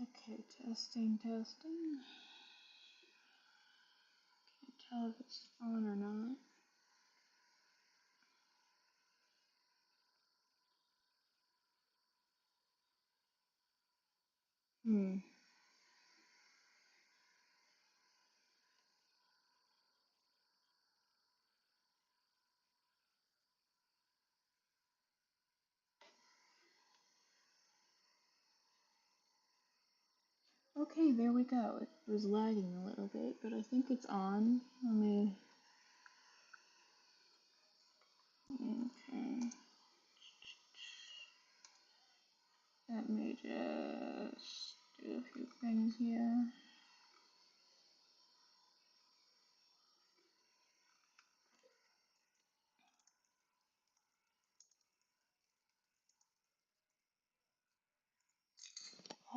Okay, testing. Can't tell if it's on or not. Okay, there we go. It was lagging a little bit, but I think it's on. Let me. Okay. Let me just do a few things here.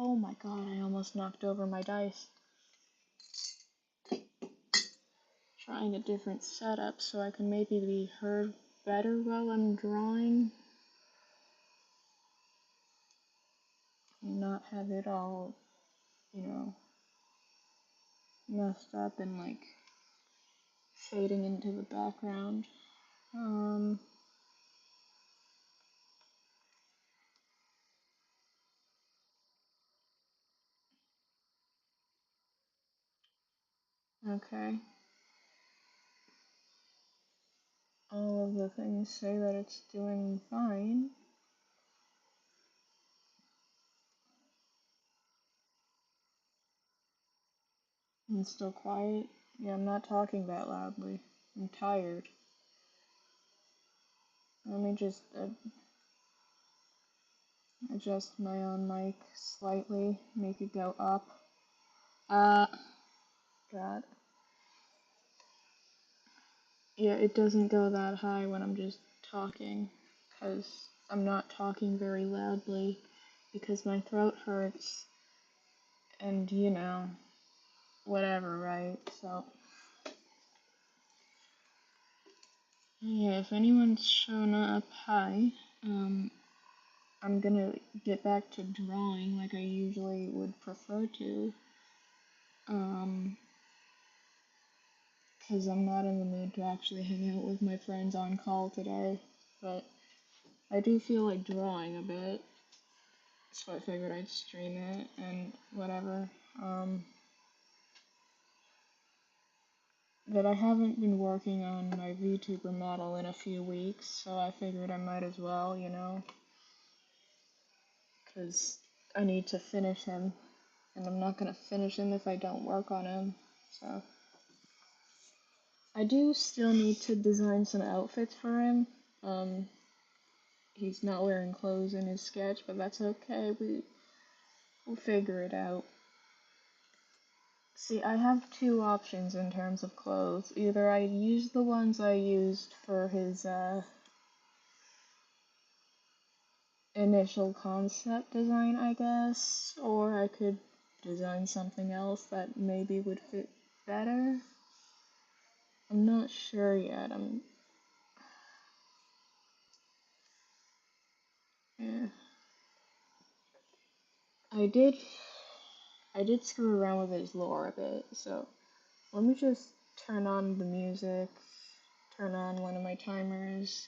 Oh my god, I almost knocked over my dice. Trying a different setup so I can maybe be heard better while I'm drawing. And not have it all, messed up and like fading into the background. Okay. All of the things say that it's doing fine. And still quiet. Yeah, I'm not talking that loudly. I'm tired. Let me just adjust my own mic slightly, make it go up. God. Yeah, it doesn't go that high when I'm just talking, because I'm not talking very loudly, because my throat hurts, and whatever, right? So, yeah, if anyone's shown up, hi. I'm gonna get back to drawing like I usually would prefer to. Because I'm not in the mood to actually hang out with my friends on call today. But I do feel like drawing a bit. So I figured I'd stream it and whatever. But I haven't been working on my Vtuber model in a few weeks, so I figured I might as well, because I need to finish him, and I'm not gonna finish him if I don't work on him, so. I do still need to design some outfits for him. He's not wearing clothes in his sketch, but that's okay, we'll figure it out. See, I have two options in terms of clothes. Either I use the ones I used for his, initial concept design, I guess, or I could design something else that maybe would fit better. I'm not sure yet. Yeah. I did screw around with his lore a bit, so let me just turn on the music, turn on one of my timers.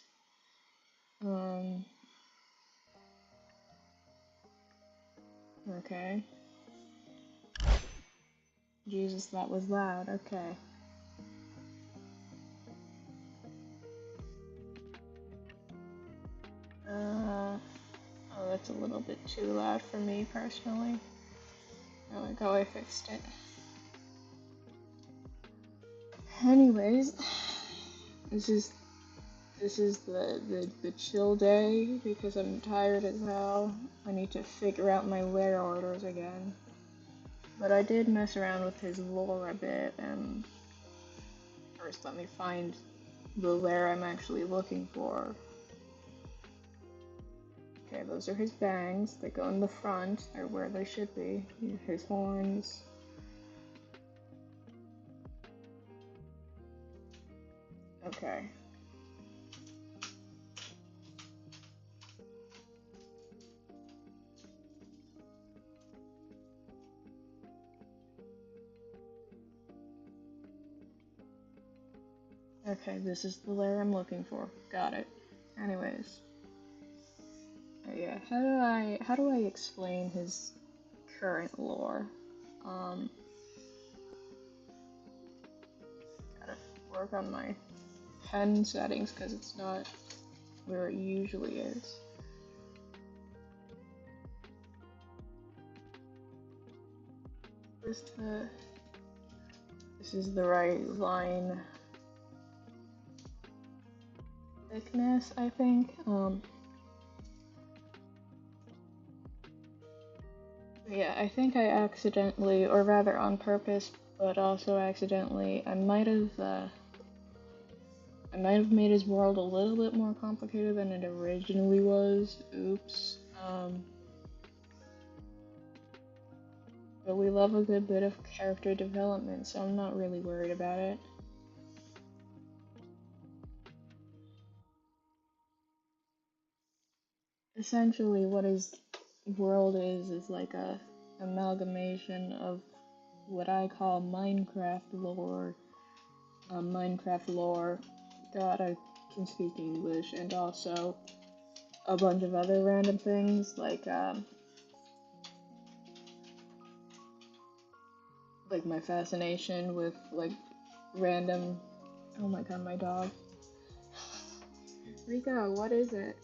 Okay. Jesus, that was loud. Okay. Oh, that's a little bit too loud for me personally. There we go, I fixed it. Anyways, this is the chill day because I'm tired as hell. I need to figure out my layer orders again. But I did mess around with his lore a bit, and first let me find the layer I'm actually looking for. Okay, those are his bangs. They go in the front. They're where they should be. His horns. Okay. Okay, this is the layer I'm looking for. Got it. Anyways. Yeah, how do I explain his current lore? Um, Gotta work on my pen settings because it's not where it usually is. This is the right line thickness, I think. Yeah, I think I accidentally, or rather on purpose, but also accidentally, I might have made his world a little bit more complicated than it originally was. Oops. But we love a good bit of character development, so I'm not really worried about it. Essentially, what his world is like a amalgamation of what I call Minecraft lore. God, I can speak English, and also a bunch of other random things like my fascination with like random. Oh my god, my dog. Rico, what is it?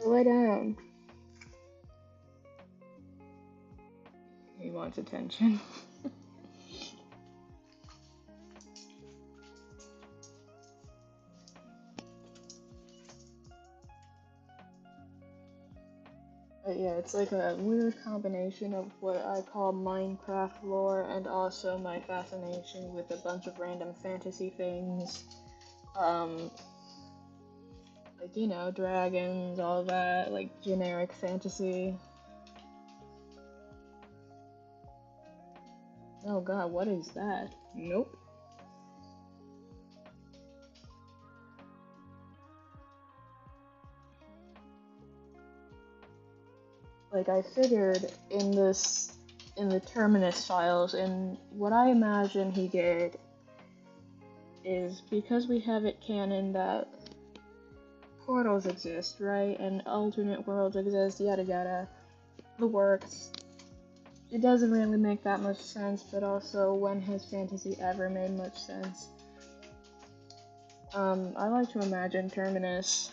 Lay down. He wants attention. But yeah, it's like a weird combination of what I call Minecraft lore and also my fascination with a bunch of random fantasy things. Like, you know, dragons, all that, like generic fantasy. Oh god, what is that? Nope. Like, I figured in the Terminus files, and what I imagine he did is because we have it canon that portals exist, right? And alternate worlds exist, yada yada. The works. It doesn't really make that much sense, but also, when has fantasy ever made much sense? I like to imagine Terminus,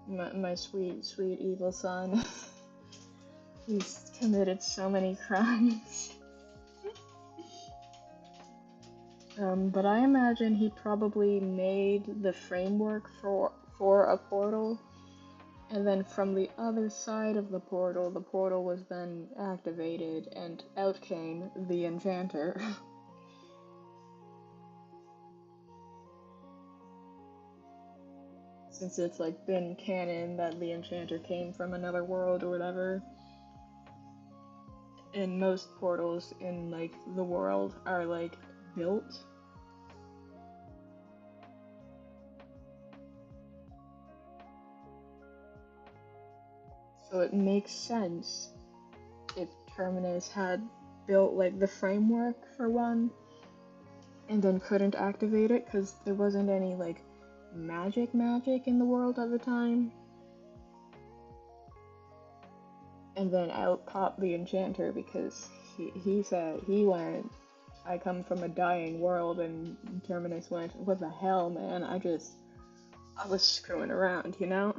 my sweet, sweet evil son. He's committed so many crimes. But I imagine he probably made the framework for a portal, and then from the other side of the portal was then activated, and out came the enchanter. Since it's like been canon that the enchanter came from another world or whatever. And most portals in like the world are like built. So it makes sense if Terminus had built like the framework for one and then couldn't activate it because there wasn't any like magic in the world at the time. And then out popped the enchanter because he said, he went, I come from a dying world, and Terminus went, what the hell, man, I was screwing around, you know?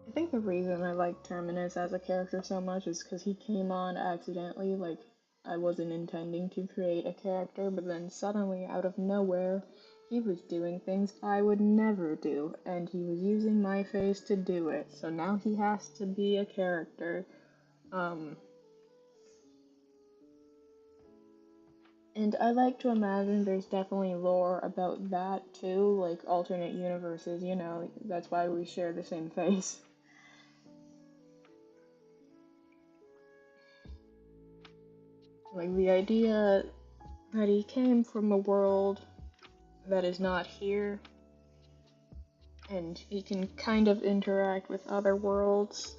I think the reason I like Terminus as a character so much is because he came on accidentally, like, I wasn't intending to create a character, but then suddenly, out of nowhere, he was doing things I would never do, and he was using my face to do it, so now he has to be a character. And I like to imagine there's definitely lore about that too, like alternate universes, you know, that's why we share the same face. Like the idea that he came from a world that is not here, and he can kind of interact with other worlds.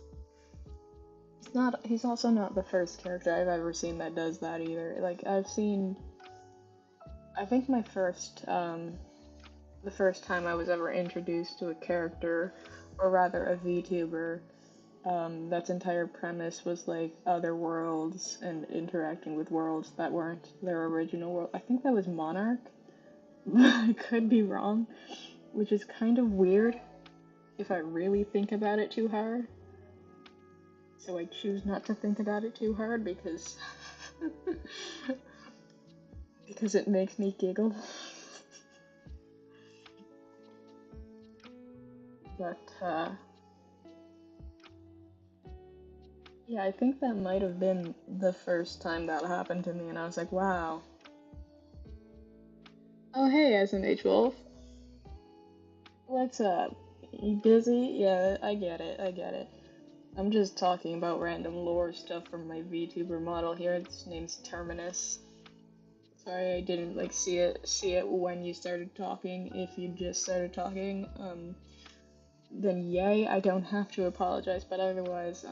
He's also not the first character I've ever seen that does that either. Like, I think the first time I was ever introduced to a character, or rather a VTuber, that's entire premise was like other worlds and interacting with worlds that weren't their original world. I think that was Monarch. I could be wrong, which is kind of weird if I really think about it too hard. So I choose not to think about it too hard because because it makes me giggle. But yeah, I think that might have been the first time that happened to me, and I was like, wow. Oh hey, SMH Wolf. What's up? You busy? Yeah, I get it, I get it. I'm just talking about random lore stuff from my VTuber model here. Its name's Terminus. Sorry I didn't like see it when you started talking. If you just started talking, then yay, I don't have to apologize, but otherwise,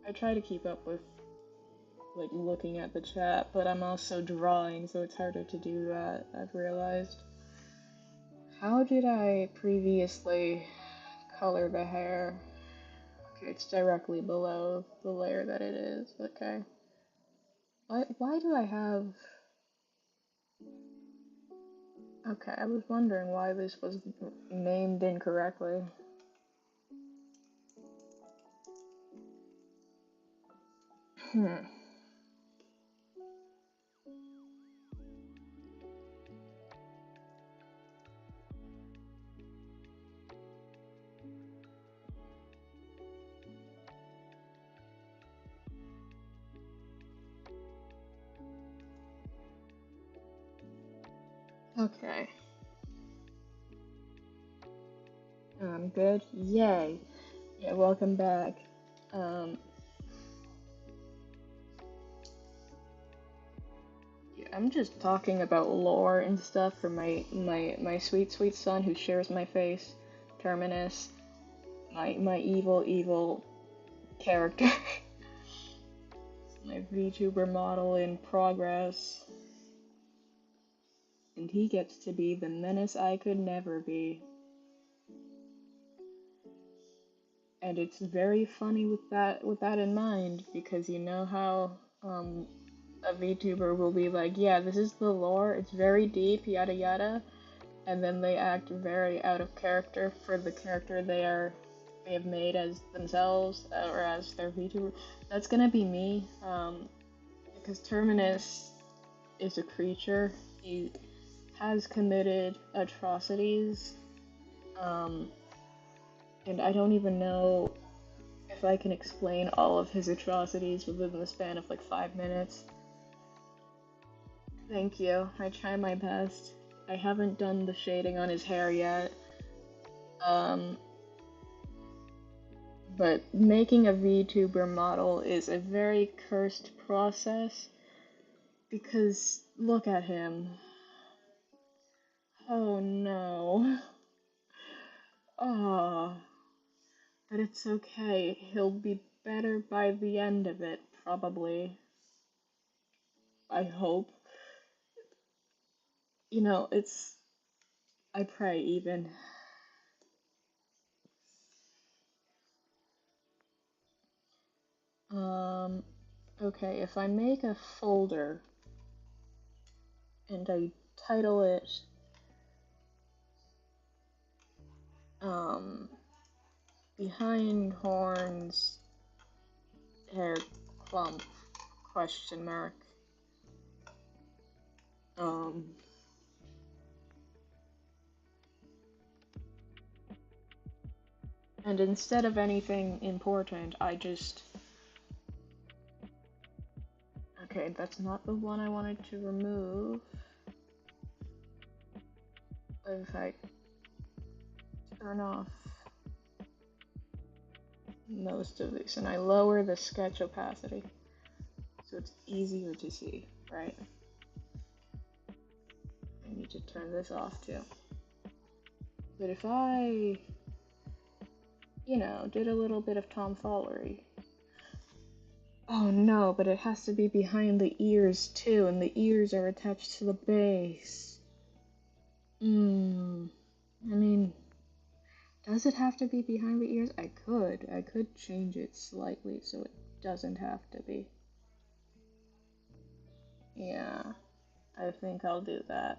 I try to keep up with like looking at the chat, but I'm also drawing, so it's harder to do that, I've realized. How did I previously color the hair? Okay, it's directly below the layer that it is. Okay. Why do I have... Okay, I was wondering why this was named incorrectly. Okay. I'm good. Yay. Yeah, welcome back. Yeah, I'm just talking about lore and stuff for my sweet son who shares my face, Terminus, my evil character, my VTuber model in progress, and he gets to be the menace I could never be. And it's very funny with that in mind, because you know how a VTuber will be like, yeah, this is the lore, it's very deep, yada yada, and then they act very out of character for the character they have made as themselves or as their VTuber. That's gonna be me, because Terminus is a creature. He has committed atrocities, and I don't even know if I can explain all of his atrocities within the span of like 5 minutes. Thank you. I try my best. I haven't done the shading on his hair yet. But making a VTuber model is a very cursed process because look at him. Oh no. Oh. But it's okay. He'll be better by the end of it, probably. I hope. You know, I pray even. Okay, if I make a folder and I title it, Behind Horns Hair Clump, question mark, and instead of anything important, I just... Okay, that's not the one I wanted to remove. If I turn off most of these and I lower the sketch opacity so it's easier to see, right? need to turn this off too. But if I, you know, did a little bit of tomfoolery. Oh no, but it has to be behind the ears too, and the ears are attached to the base. I mean, does it have to be behind the ears? I could change it slightly so it doesn't have to be. Yeah, I think I'll do that.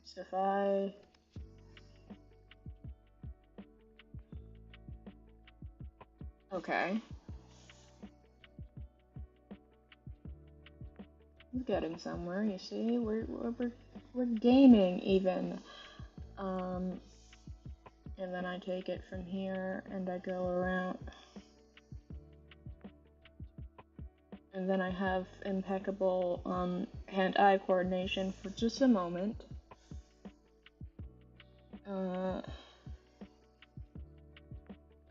So if I... Okay. We're getting somewhere, you see? We're gaming even. And then I take it from here and I go around. And then I have impeccable hand-eye coordination for just a moment.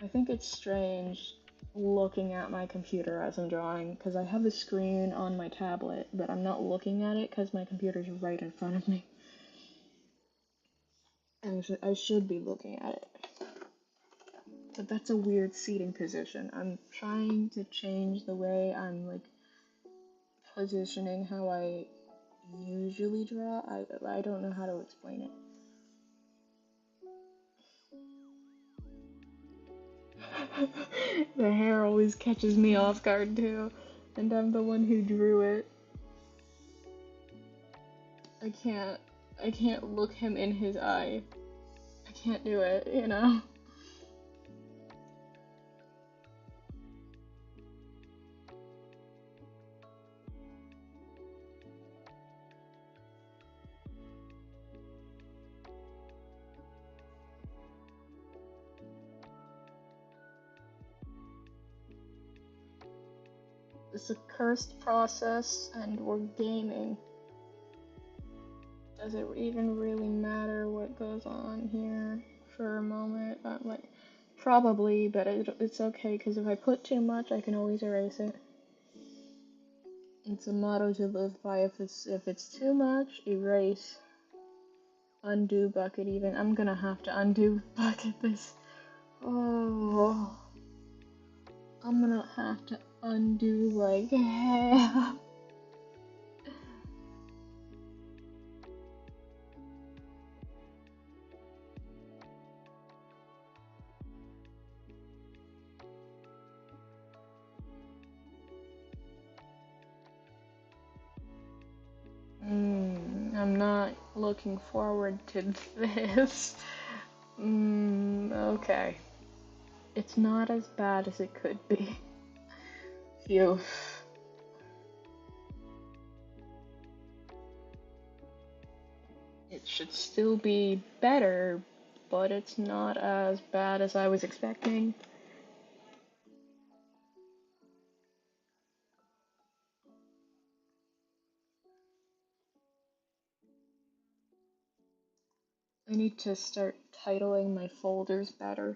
I think it's strange looking at my computer as I'm drawing, because I have a screen on my tablet, but I'm not looking at it because my computer's right in front of me. And I should be looking at it. But that's a weird seating position. I'm trying to change the way I'm, like, positioning how I usually draw. I don't know how to explain it. The hair always catches me off guard too, and I'm the one who drew it. I can't look him in his eye. I can't do it, you know? It's a cursed process, and we're gaming. Does it even really matter what goes on here for a moment? Like, probably, but it's okay, because if I put too much, I can always erase it. It's a motto to live by. If it's too much, erase. Undo bucket even. I'm gonna have to undo bucket this. Oh. I'm gonna have to undo like half. I'm not looking forward to this. Okay. It's not as bad as it could be. Phew. It should still be better, but it's not as bad as I was expecting. I need to start titling my folders better.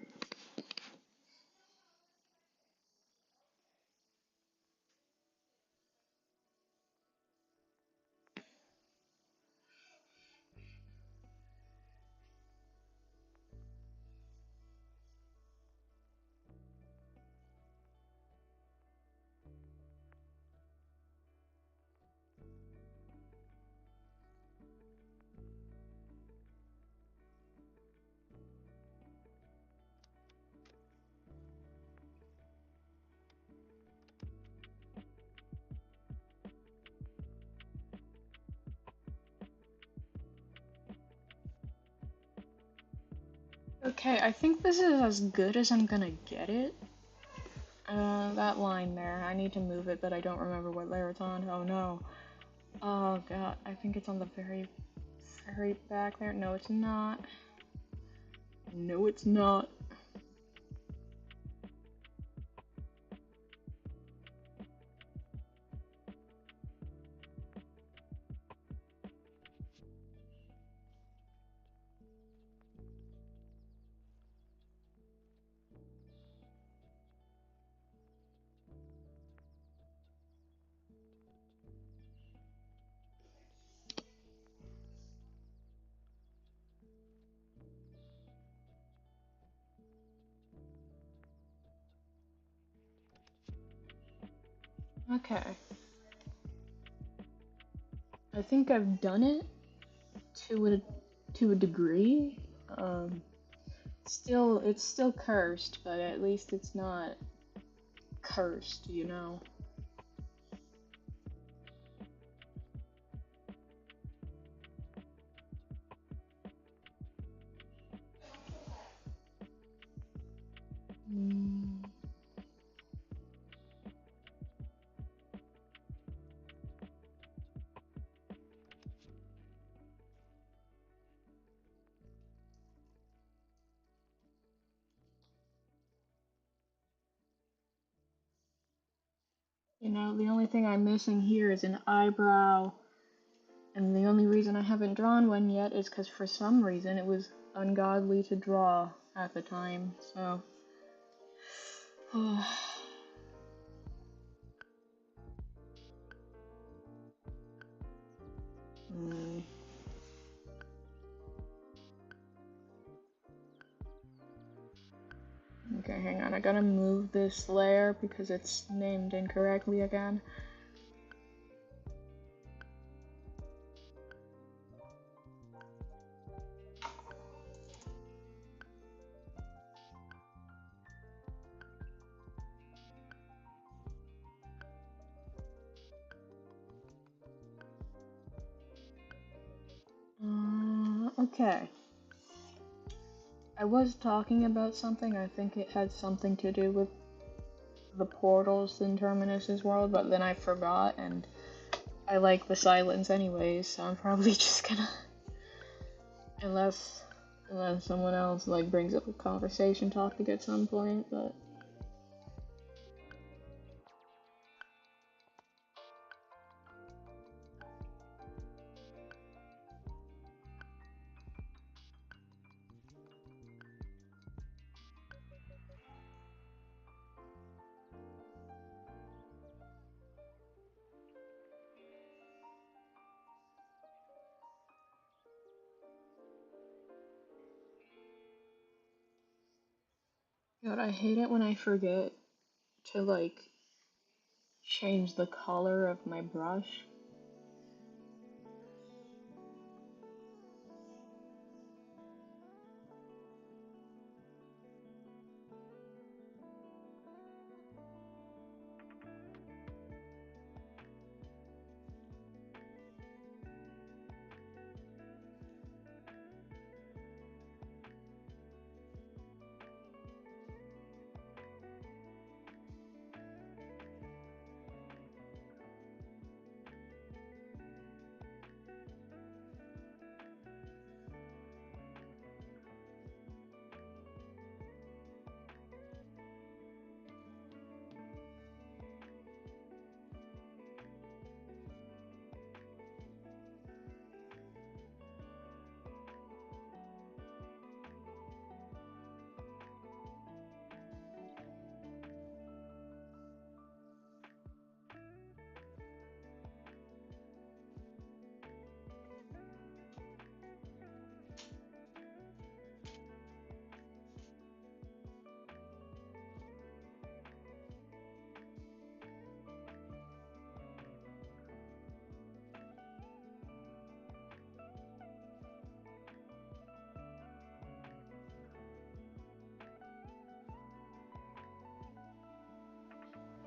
Okay, I think this is as good as I'm gonna get it. That line there, I need to move it, but I don't remember what layer it's on. Oh no. Oh god, I think it's on the very back there. No, it's not. No, it's not. Okay. I think I've done it to a degree. Um, it's still cursed, but at least it's not cursed, you know. Mm. You know, the only thing I'm missing here is an eyebrow, and the only reason I haven't drawn one yet is because for some reason it was ungodly to draw at the time, so. Mm. Okay, hang on, I gotta move this layer because it's named incorrectly again. Okay. I was talking about something, I think it had something to do with the portals in Terminus's world, but then I forgot, and I like the silence anyways, so I'm probably just gonna, unless someone else like brings up a conversation topic at some point, but. God, I hate it when I forget to like change the color of my brush.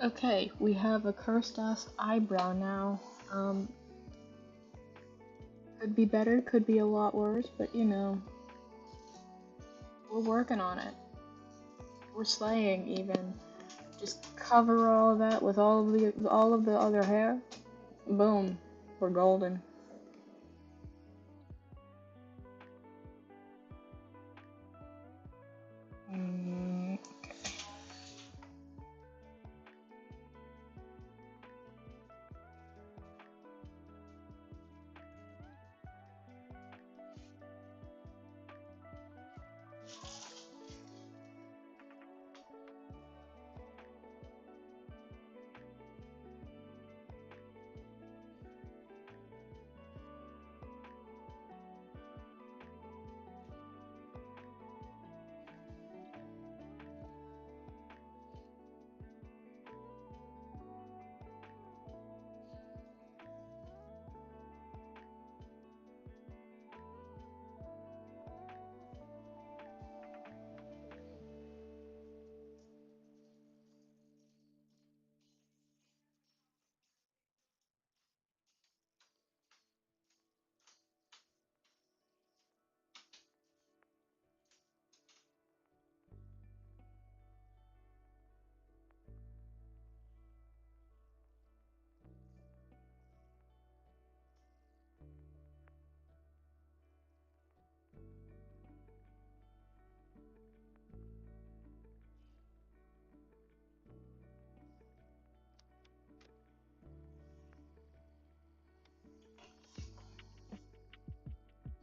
Okay, we have a cursed ass eyebrow now. Could be better, could be a lot worse, but you know, we're working on it. We're slaying even. Just cover all of that with all of the other hair. Boom, we're golden. Mm,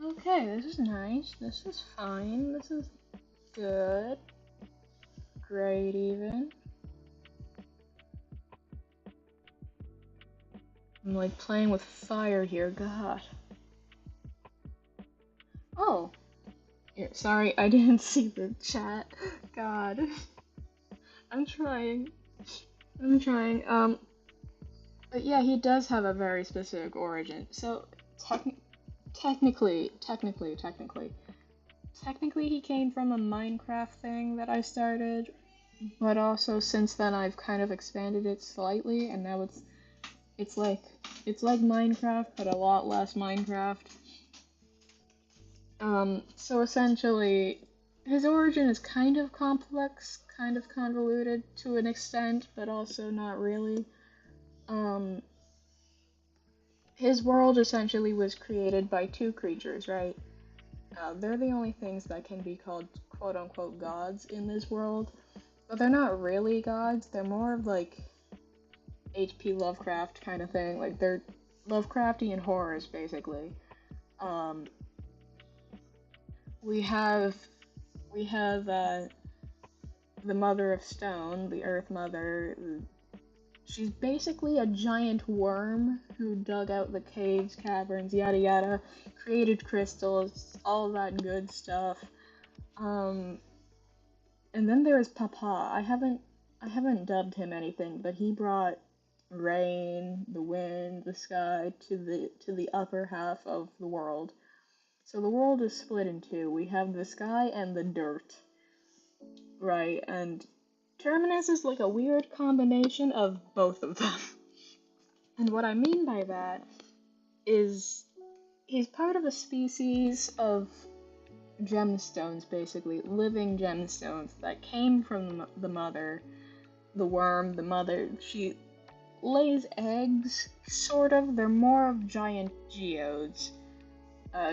Okay, this is nice. This is fine. This is good. Great, even. I'm like playing with fire here. God. Oh. Yeah, sorry, I didn't see the chat. God. I'm trying. I'm trying. But yeah, he does have a very specific origin. So, technically, he came from a Minecraft thing that I started, but also since then I've kind of expanded it slightly, and now it's like it's like Minecraft, but a lot less Minecraft. So essentially, his origin is kind of complex, kind of convoluted to an extent, but also not really. Um, his world essentially was created by two creatures, right? They're the only things that can be called quote-unquote gods in this world, but they're not really gods. They're more of like H.P. Lovecraft kind of thing. Like they're Lovecraftian horrors, basically. Um, we have the Mother of Stone, the Earth Mother. She's basically a giant worm who dug out the caves, caverns, yada yada, created crystals, all that good stuff. And then there's Papa. I haven't dubbed him anything, but he brought rain, the wind, the sky to the upper half of the world. So the world is split in two. We have the sky and the dirt, right? And Terminus is like a weird combination of both of them. And what I mean by that is he's part of a species of gemstones, basically, living gemstones that came from the mother, the worm, the mother. She lays eggs, sort of. They're more of giant geodes.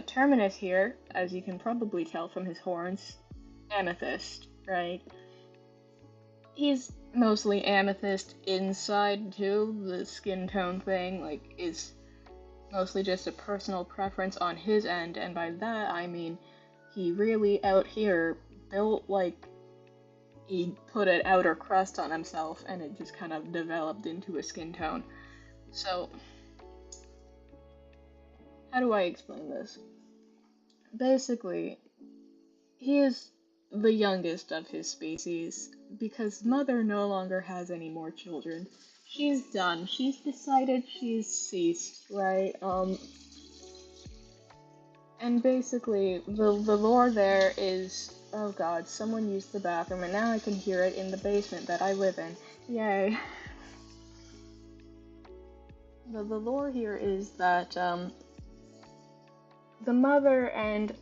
Terminus here, as you can probably tell from his horns, amethyst, right? He's mostly amethyst inside too. The skin tone thing, like, is mostly just a personal preference on his end, and by that I mean he really out here built like he put an outer crust on himself and it just kind of developed into a skin tone. So, how do I explain this? Basically, he is the youngest of his species because Mother no longer has any more children. She's done. She's decided she's ceased, right? And basically, the lore there is, oh god, someone used the bathroom, and now I can hear it in the basement that I live in. Yay. The lore here is that, the mother and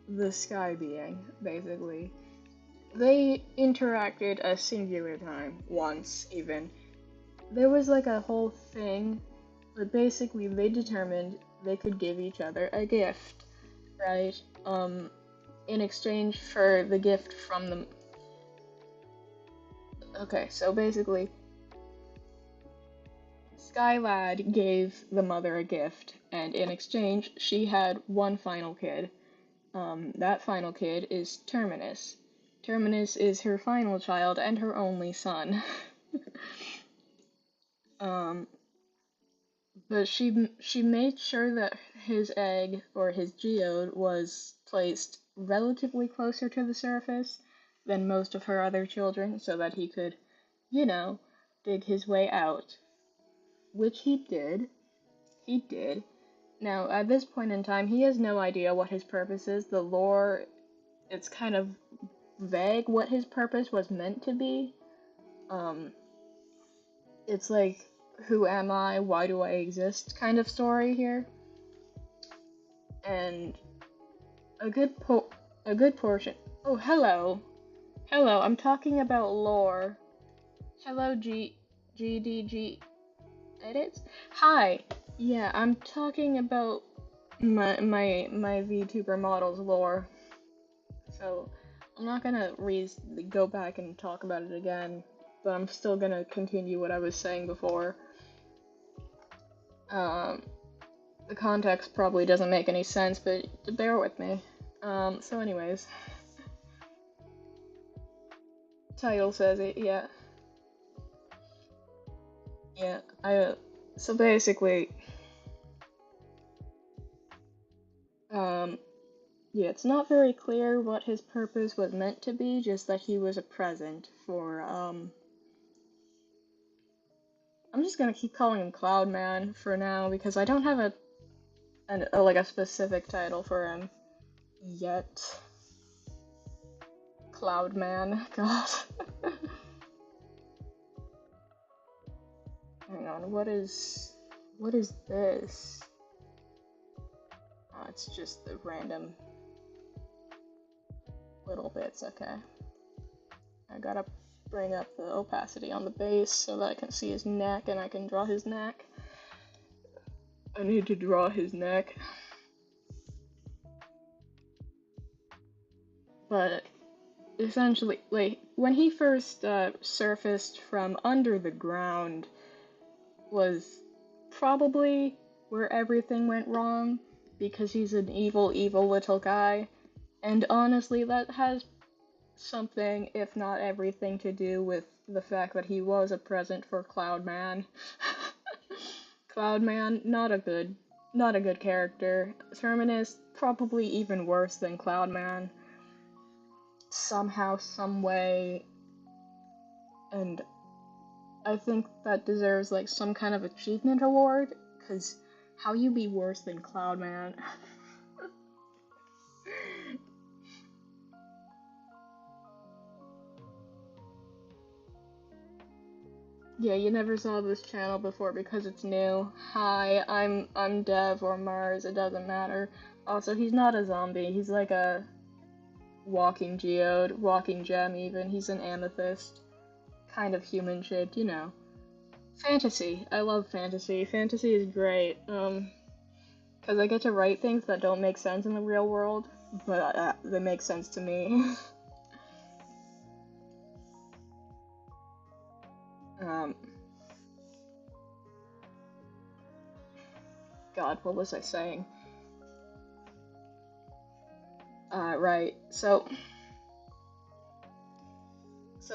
the sky being, basically, they interacted a singular time, once, even. There was like a whole thing, but basically they determined they could give each other a gift, right? In exchange for the gift from the... Okay, so basically, Skylad gave the mother a gift, and in exchange, she had one final kid. That final kid is Terminus. Terminus is her final child and her only son. um, but she made sure that his egg, or his geode, was placed relatively closer to the surface than most of her other children, so that he could, you know, dig his way out. Which he did. He did. Now, at this point in time, he has no idea what his purpose is. The lore, it's kind of vague what his purpose was meant to be. It's like, who am I? Why do I exist? Kind of story here. And a good portion. Oh, hello. Hello, I'm talking about lore. Hello, GDG edits. Hi. Yeah, I'm talking about my VTuber model's lore. So I'm not gonna go back and talk about it again, but I'm still gonna continue what I was saying before. Um, The context probably doesn't make any sense, but bear with me. So anyways, title says it, yeah. Yeah, so basically, yeah, it's not very clear what his purpose was meant to be, just that he was a present for, I'm just gonna keep calling him Cloud Man for now, because I don't have like a specific title for him yet. Cloud Man, God. Hang on, what is this? Oh, it's just the random little bits, okay. I gotta bring up the opacity on the base so that I can see his neck and I can draw his neck. I need to draw his neck. But essentially, like, when he first surfaced from under the ground was probably where everything went wrong, because he's an evil, evil little guy. And honestly, that has something, if not everything, to do with the fact that he was a present for Cloudman. Cloudman, not a good character. Terminus, probably even worse than Cloudman. Somehow, some way, and I think that deserves like some kind of achievement award, because how you be worse than Cloudman? Yeah, you never saw this channel before because it's new. Hi, I'm Dev or Mars, it doesn't matter. Also, he's not a zombie, he's like a walking geode, walking gem even. He's an amethyst. Kind of human shaped, you know. Fantasy. I love fantasy. Fantasy is great. Because I get to write things that don't make sense in the real world, but they make sense to me. um, God, what was I saying? Right. So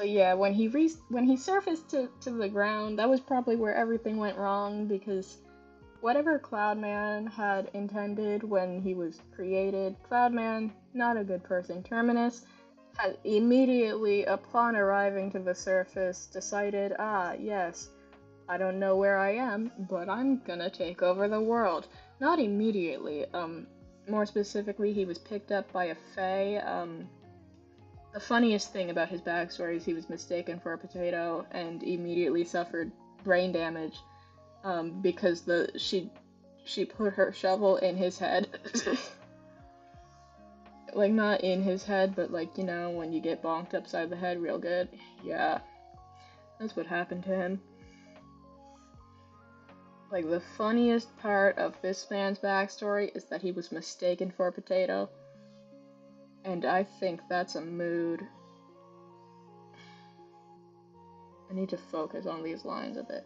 yeah, when he surfaced to the ground, that was probably where everything went wrong, because whatever Cloudman had intended when he was created, Cloudman, not a good person. Terminus had immediately, upon arriving to the surface, decided, ah, yes, I don't know where I am, but I'm gonna take over the world. Not immediately, more specifically, he was picked up by a fae. The funniest thing about his backstory is he was mistaken for a potato and immediately suffered brain damage, because she put her shovel in his head. Like, not in his head, but like, you know, when you get bonked upside the head real good. Yeah, that's what happened to him. Like, the funniest part of this man's backstory is that he was mistaken for a potato. And I think that's a mood. I need to focus on these lines a bit.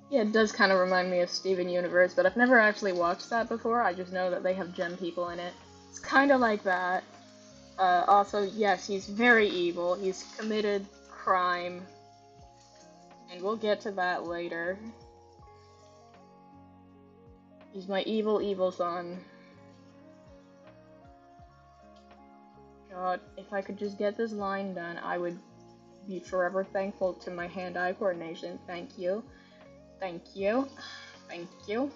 Yeah, it does kind of remind me of Steven Universe, but I've never actually watched that before. I just know that they have gem people in it. It's kind of like that. Also, yes, he's very evil. He's committed crime. And we'll get to that later. He's my evil, evil son. God, if I could just get this line done, I would be forever thankful to my hand-eye coordination. Thank you. Thank you. Thank you.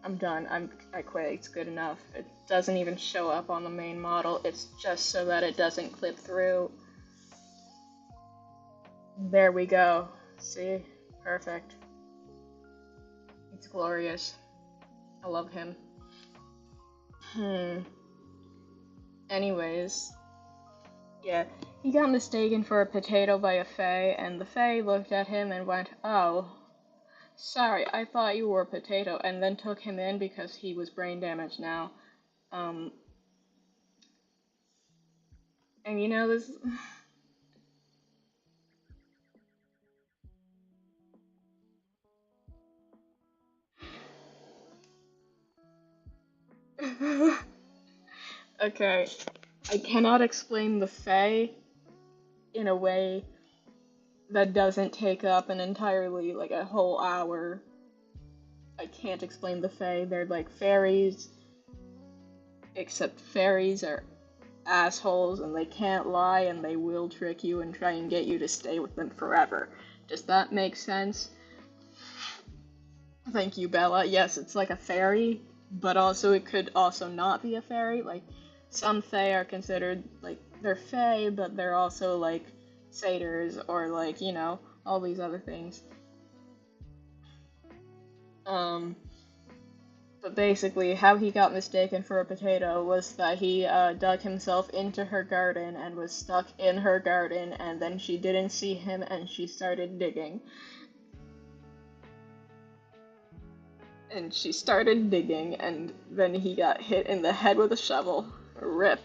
I'm done. I quit. It's good enough. It doesn't even show up on the main model. It's just so that it doesn't clip through. There we go. See? Perfect. It's glorious. I love him. Anyways. Yeah, he got mistaken for a potato by a fae, and the fae looked at him and went, "Oh, sorry, I thought you were a potato," and then took him in because he was brain damaged now. And you know, this... Okay, I cannot explain the Fae in a way that doesn't take up an entirely, like, a whole hour. I can't explain the Fae. They're like fairies, except fairies are assholes and they can't lie and they will trick you and try and get you to stay with them forever. Does that make sense? Thank you, Bella. Yes, it's like a fairy, but also it could also not be a fairy. Like, some fae are considered, like, they're fae, but they're also, like, satyrs or, like, you know, all these other things. But basically, how he got mistaken for a potato was that he dug himself into her garden and was stuck in her garden, and then she didn't see him and she started digging. And she started digging, and then he got hit in the head with a shovel. Rip.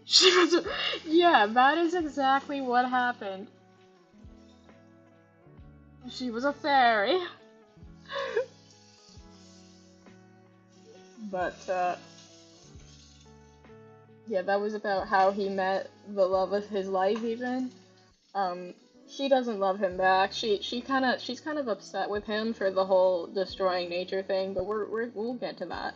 She was. Yeah, that is exactly what happened. She was a fairy. But, yeah, that was about how he met the love of his life, even. She doesn't love him back. She's kind of upset with him for the whole destroying nature thing, but we'll get to that.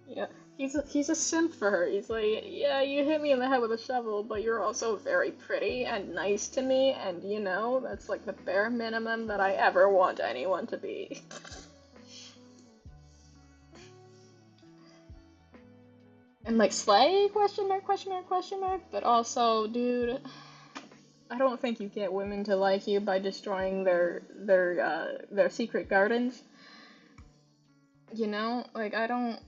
Yeah, he's a simp for her. He's like, yeah, you hit me in the head with a shovel, but you're also very pretty and nice to me, and you know, that's like the bare minimum that I ever want anyone to be. And like, slay, question mark, question mark, question mark, but also, dude, I don't think you get women to like you by destroying their secret gardens. You know, like, I don't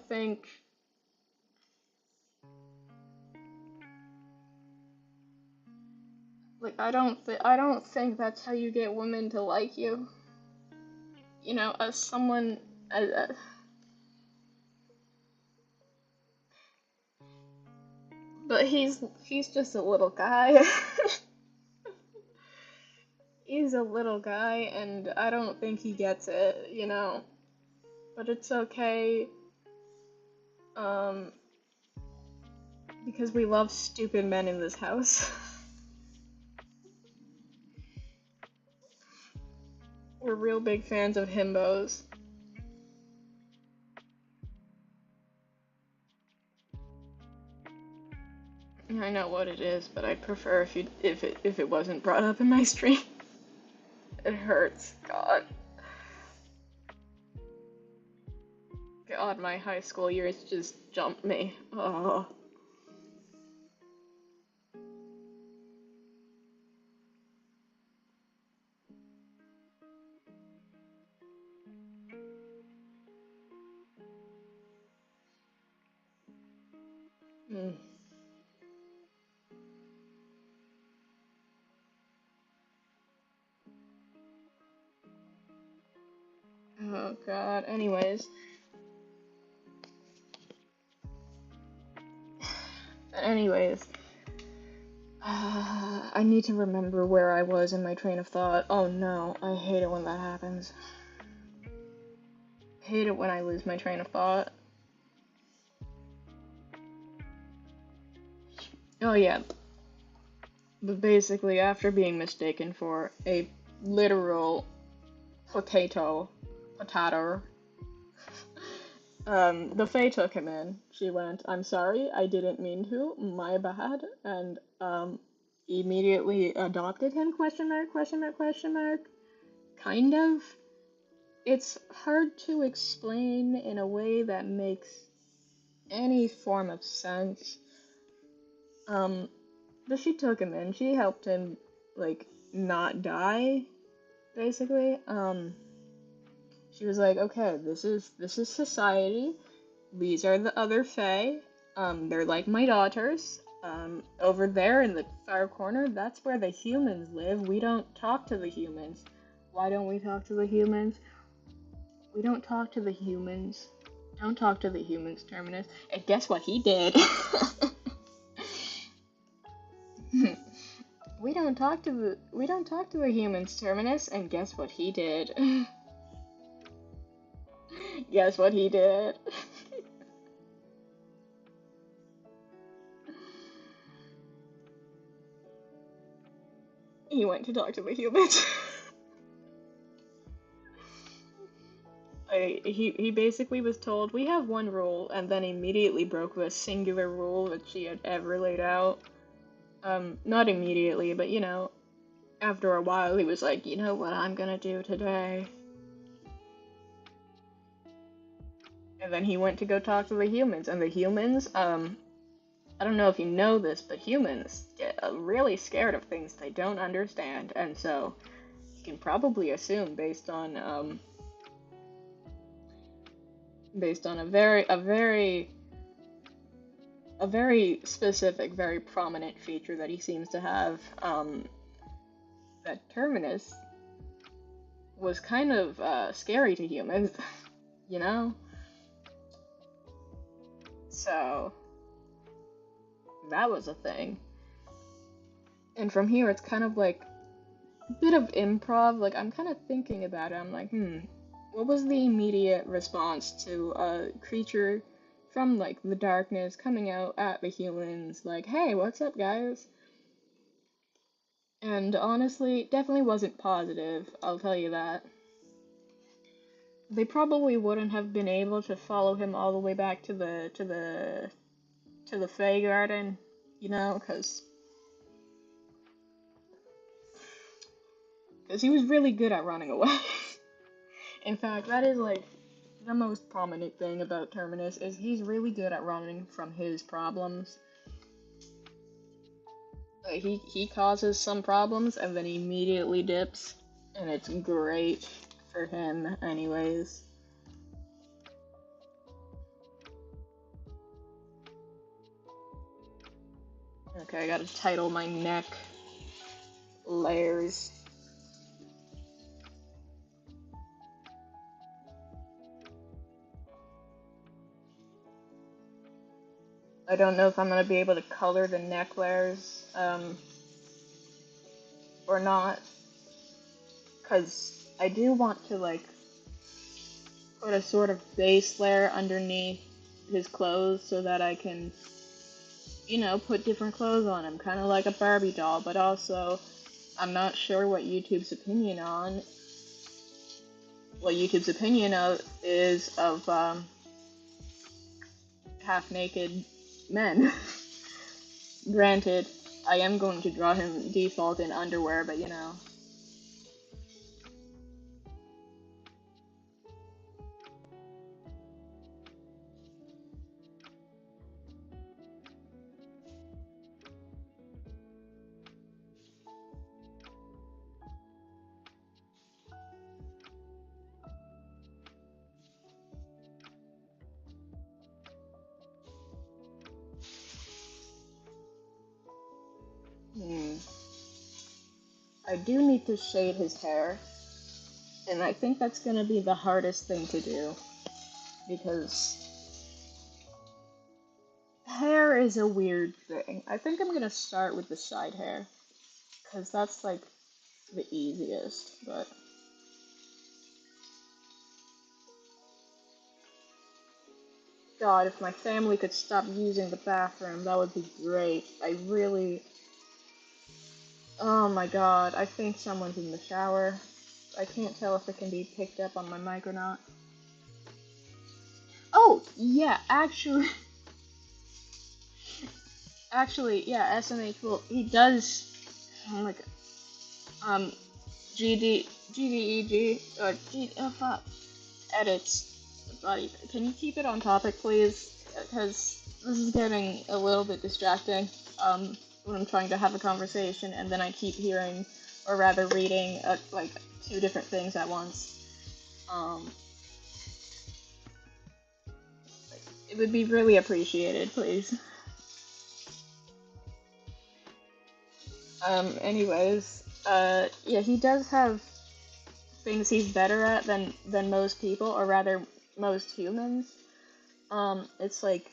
think, like, I don't think that's how you get women to like you. You know, as someone, as, but he's just a little guy. He's a little guy, and I don't think he gets it, you know. But it's okay, um, because we love stupid men in this house. We're real big fans of himbos. I know what it is, but I'd prefer if it wasn't brought up in my stream. It hurts, God. God, my high school years just jumped me. Oh. Mm. Oh God. Anyways. Anyways. I need to remember where I was in my train of thought. Oh no, I hate it when that happens. I hate it when I lose my train of thought. Oh yeah. But basically, after being mistaken for a literal potato, the Fae took him in. She went, "I'm sorry, I didn't mean to, my bad," and, immediately adopted him, question mark, question mark, question mark. Kind of. It's hard to explain in a way that makes any form of sense. But she took him in, she helped him, like, not die, basically. She was like, okay, this is society. These are the other Fae. They're like my daughters. Over there in the far corner, that's where the humans live. We don't talk to the humans. Why don't we talk to the humans? We don't talk to the humans. Don't talk to the humans, Terminus. And guess what he did? We we don't talk to the humans, Terminus, and guess what he did? Guess what he did? He went to talk to the humans. He basically was told, we have one rule, and then immediately broke the singular rule that she had ever laid out. Not immediately, but you know, after a while he was like, you know what I'm gonna do today? And then he went to go talk to the humans, and the humans, I don't know if you know this, but humans get really scared of things they don't understand, and so you can probably assume based on a very specific, very prominent feature that he seems to have, that Terminus was kind of scary to humans, you know? So that was a thing. And from here, it's kind of like a bit of improv. Like, I'm kind of thinking about it. I'm like, what was the immediate response to a creature from, like, the darkness coming out at the humans? Like, hey, what's up, guys? And honestly, definitely wasn't positive, I'll tell you that. They probably wouldn't have been able to follow him all the way back to the Fey Garden, you know, because he was really good at running away. In fact, that is like the most prominent thing about Terminus, is he's really good at running from his problems. He causes some problems and then he immediately dips, and it's great for him anyways. Okay, I gotta title my neck layers. I don't know if I'm gonna be able to color the neck layers, or not, because I do want to, like, put a sort of base layer underneath his clothes so that I can, you know, put different clothes on him, kind of like a Barbie doll, but also, I'm not sure what YouTube's opinion is of, half-naked men. Granted, I am going to draw him default in underwear, but you know. I do need to shade his hair, and I think that's gonna be the hardest thing to do, because hair is a weird thing. I think I'm gonna start with the side hair, because that's like the easiest, but God, if my family could stop using the bathroom, that would be great. I really... Oh my God, I think someone's in the shower. I can't tell if it can be picked up on my mic or not. Oh, yeah, actually... Actually, yeah, SMH, well, he does... Oh my God. GDEG, or fuck. Edits. Buddy, can you keep it on topic, please? Because this is getting a little bit distracting, when I'm trying to have a conversation, and then I keep hearing, or rather reading, like, two different things at once. It would be really appreciated, please. Anyways, yeah, he does have things he's better at than most people, or rather, most humans. It's like,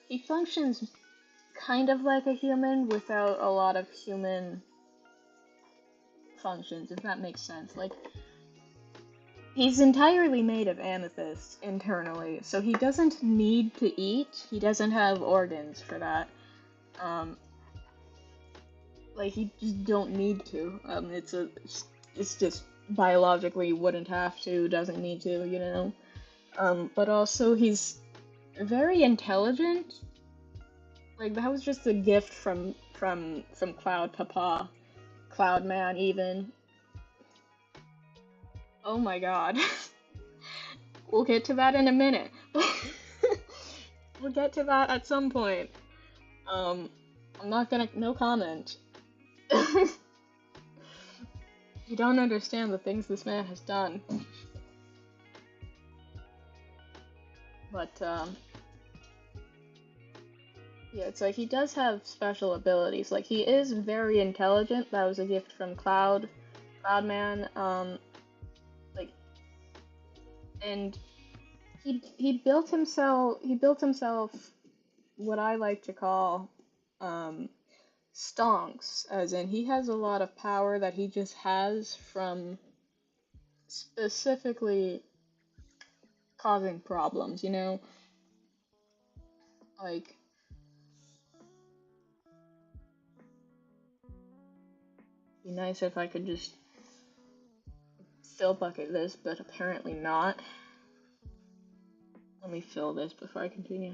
he functions kind of like a human without a lot of human functions, if that makes sense. Like, he's entirely made of amethyst internally, so he doesn't need to eat. He doesn't have organs for that. Like, he just don't need to. It's just biologically wouldn't have to, doesn't need to, you know. But also he's very intelligent. Like, that was just a gift from Cloud Papa, Cloud Man even. Oh my god. We'll get to that in a minute. We'll get to that at some point. I'm not gonna, no comment. You don't understand the things this man has done. But, yeah, it's like he does have special abilities. Like, he is very intelligent. That was a gift from Cloudman. Like, and he built himself what I like to call, stonks, as in he has a lot of power that he just has from specifically causing problems, you know? Like, be nice if I could just fill bucket this, but apparently not. Let me fill this before I continue.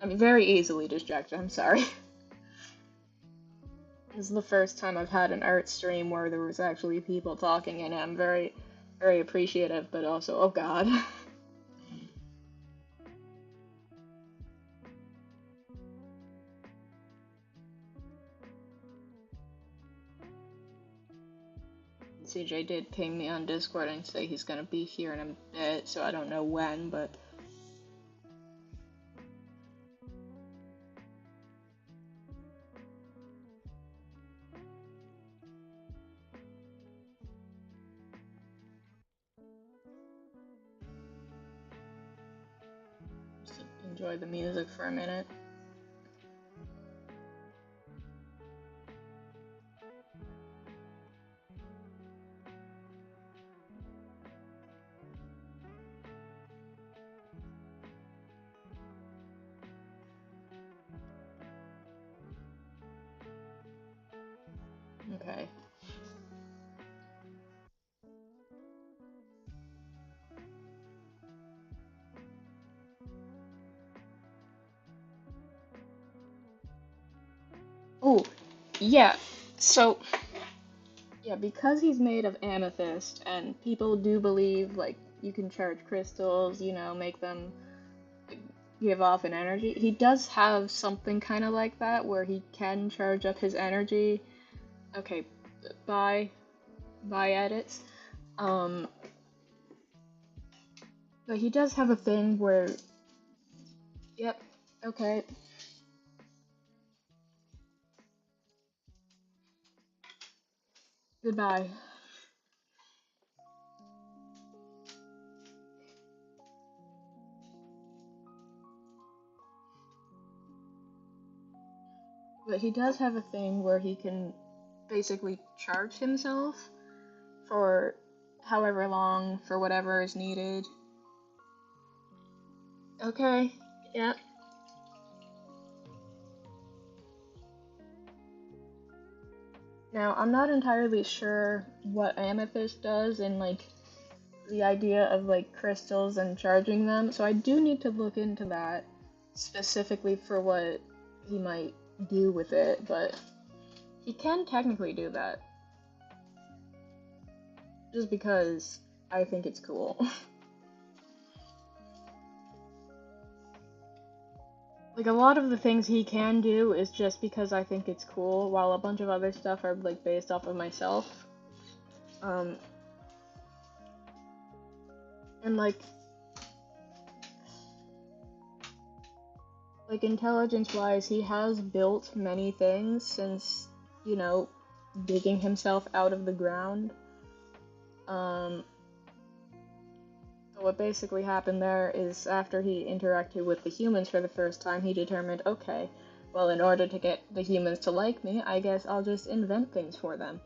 I'm very easily distracted, I'm sorry. This is the first time I've had an art stream where there was actually people talking, and I'm very, very appreciative, but also, oh god. CJ did ping me on Discord and say he's gonna be here in a bit, so I don't know when, but... just enjoy the music for a minute. Okay. Oh, yeah, so, yeah, because he's made of amethyst, and people do believe, like, you can charge crystals, you know, make them give off an energy. He does have something kind of like that, where he can charge up his energy. Okay, bye edits. But he does have a thing where, yep, okay. Goodbye. But he does have a thing where he can basically charge himself for however long, for whatever is needed. Okay, yep. Now, I'm not entirely sure what amethyst does and, like, the idea of, like, crystals and charging them, so I do need to look into that specifically for what he might do with it, but he can technically do that. Just because I think it's cool. Like, a lot of the things he can do is just because I think it's cool, while a bunch of other stuff are, like, based off of myself. And, like, intelligence-wise, he has built many things since, you know, digging himself out of the ground. So what basically happened there is after he interacted with the humans for the first time, he determined, okay, well, in order to get the humans to like me, I guess I'll just invent things for them.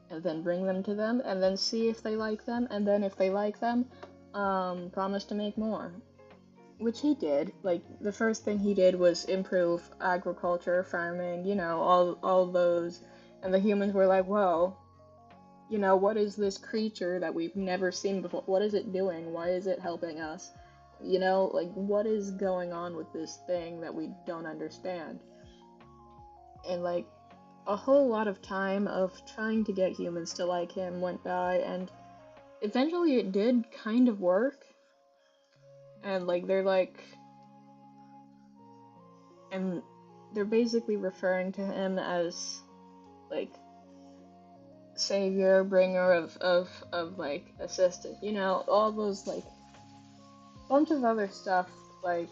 And then bring them to them, and then see if they like them, and then if they like them, promise to make more. Which he did. Like, the first thing he did was improve agriculture, farming, all those. And the humans were like, whoa, what is this creature that we've never seen before? What is it doing? Why is it helping us? Like, what is going on with this thing that we don't understand? And, like, a whole lot of time of trying to get humans to like him went by, and eventually it did kind of work. And, like, and they're basically referring to him as, like, savior, bringer of like, assistance, all those, like, bunch of other stuff, like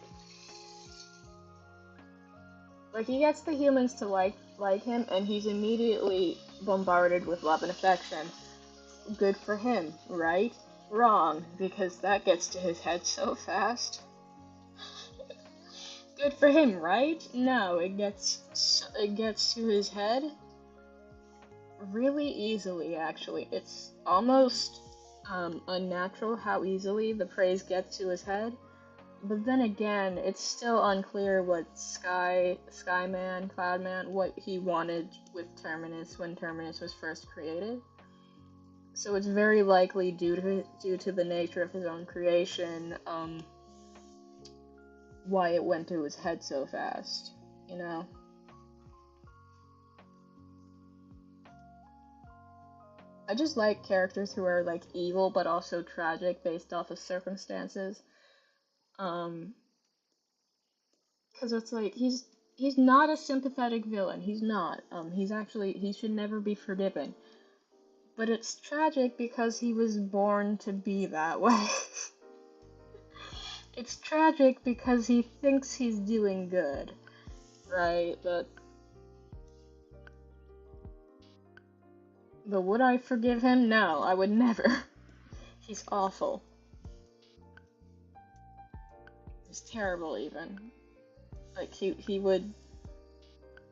he gets the humans to like him, and he's immediately bombarded with love and affection. Good for him, right? Wrong, because that gets to his head so fast. Good for him, right? No, it gets to his head really easily, actually. It's almost unnatural how easily the praise gets to his head. But then again, it's still unclear what Skyman, Cloudman, what he wanted with Terminus when Terminus was first created. So it's very likely due to the nature of his own creation, why it went to his head so fast, I just like characters who are, like, evil but also tragic based off of circumstances. Because it's like, he's not a sympathetic villain. He's not. He should never be forgiven. But it's tragic because he was born to be that way. It's tragic because he thinks he's doing good, right? But would I forgive him? No, I would never. He's awful. He's terrible, even. Like, he would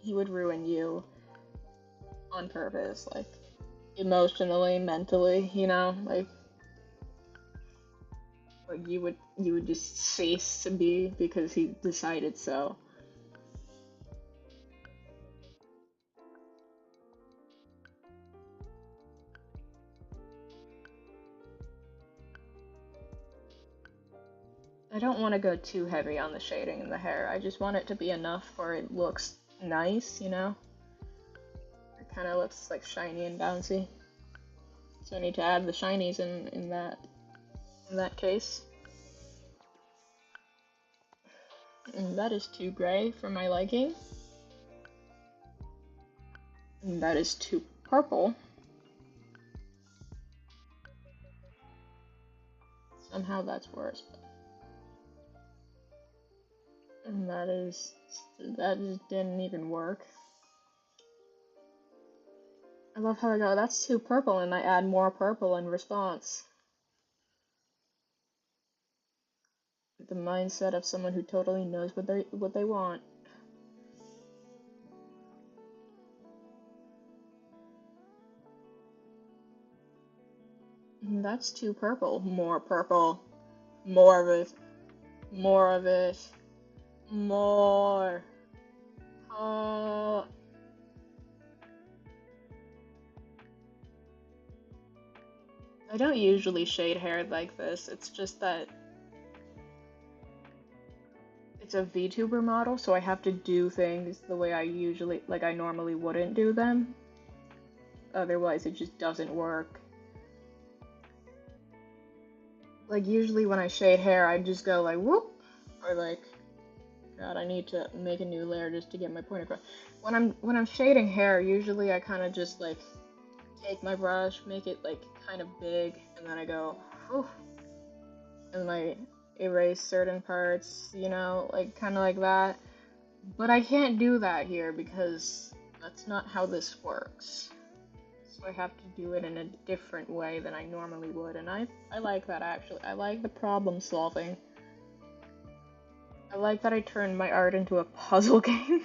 ruin you on purpose, like, emotionally, mentally, like you would just cease to be because he decided so. I don't want to go too heavy on the shading in the hair. I just want it to be enough where it looks nice, It kind of looks, like, shiny and bouncy. So I need to add the shinies in that case. And that is too gray for my liking. And that is too purple. Somehow that's worse. And that just didn't even work. I love how I go, that's too purple, and I add more purple in response. The mindset of someone who totally knows what they want. And that's too purple. More purple. More of it. More of it. More. Oh. I don't usually shade hair like this. It's just that it's a Vtuber model, so I have to do things the way I normally wouldn't do them. Otherwise, it just doesn't work. Like, usually when I shade hair, I just go like, whoop, or like, God, I need to make a new layer just to get my point across. When I'm shading hair, usually I kind of just, like, take my brush, make it, like, kind of big, and then I go, whew, and, like, erase certain parts, like, kind of like that. But I can't do that here because that's not how this works. So I have to do it in a different way than I normally would, and I like that, actually. I like the problem solving. I like that I turned my art into a puzzle game.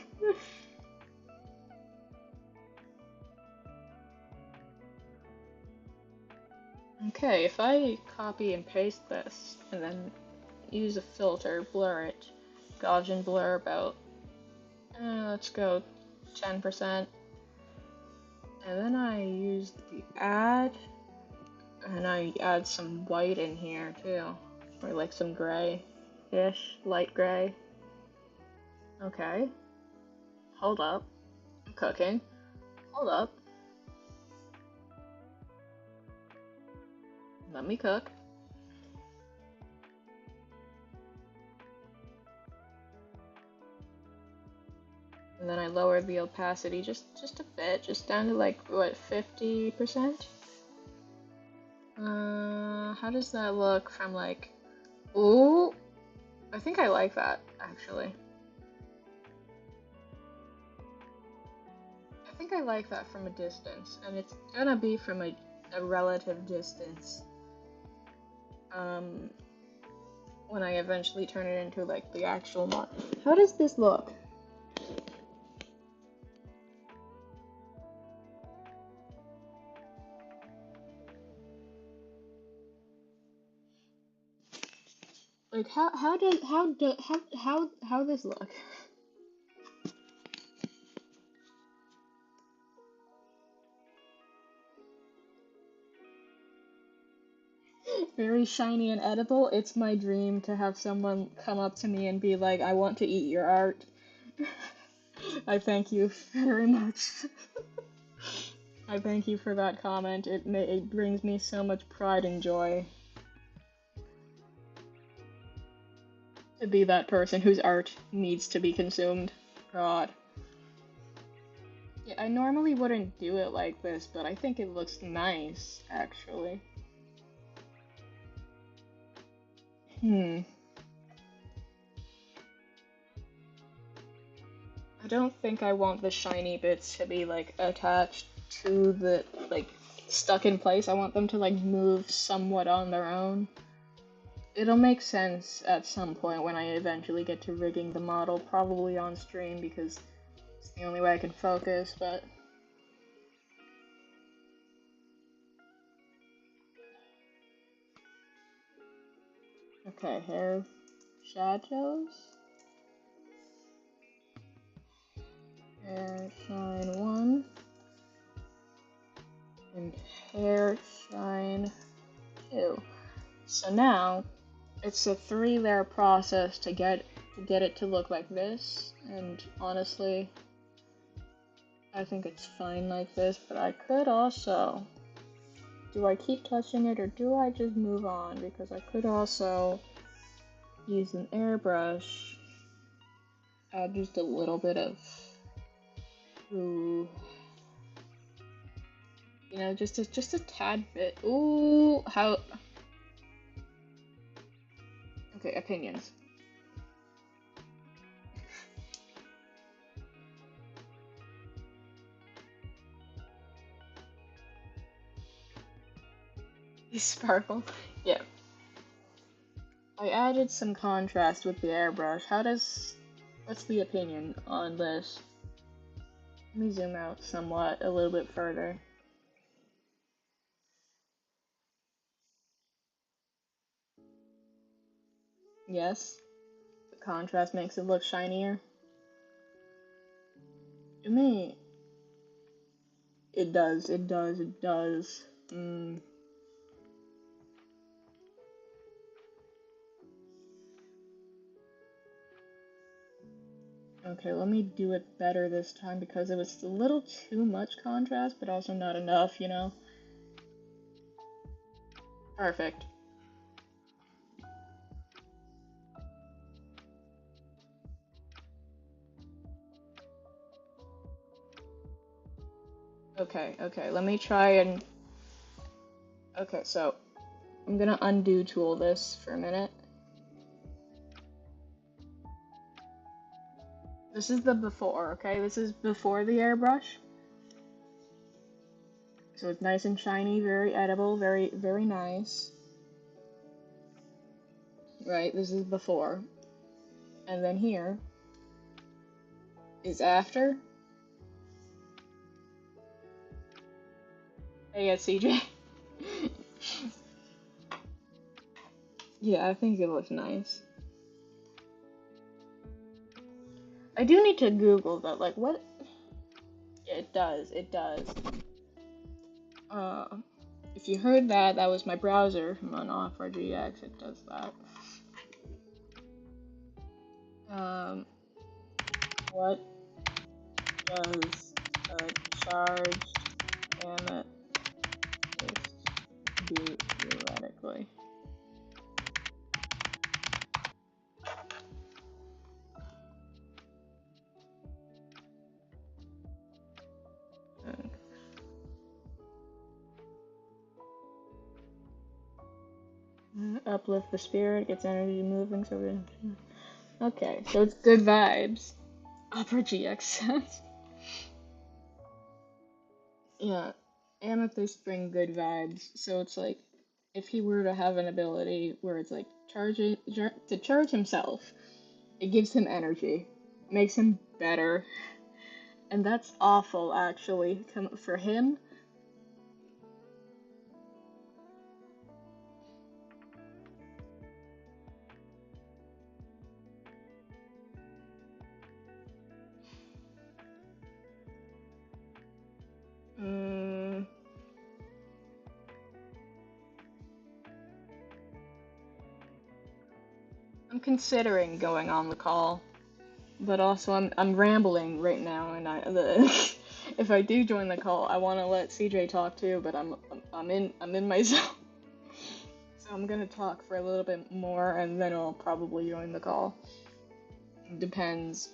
Okay, if I copy and paste this and then use a filter, blur it, Gaussian blur about, let's go 10%, and then I use the add, and I add some white in here too, or like some gray-ish, light gray. Okay, hold up, I'm cooking, hold up, let me cook. And then I lowered the opacity just a bit, just down to like, what, 50%? How does that look from like, ooh, I think I like that, actually. I think I like that from a distance, and it's gonna be from a relative distance. When I eventually turn it into like the actual mod. How does this look? Like how this look? Very shiny and edible. It's my dream to have someone come up to me and be like, "I want to eat your art." I thank you very much. I thank you for that comment. It brings me so much pride and joy to be that person whose art needs to be consumed. God. Yeah, I normally wouldn't do it like this, but I think it looks nice, actually. I don't think I want the shiny bits to be, like, attached to the, like, stuck in place. I want them to, like, move somewhat on their own. It'll make sense at some point when I eventually get to rigging the model, probably on stream, because it's the only way I can focus, but... Okay, hair shadows. Hair shine 1. And hair shine 2. So now, it's a 3-layer process to get it to look like this, and honestly, I think it's fine like this, but I could also... Do I keep touching it, or do I just move on? Because I could also use an airbrush, add just a little bit of... Ooh... You know, just a tad bit. Ooh, how... Okay, opinions. Sparkle? Yeah. I added some contrast with the airbrush. What's the opinion on this? Let me zoom out somewhat, a little bit further. Yes, the contrast makes it look shinier. To me, it does. Okay, let me do it better this time because it was a little too much contrast, but also not enough, you know? Perfect. Okay, let me try and... Okay, so I'm gonna undo tool this for a minute. This is the before, okay? This is before the airbrush. So it's nice and shiny, very edible, very, very nice. Right, this is before. And then here, is after. Hey, yeah, CJ. Yeah, I think it looks nice. I do need to Google though, like what? Yeah, it does, it does. Uh, if you heard that, that was my browser on Opera-GX, it does that. What does a charged amethyst do theoretically? Uplift the spirit, gets energy moving, so we... Okay, so it's good vibes. Opera-GX says. Yeah, amethyst bring good vibes, so it's like, if he were to have an ability where it's like, to charge himself, it gives him energy, makes him better, and that's awful, actually, for him. I'm considering going on the call, but also I'm rambling right now, and if I do join the call, I want to let CJ talk too, but I'm in my zone, so I'm gonna talk for a little bit more, and then I'll probably join the call. Depends.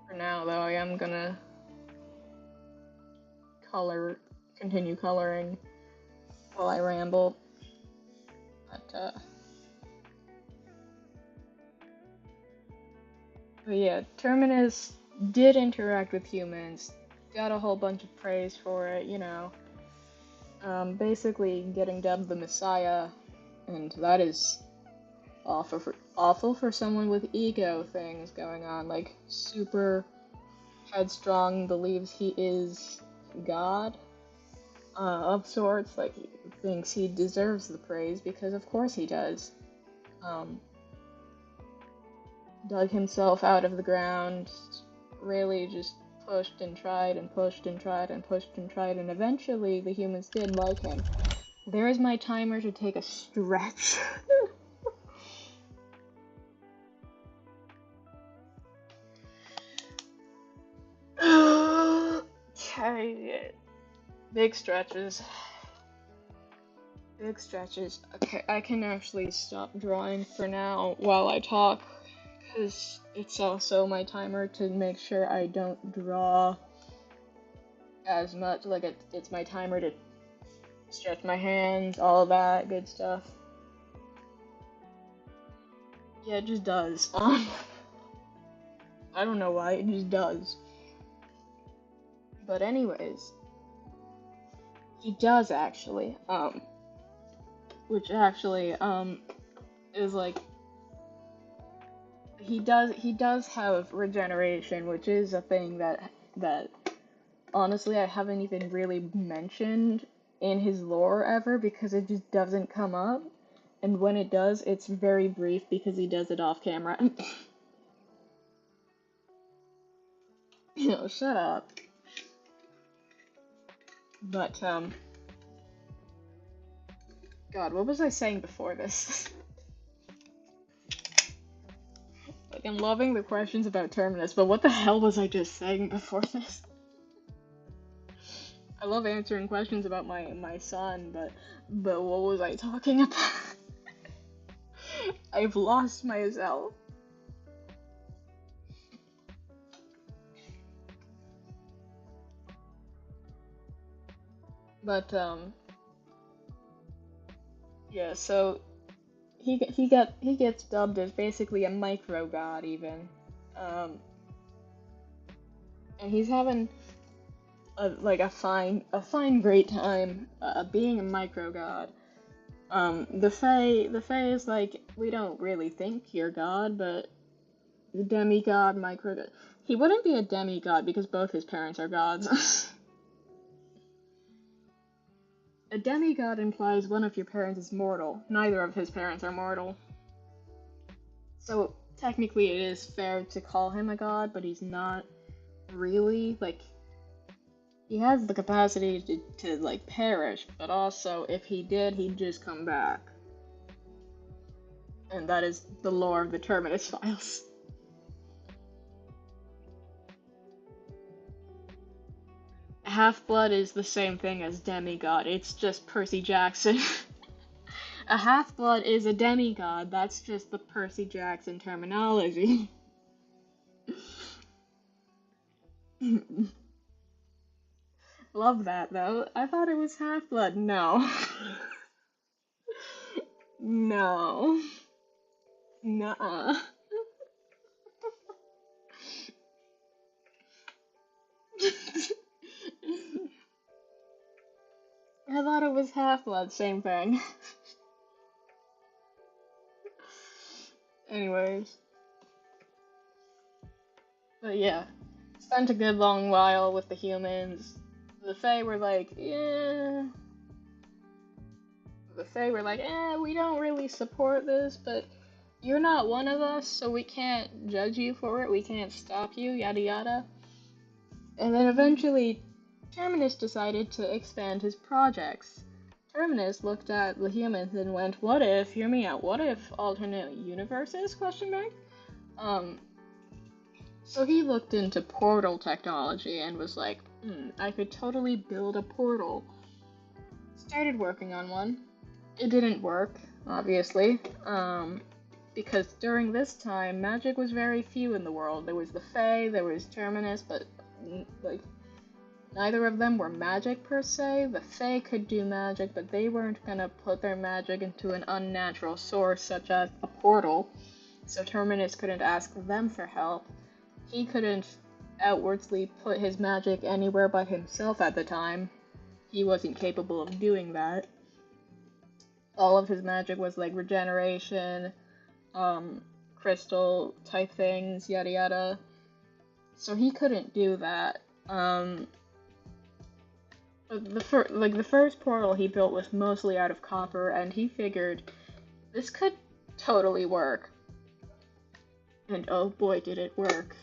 For now, though, I am gonna continue coloring while I ramble. But yeah, Terminus did interact with humans, got a whole bunch of praise for it, you know. Basically getting dubbed the Messiah, and that is awful for someone with ego things going on, like super headstrong, believes he is God, of sorts, like thinks he deserves the praise because of course he does. Dug himself out of the ground, really just pushed and tried and pushed and tried and pushed and tried, and eventually the humans did like him. There is my timer to take a stretch. Okay, big stretches. Big stretches. Okay, I can actually stop drawing for now while I talk, because it's also my timer to make sure I don't draw as much. Like, it's my timer to stretch my hands, all of that good stuff. Yeah, it just does. I don't know why, it just does. But anyways, he does actually, which actually, is like, he does have regeneration, which is a thing that honestly I haven't even really mentioned in his lore ever, because it just doesn't come up, and when it does, it's very brief because he does it off camera. You know, shut up. But, God, what was I saying before this? Like, I'm loving the questions about Terminus, but what the hell was I just saying before this? I love answering questions about my son, but what was I talking about? I've lost myself. But yeah, so he gets dubbed as basically a micro god even, and he's having a fine great time being a micro god. The Fae is like, we don't really think you're God, but the demigod, micro. He wouldn't be a demigod because both his parents are gods. A demigod implies one of your parents is mortal. Neither of his parents are mortal. So technically it is fair to call him a god, but he's not really. Like, he has the capacity to like perish, but also if he did, he'd just come back. And that is the lore of the Terminus files. Half-blood is the same thing as demigod, it's just Percy Jackson. A half-blood is a demigod, that's just the Percy Jackson terminology. Love that though. I thought it was half-blood. No. No. Nuh-uh. I thought it was half-blood, same thing. Anyways. But yeah. Spent a good long while with the humans. The Fae were like, yeah. The Fae were like, we don't really support this, but you're not one of us, so we can't judge you for it, we can't stop you, yada yada. And then eventually, Terminus decided to expand his projects. Terminus looked at the humans and went, what if, hear me out, what if alternate universes, question mark? So he looked into portal technology and was like, I could totally build a portal. Started working on one. It didn't work, obviously, because during this time, magic was very few in the world. There was the Fae, there was Terminus, but, like, neither of them were magic per se. The Fae could do magic, but they weren't gonna put their magic into an unnatural source such as a portal, so Terminus couldn't ask them for help. He couldn't outwardly put his magic anywhere but himself at the time. He wasn't capable of doing that. All of his magic was like regeneration, crystal type things, yada yada. So he couldn't do that. The first portal he built was mostly out of copper, and he figured this could totally work. And oh boy, did it work.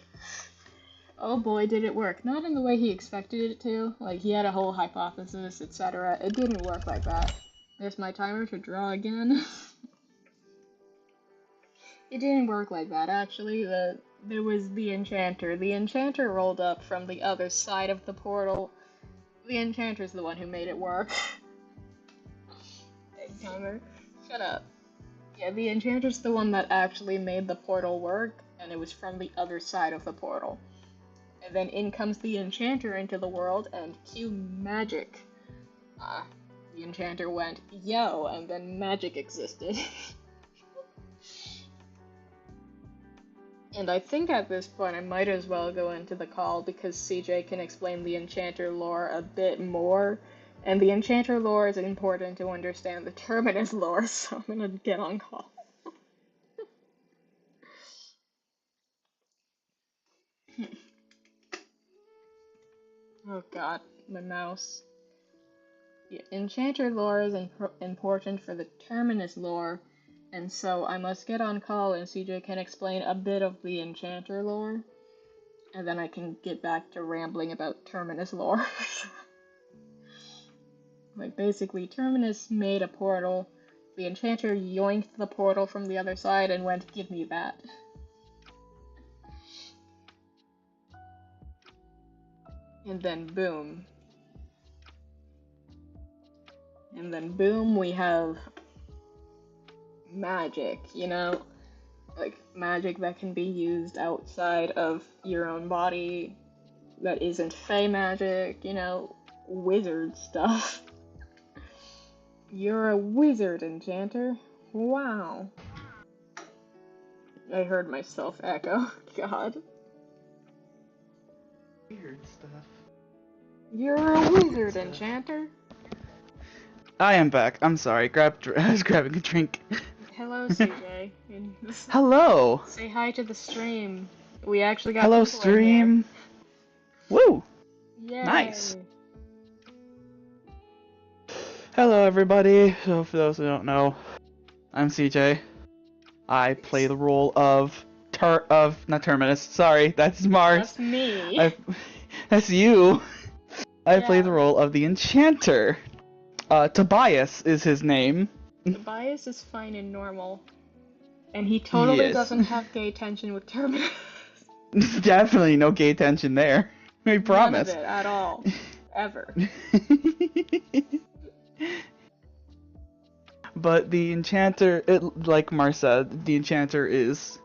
Oh boy, did it work. Not in the way he expected it to. Like, he had a whole hypothesis, etc. It didn't work like that. There's my timer to draw again. It didn't work like that, actually. There was the Enchanter. The Enchanter rolled up from the other side of the portal. The Enchanter's the one who made it work. Hey, timer. Shut up. Yeah, the Enchanter's the one that actually made the portal work, and it was from the other side of the portal. And then in comes the Enchanter into the world, and cue magic. The Enchanter went, yo, and then magic existed. And I think at this point I might as well go into the call because CJ can explain the Enchanter lore a bit more. And the Enchanter lore is important to understand the Terminus lore, so I'm gonna get on call. Oh god, my mouse. The Enchanter lore is important for the Terminus lore, and so I must get on call and CJ can explain a bit of the Enchanter lore, and then I can get back to rambling about Terminus lore. Like, basically, Terminus made a portal, the Enchanter yoinked the portal from the other side and went, give me that. And then boom. And then boom, we have magic, you know? Like, magic that can be used outside of your own body, that isn't Fey magic, you know? Wizard stuff. You're a wizard, Enchanter. Wow. I heard myself echo. God. Weird stuff. You're a wizard, Enchanter. I am back. I'm sorry. I was grabbing a drink. Hello, CJ. Hello. Say hi to the stream. We actually got Hello, people in here. stream. Woo. Yay. Nice. Hello, everybody. So, for those who don't know, I'm CJ. I play the role of not Terminus. Sorry, that's Mars. That's me. That's you. I play Yeah. the role of the Enchanter. Tobias is his name. Tobias is fine and normal. And he totally Yes. doesn't have gay tension with Terminus. Definitely no gay tension there. I promise. None of it at all. Ever. But the Enchanter, like Mars said, the Enchanter is...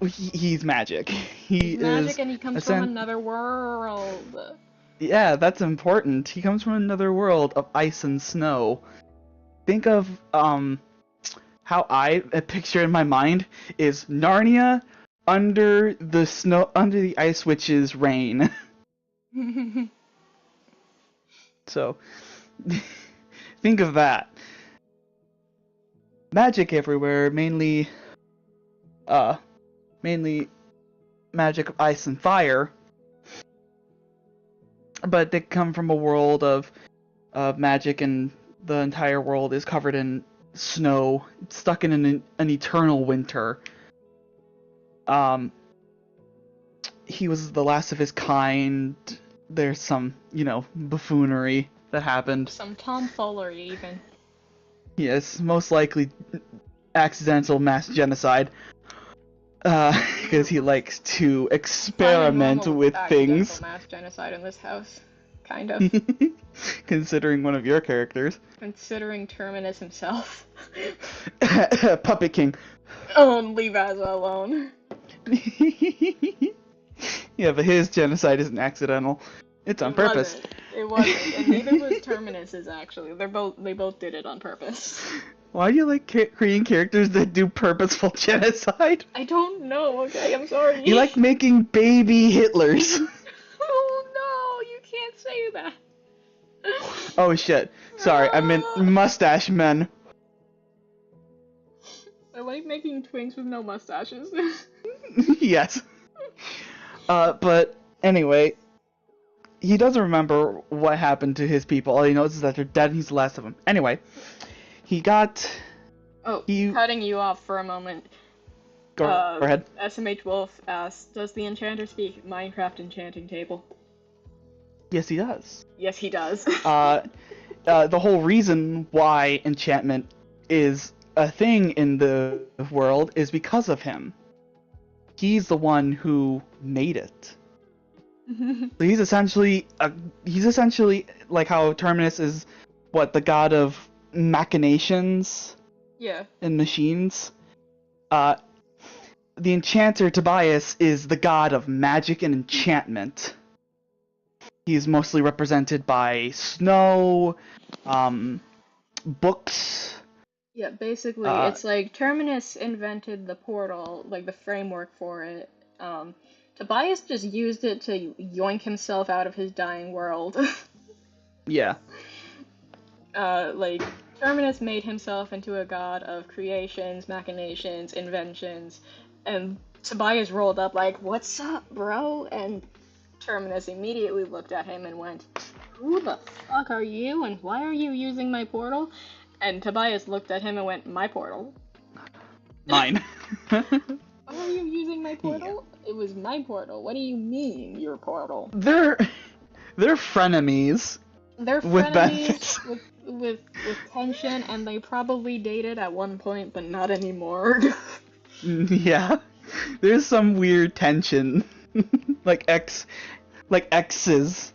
He's magic. He's magic is and he comes from another world. Yeah, that's important. He comes from another world of ice and snow. Think of, how I picture in my mind is Narnia under the ice witch's reign. So, think of that. Magic everywhere, mainly magic of ice and fire. But they come from a world of magic, and the entire world is covered in snow, stuck in an eternal winter. He was the last of his kind. There's some, buffoonery that happened. Some tomfoolery, even. Yes, most likely accidental mass genocide. Because he likes to experiment with things. Mass genocide in this house. Kind of. Considering one of your characters. Considering Terminus himself. Puppet King. Oh, and leave Asa alone. Yeah, but his genocide isn't accidental. It's on purpose. It wasn't. And neither was Terminus's, actually. They both did it on purpose. Why do you like creating characters that do purposeful genocide? I don't know, okay? I'm sorry. You like making baby Hitlers. Oh no, you can't say that. Oh shit. Sorry, I meant mustache men. I like making twinks with no mustaches. Yes. But anyway, he doesn't remember what happened to his people. All he knows is that they're dead and he's the last of them. Anyway, he got... Oh, cutting you off for a moment. Go ahead. SMH Wolf asks, does the Enchanter speak Minecraft enchanting table? Yes, he does. Yes, he does. The whole reason why enchantment is a thing in the world is because of him. He's the one who made it. So he's essentially like how Terminus is the god of machinations. Yeah. And machines. The Enchanter Tobias is the god of magic and enchantment. He's mostly represented by snow, books. Yeah, basically, it's like Terminus invented the portal, like the framework for it. Tobias just used it to yoink himself out of his dying world. Yeah. Like, Terminus made himself into a god of creations, machinations, inventions, and Tobias rolled up like, "What's up, bro?" And Terminus immediately looked at him and went, "Who the fuck are you, and why are you using my portal?" And Tobias looked at him and went, "My portal." Mine. Why are you using my portal? Yeah. It was my portal. What do you mean, your portal? They're frenemies. They're frenemies with tension, and they probably dated at one point, but not anymore. Yeah. There's some weird tension. like exes.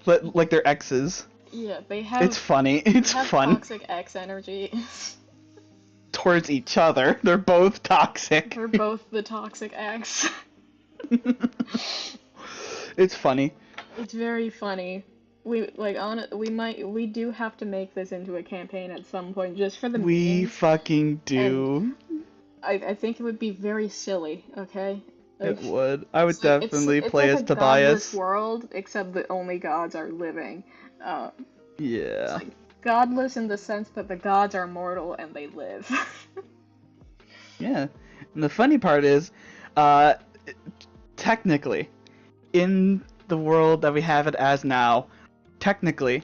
Like they're exes. Yeah, they have... It's funny. It's fun. Toxic ex energy. Towards each other. They're both toxic. They're both the toxic ex. It's funny. It's very funny. We do have to make this into a campaign at some point, just for the We fucking do. I think it would be very silly, okay? It would. I would definitely play as Tobias. It's like a godless world, except the only gods are living. Yeah. godless in the sense that the gods are mortal and they live. Yeah. And the funny part is, technically, in the world that we have it as now, technically,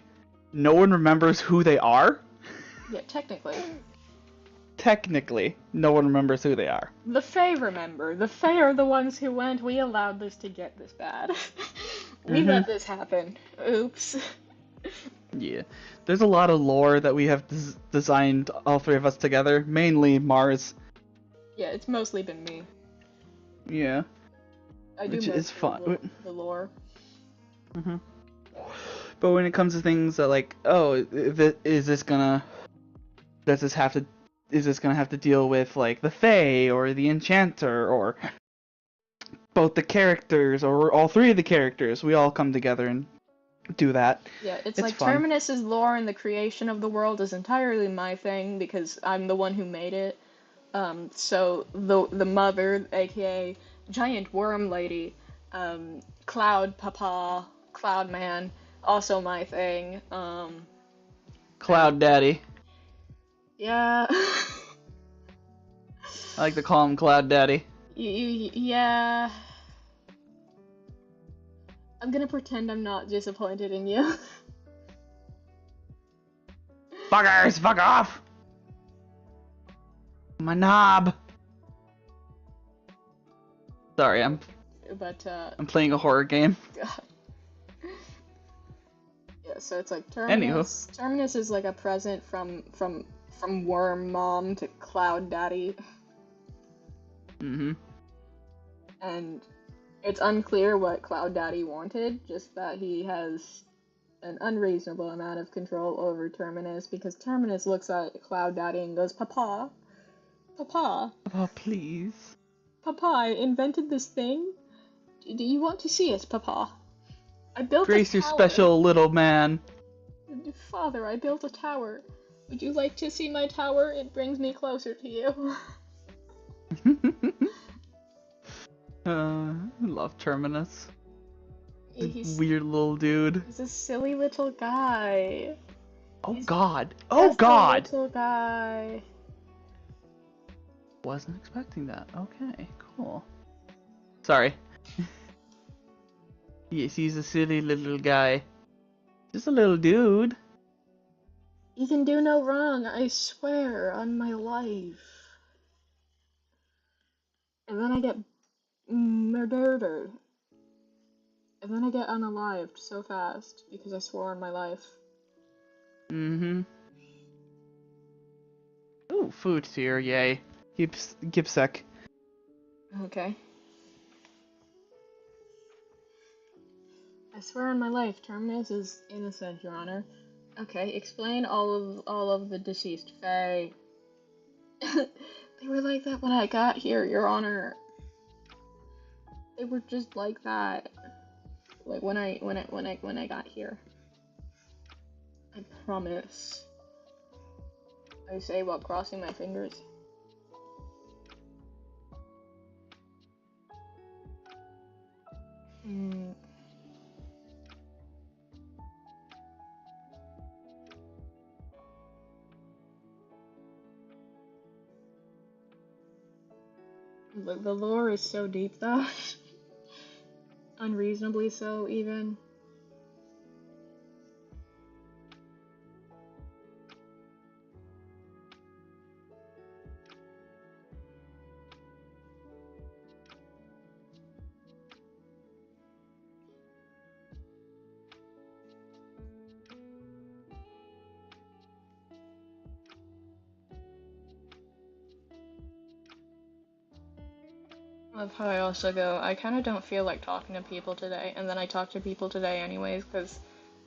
no one remembers who they are. Yeah, technically. Technically, no one remembers who they are. The Fae remember. The Fae are the ones who went, we allowed this to get this bad. We let this happen. Oops. Yeah. There's a lot of lore that we have designed, all three of us together, mainly Mars. Yeah, it's mostly been me. Yeah. I do Which is fun. The lore. But when it comes to things that like, oh, is this gonna have to deal with like the Fae or the Enchanter or both the characters or all three of the characters? We all come together and do that. Yeah, it's like fun. Terminus's lore and the creation of the world is entirely my thing because I'm the one who made it. So the mother, aka giant worm lady, Cloud Papa, Cloud Man, also my thing. Cloud Daddy. Yeah. I like to call him Cloud Daddy. Yeah. I'm gonna pretend I'm not disappointed in you. Fuckers, fuck off! My knob. Sorry, I'm playing a horror game. God. Yeah, so it's like Terminus. Anywho. Terminus is like a present from Worm Mom to Cloud Daddy. Mm-hmm. And it's unclear what Cloud Daddy wanted, just that he has an unreasonable amount of control over Terminus, because Terminus looks at Cloud Daddy and goes, Papa, Papa, Oh, please. Papa, I invented this thing. Do you want to see it, Papa? I built Grace a your tower. special little man. Father, I built a tower. Would you like to see my tower? It brings me closer to you. I love Terminus. He's Weird little dude. He's a silly little guy. Oh He's God. Oh just God. a little guy. Wasn't expecting that. Okay, cool. Sorry. Yes, he's a silly little guy. Just a little dude. You can do no wrong, I swear on my life. And then I get murdered. And then I get unalived so fast because I swore on my life. Mm-hmm. Ooh, food here, yay. Gipsec. Okay. I swear on my life, Terminus is innocent, Your Honor. Okay, explain all of the deceased Fae. They were like that when I got here, Your Honor. They were just like that. Like when I got here. I promise. I say while crossing my fingers. The lore is so deep though. Unreasonably so, even. Love how I also go, I kind of don't feel like talking to people today, and then I talk to people today anyways, because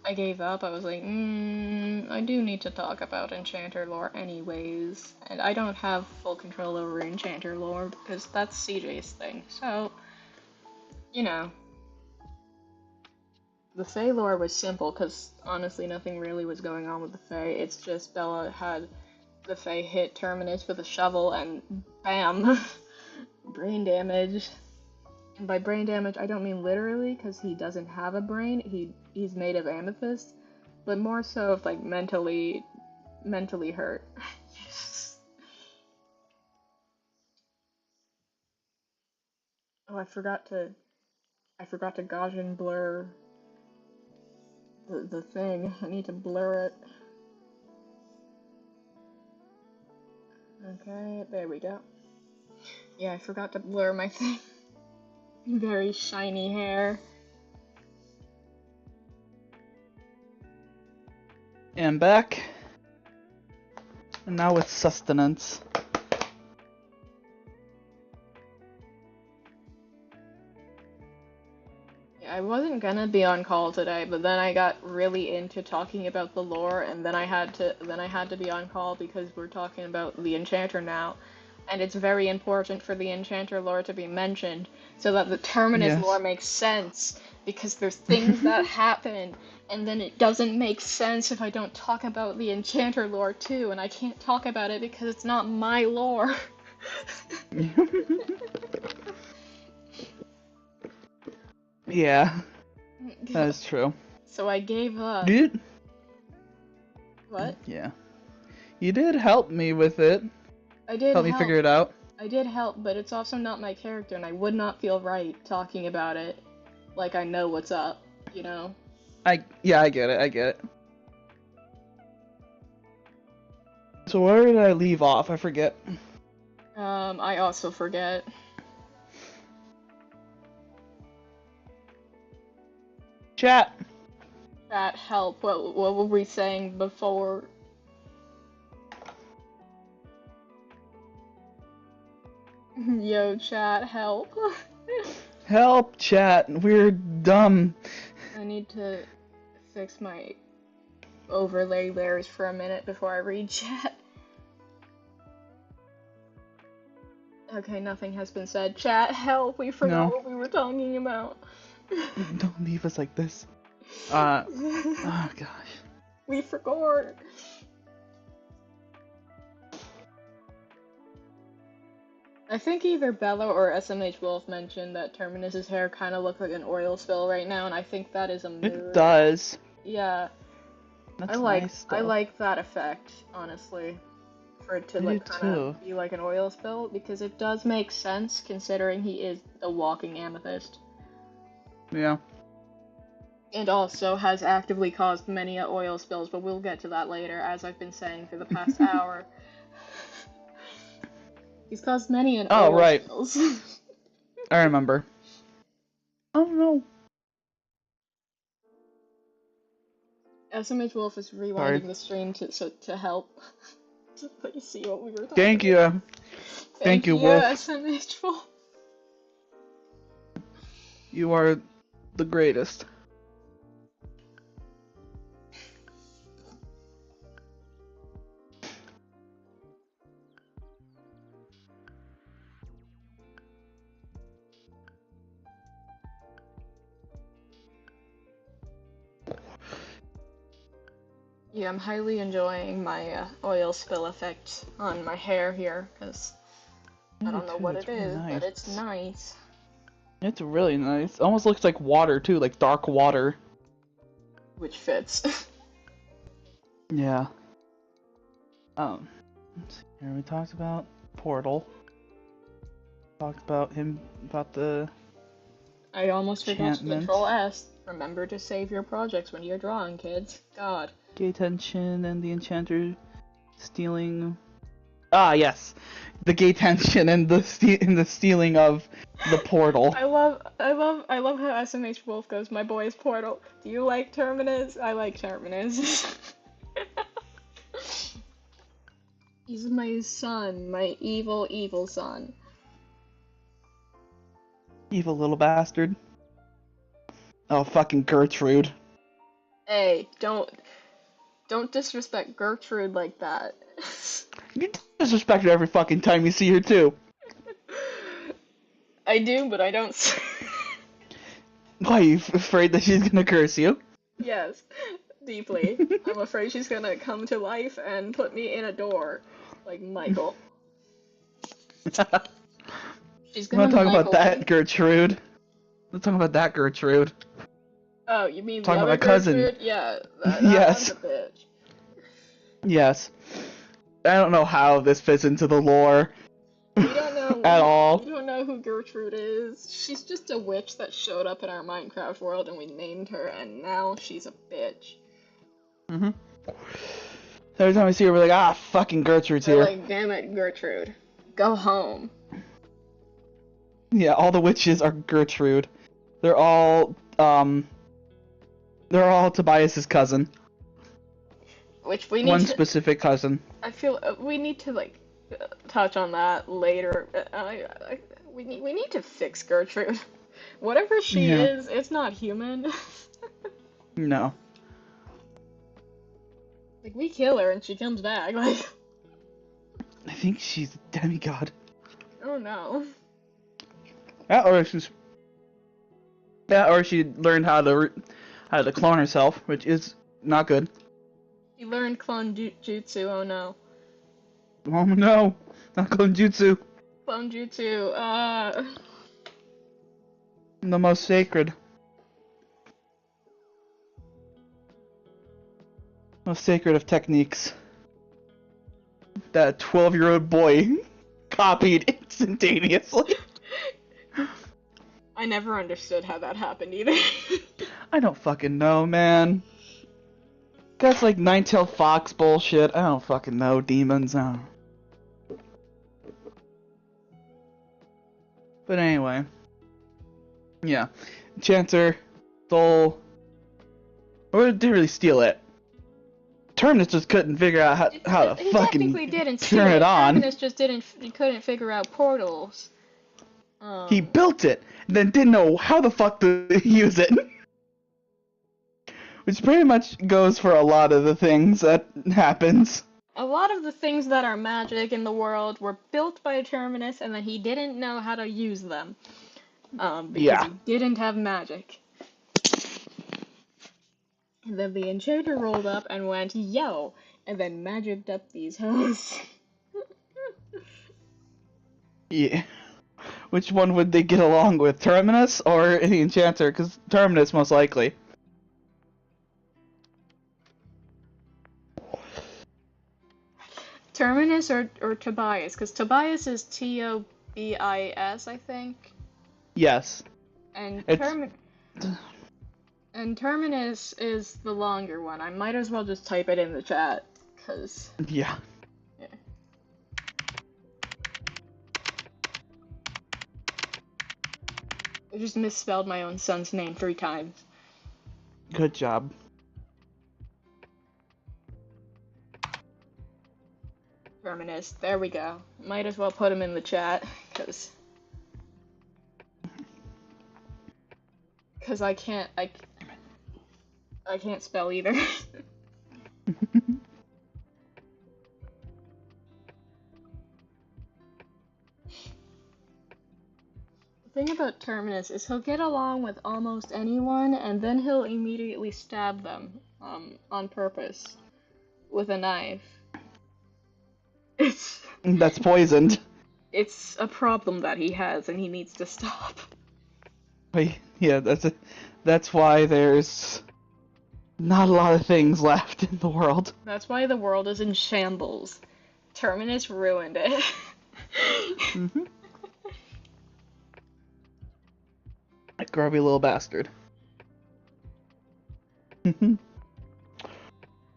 I gave up. I was like, I do need to talk about Enchanter lore anyways, and I don't have full control over Enchanter lore, because that's CJ's thing, so, you know. The Fae lore was simple, because honestly nothing really was going on with the Fae, it's just Bella had the Fae hit Terminus with a shovel, and bam! Brain damage. And by brain damage, I don't mean literally, because he doesn't have a brain. He's made of amethyst. but more so of like mentally hurt. Oh, I forgot to Gaussian blur the thing. I need to blur it. Okay, there we go. Yeah, I forgot to blur my thing. Very shiny hair. And back. And now with sustenance. Yeah, I wasn't gonna be on call today, but then I got really into talking about the lore, and then I had to be on call because we're talking about the Enchanter now. And it's very important for the Enchanter lore to be mentioned so that the Terminus lore makes sense, because there's things that happen, and then it doesn't make sense if I don't talk about the Enchanter lore too, and I can't talk about it because it's not my lore. Yeah, that's true. So I gave up. Dude? What? Yeah. You did help me with it. I did help me figure it out. I did help, but it's also not my character, and I would not feel right talking about it like I know what's up, you know? Yeah, I get it. So where did I leave off? I forget. I also forget. Chat. Help. What were we saying before? Yo, chat, help. Help, chat. We're dumb. I need to fix my overlay layers for a minute before I read chat. Okay, nothing has been said. Chat, help. We forgot what we were talking about. Don't leave us like this. Oh gosh. We forgot. I think either Bella or SMH Wolf mentioned that Terminus's hair kind of looked like an oil spill right now, and I think that is a mood. It does. Yeah. That's nice, though. I like that effect, honestly. For it to like kind of be like an oil spill, because it does make sense considering he is a walking amethyst. Yeah. And also has actively caused many oil spills, but we'll get to that later, as I've been saying for the past hour. He's caused many oil spills. I remember. Oh no. SMH Wolf is rewinding the stream to help. To let you see what we were talking about. Thank you. Thank you, Wolf. SMH Wolf. You are the greatest. Yeah, I'm highly enjoying my oil spill effect on my hair here, because I don't know what it is, but it's nice. It's really nice. It almost looks like water, too, like dark water. Which fits. Yeah. Let's see here. We talked about Portal. Talked about the... I almost forgot to Control S. Remember to save your projects when you're drawing, kids. God. Gay tension and the Enchanter stealing... Ah, yes! The gay tension and the stealing of the portal. I love how SMH Wolf goes, my boy's Portal. Do you like Terminus? I like Terminus. He's my son, my evil, evil son. Evil little bastard. Oh, fucking Gertrude. Hey, don't disrespect Gertrude like that. You disrespect her every fucking time you see her, too. I do, but I don't. Why, are you afraid that she's gonna curse you? Yes, deeply. I'm afraid she's gonna come to life and put me in a door, like Michael. She's gonna talk about that, Gertrude. Let's talk about that, Gertrude. Oh, you mean the Talking about other my cousin. Gertrude? Yeah, that Yes. one's a bitch. Yes. I don't know how this fits into the lore. We don't know. At all. We don't know who Gertrude is. She's just a witch that showed up in our Minecraft world, and we named her, and now she's a bitch. Mm-hmm. Every time we see her, we're like, ah, fucking Gertrude's We're here. like, damn it, Gertrude, go home. Yeah, all the witches are Gertrude. They're all Tobias's cousin. Which we need One to. specific cousin. I feel we need to like touch on that later. We need to fix Gertrude. Whatever she Yeah. is, it's not human. No. Like, we kill her and she comes back. Like, I think she's a demigod. oh no. Or she learned how to clone herself, which is not good. He learned clone jutsu. Oh no. Oh no, not clone jutsu. Clone jutsu. The most sacred. Most sacred of techniques. That 12-year-old boy copied instantaneously. I never understood how that happened either. I don't fucking know, man. That's like Nine-Tailed Fox bullshit. I don't fucking know, demons. No. But anyway. Yeah. Enchanter stole... Or didn't really steal it. Terminus just couldn't figure out how to He fucking technically didn't turn it on. Terminus just couldn't figure out portals. He built it, then didn't know how the fuck to use it. Which pretty much goes for a lot of the things that happens. A lot of the things that are magic in the world were built by Terminus, and then he didn't know how to use them. Because he didn't have magic. And then the enchanter rolled up and went, yo! And then magicked up these hoes. Yeah. Which one would they get along with? Terminus or the enchanter? Because Terminus most likely. Terminus or Tobias? Because Tobias is Tobis, I think. Yes. And Terminus is the longer one. I might as well just type it in the chat, because... Yeah. Yeah. I just misspelled my own son's name 3 times. Good job. Terminus, there we go. Might as well put him in the chat, because... Because I can't spell either. The thing about Terminus is he'll get along with almost anyone, and then he'll immediately stab them, on purpose, with a knife. That's poisoned. It's a problem that he has, and he needs to stop. Yeah, that's why there's not a lot of things left in the world. That's why the world is in shambles. Terminus ruined it. Mm-hmm. That grubby little bastard.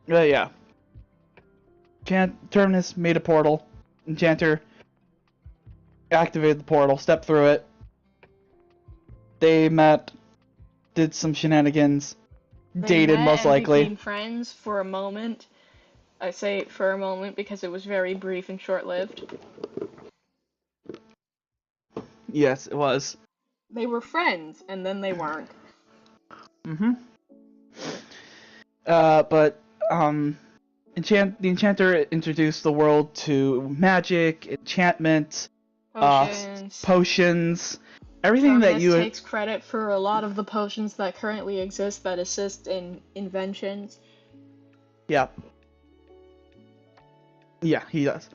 Yeah. Terminus made a portal. Enchanter activated the portal, stepped through it. They met, did some shenanigans, dated most likely. Became friends for a moment. I say for a moment because it was very brief and short-lived. Yes, it was. They were friends, and then they weren't. Mm-hmm. But the Enchanter introduced the world to magic, enchantment, potions, everything that you... takes credit for a lot of the potions that currently exist that assist in inventions. Yeah. Yeah, he does.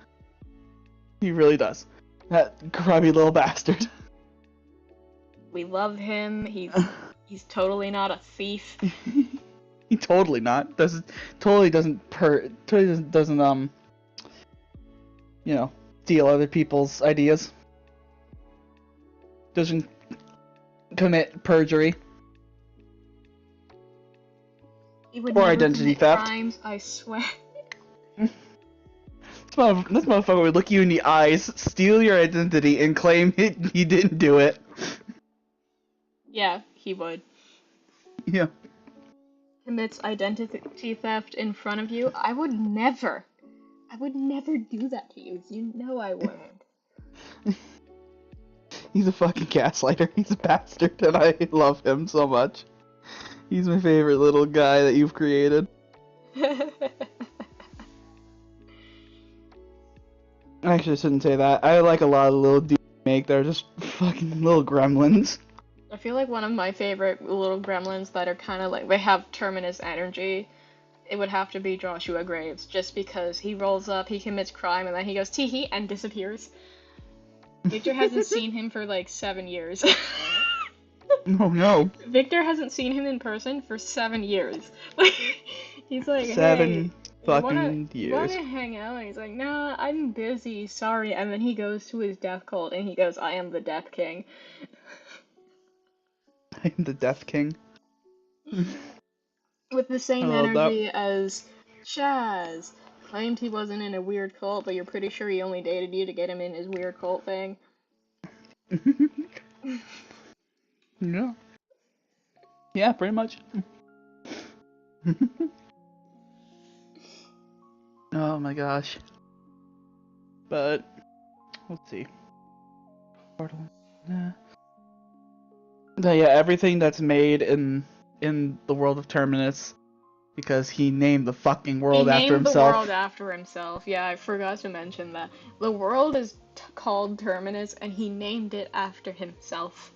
He really does. That grubby little bastard. We love him. He's He's totally not a thief. He totally not. Totally doesn't you know, steal other people's ideas. Doesn't commit perjury. He would Or never identity commit theft. crimes, I swear. This motherfucker would look you in the eyes, steal your identity, and claim he didn't do it. Yeah, he would. Yeah. Commits identity theft in front of you. I would never do that to you. You know I wouldn't. He's a fucking gaslighter. He's a bastard, and I love him so much. He's my favorite little guy that you've created. Actually, I shouldn't say that. I like a lot of the little dudes you make. They're just fucking little gremlins. I feel like one of my favorite little gremlins that are kind of like, they have Terminus energy. It would have to be Joshua Graves, just because he rolls up, he commits crime, and then he goes tee-hee and disappears. Victor hasn't seen him for like 7 years. Oh no. Victor hasn't seen him in person for 7 years. Like, he's like, Seven hey, fucking years. wanna hang out? And he's like, nah, I'm busy, sorry. And then he goes to his death cult and he goes, I am the Death King. I'm the Death King. With the same I love that. energy as Chaz. Claimed he wasn't in a weird cult, but you're pretty sure he only dated you to get him in his weird cult thing. Yeah. Yeah, pretty much. Oh my gosh. But let's see. But yeah, everything that's made in the world of Terminus, because he named the fucking world after himself. He named the world after himself. Yeah, I forgot to mention that. The world is called Terminus, and he named it after himself.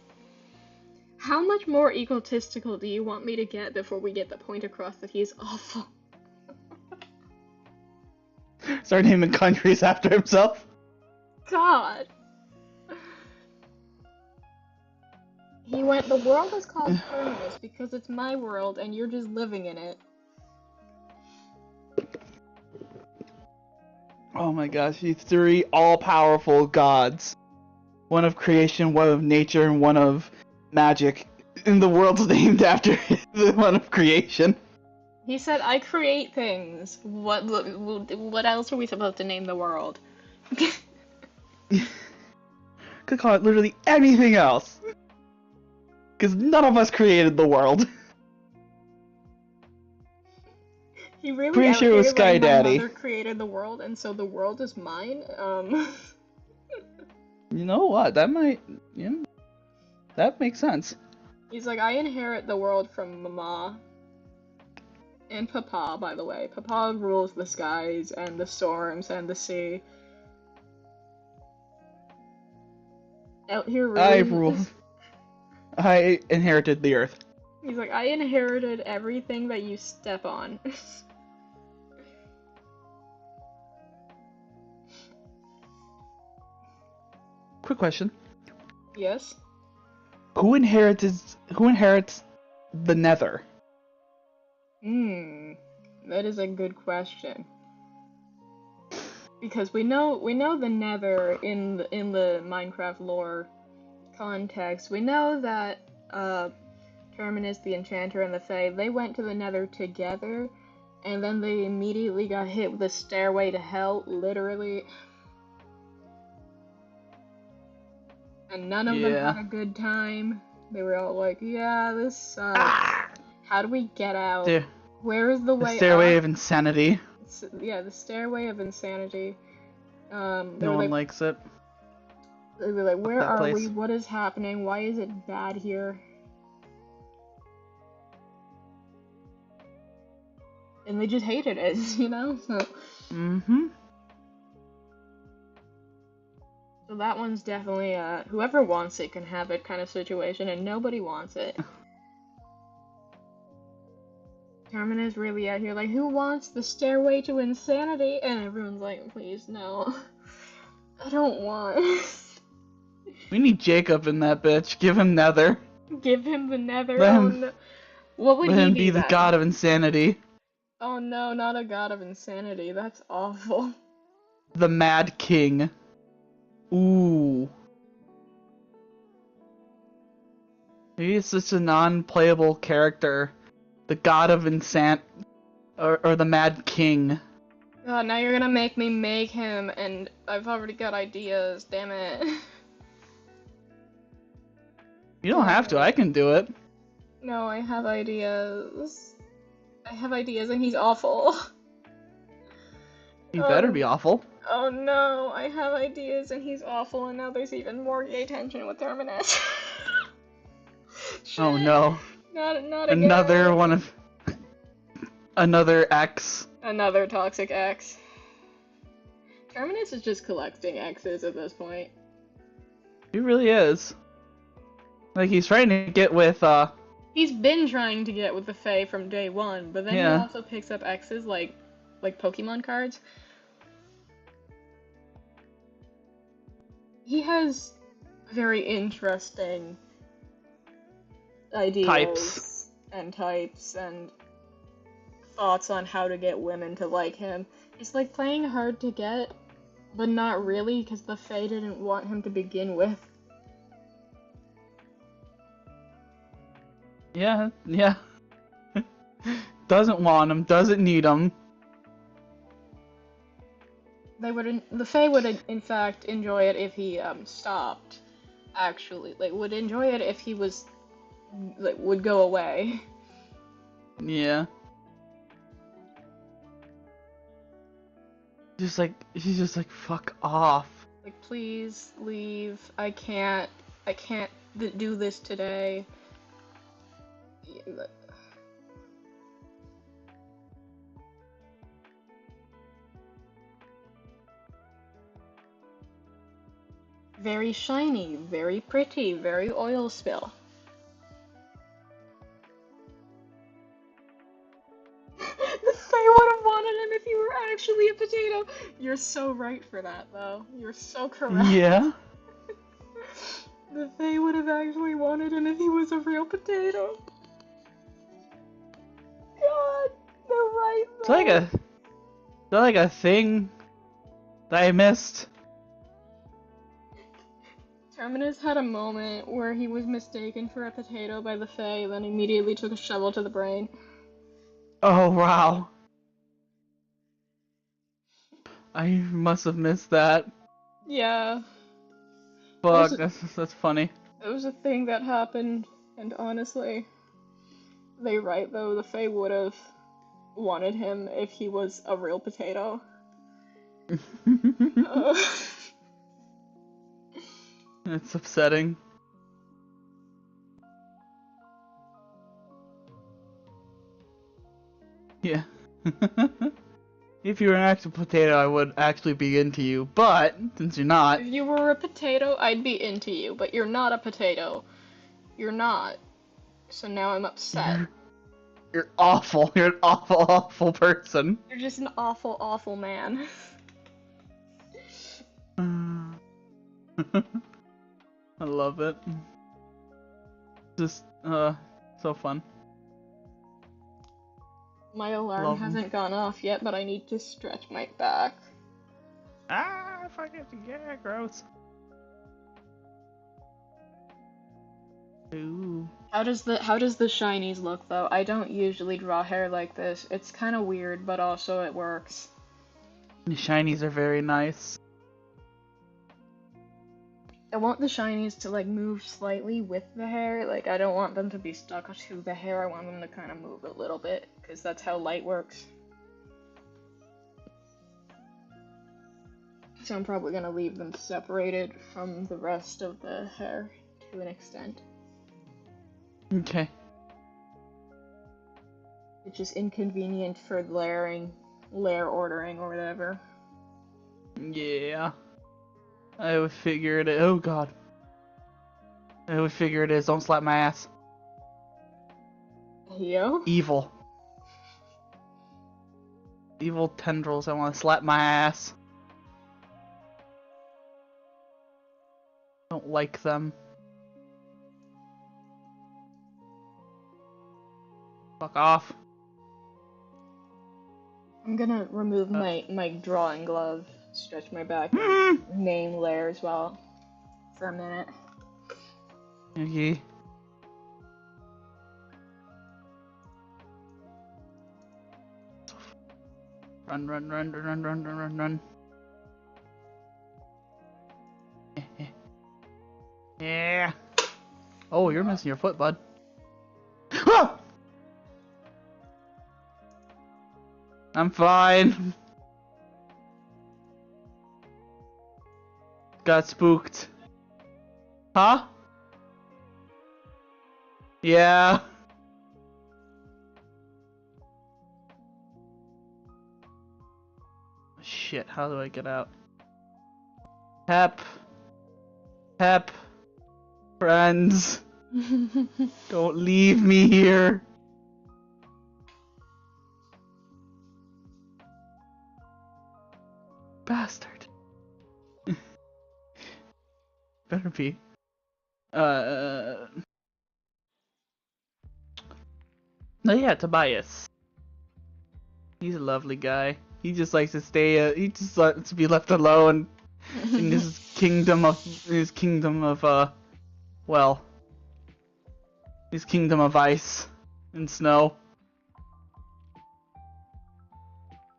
How much more egotistical do you want me to get before we get the point across that he's awful? Start naming countries after himself. God. He went, the world is called Terminus because it's my world and you're just living in it. Oh my gosh, these three all-powerful gods. One of creation, one of nature, and one of magic. And the world's named after the one of creation. He said, I create things. What else are we supposed to name the world? Could call it literally anything else. Because none of us created the world. He really Pretty sure it was Sky like, Daddy. My mother created the world, and so the world is mine. You know what? That might, that makes sense. He's like, I inherit the world from Mama. And Papa, by the way. Papa rules the skies, and the storms, and the sea. Out here really... I inherited the earth. He's like, I inherited everything that you step on. Quick question. Yes? Who inherits the Nether? That is a good question. Because we know the Nether in the Minecraft lore context. We know that Terminus, the Enchanter, and the Fae, they went to the Nether together, and then they immediately got hit with a stairway to hell, literally. And none of them had a good time. They were all like, yeah, this sucks. How do we get out? Where is the way The stairway up? of insanity. Yeah, the stairway of insanity. No one likes it. They were like, where are place. we? What is happening? Why is it bad here? And they just hated it, you know? So So that one's definitely whoever wants it can have it kind of situation, and nobody wants it. Terminus really out here like, who wants the stairway to insanity? And everyone's like, please, no. I don't want. We need Jacob in that bitch. Give him Nether. Give him the nether. Let Oh him, no. What would let he him be be the then? god of insanity. Oh no, not a god of insanity. That's awful. The Mad King. Ooh. Maybe it's such a non-playable character. The god of or the Mad King. God, now you're gonna make me make him, and I've already got ideas. Damn it. You don't have to, I can do it. No, I have ideas. I have ideas, and he's awful. He better be awful. Oh no, I have ideas, and he's awful, and now there's even more gay tension with Terminus. Oh no. Not Another again. one of... Another X. Another toxic ex. Terminus is just collecting exes at this point. He really is. Like, he's trying to get with, He's been trying to get with the Fae from day one, but then he also picks up exes like Pokemon cards. He has very interesting ideas and types and thoughts on how to get women to like him. It's like playing hard to get, but not really, because the Fae didn't want him to begin with. Yeah. Doesn't want him, doesn't need him. The Fae would in fact enjoy it if he stopped. Actually, like would enjoy it if he was would go away. Yeah. He's just like fuck off. Like please leave. I can't do this today. Very shiny, very pretty, very oil spill. The Fae would have wanted him if he were actually a potato. You're so right for that, though. You're so correct. Yeah. The Fae would have actually wanted him if he was a real potato. God, they're right, though. Is that like a thing that I missed? Terminus had a moment where he was mistaken for a potato by the Fae, then immediately took a shovel to the brain. Oh wow. I must have missed that. Yeah. Fuck, that's funny. It was a thing that happened, and honestly, they right though, the Fae would have wanted him if he was a real potato. It's upsetting. Yeah. If you were an actual potato, I would actually be into you, but since you're not... If you were a potato, I'd be into you, but you're not a potato. You're not. So now I'm upset. You're awful. You're an awful, awful person. You're just an awful, awful man. I love it. Just, so fun. My alarm hasn't gone off yet, but I need to stretch my back. Ah, fucking, yeah, gross. Ooh. How does the shinies look though? I don't usually draw hair like this. It's kind of weird, but also it works. The shinies are very nice. I want the shinies to like move slightly with the hair. Like I don't want them to be stuck to the hair. I want them to kind of move a little bit because that's how light works. So I'm probably gonna leave them separated from the rest of the hair to an extent. Okay. It's just inconvenient for layer ordering or whatever. Yeah. I would figure it. Oh god. I would figure it is. Don't slap my ass. Yo? Evil. Evil tendrils. I want to slap my ass. Don't like them. Fuck off. I'm gonna remove my drawing glove, stretch my back, and name layer as well for a minute. Okay. Run. Yeah. Oh, you're missing your foot, bud. Ah! I'm fine. Got spooked. Huh? Yeah. Shit, how do I get out? Hep. Friends. Don't leave me here. Bastard. Better be. No, yeah, Tobias. He's a lovely guy. He just likes to stay. He just likes to be left alone in his kingdom of his kingdom of ice and snow.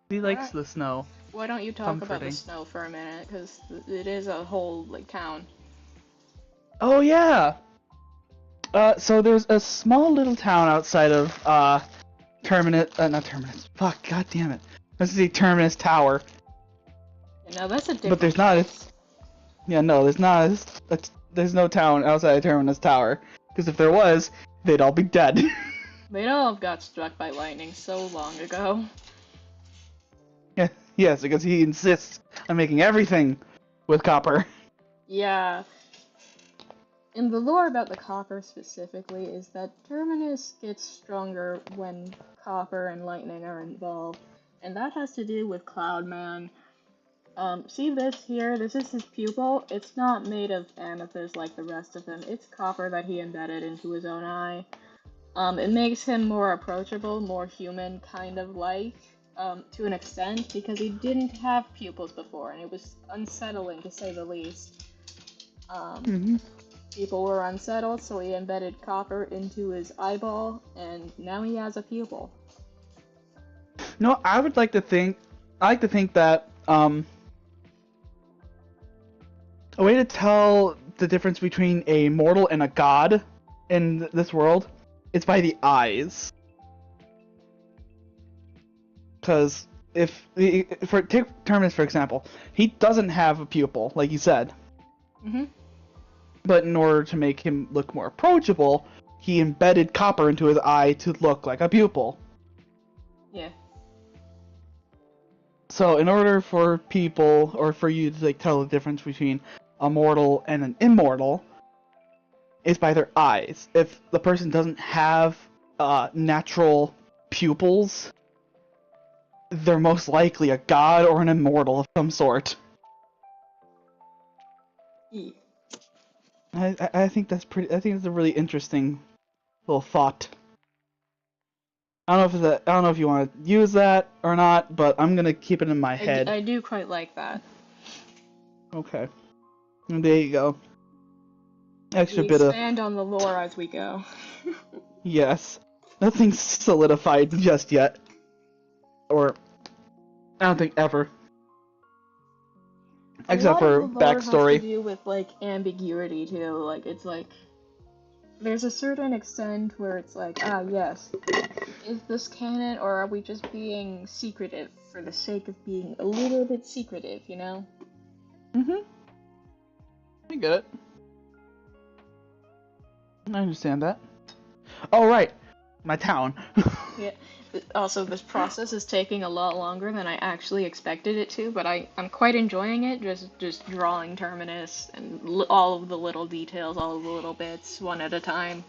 He likes the snow. Why don't you talk about the snow for a minute? Because it is a whole like town. Oh yeah. So there's a small little town outside of Terminus. Not Terminus. Fuck. God damn it. This is the Terminus Tower. No, that's a different. But there's not. Yeah, no, there's not. There's no town outside of Terminus Tower. Because if there was, they'd all be dead. They'd all have got struck by lightning so long ago. Yeah. Yes, because he insists on making everything with copper. Yeah. And the lore about the copper specifically is that Terminus gets stronger when copper and lightning are involved. And that has to do with Cloudman. See this here? This is his pupil. It's not made of amethyst like the rest of them. It's copper that he embedded into his own eye. It makes him more approachable, more human, kind of like, to an extent, because he didn't have pupils before, and it was unsettling to say the least. People were unsettled, so he embedded copper into his eyeball, and now he has a pupil. No, I like to think that, a way to tell the difference between a mortal and a god in this world is by the eyes. Because take Terminus for example, he doesn't have a pupil, like you said. But in order to make him look more approachable, he embedded copper into his eye to look like a pupil. Yeah. So in order for people, or for you to like tell the difference between a mortal and an immortal, is by their eyes. If the person doesn't have natural pupils, they're most likely a god or an immortal of some sort. Yeah. I think that's pretty. I think it's a really interesting little thought. I don't know if you want to use that or not, but I'm gonna keep it in my head. I do quite like that. Okay. And there you go. Extra We bit of. expand on the lore as we go. Yes. Nothing's solidified just yet. Or I don't think ever. Except for backstory. Has to do with like ambiguity too. Like it's like there's a certain extent where it's like, yes, is this canon or are we just being secretive for the sake of being a little bit secretive, you know? I get it. I understand that. Oh right, my town. Yeah. Also, this process is taking a lot longer than I actually expected it to, but I'm quite enjoying it, just drawing Terminus and all of the little details, all of the little bits, one at a time.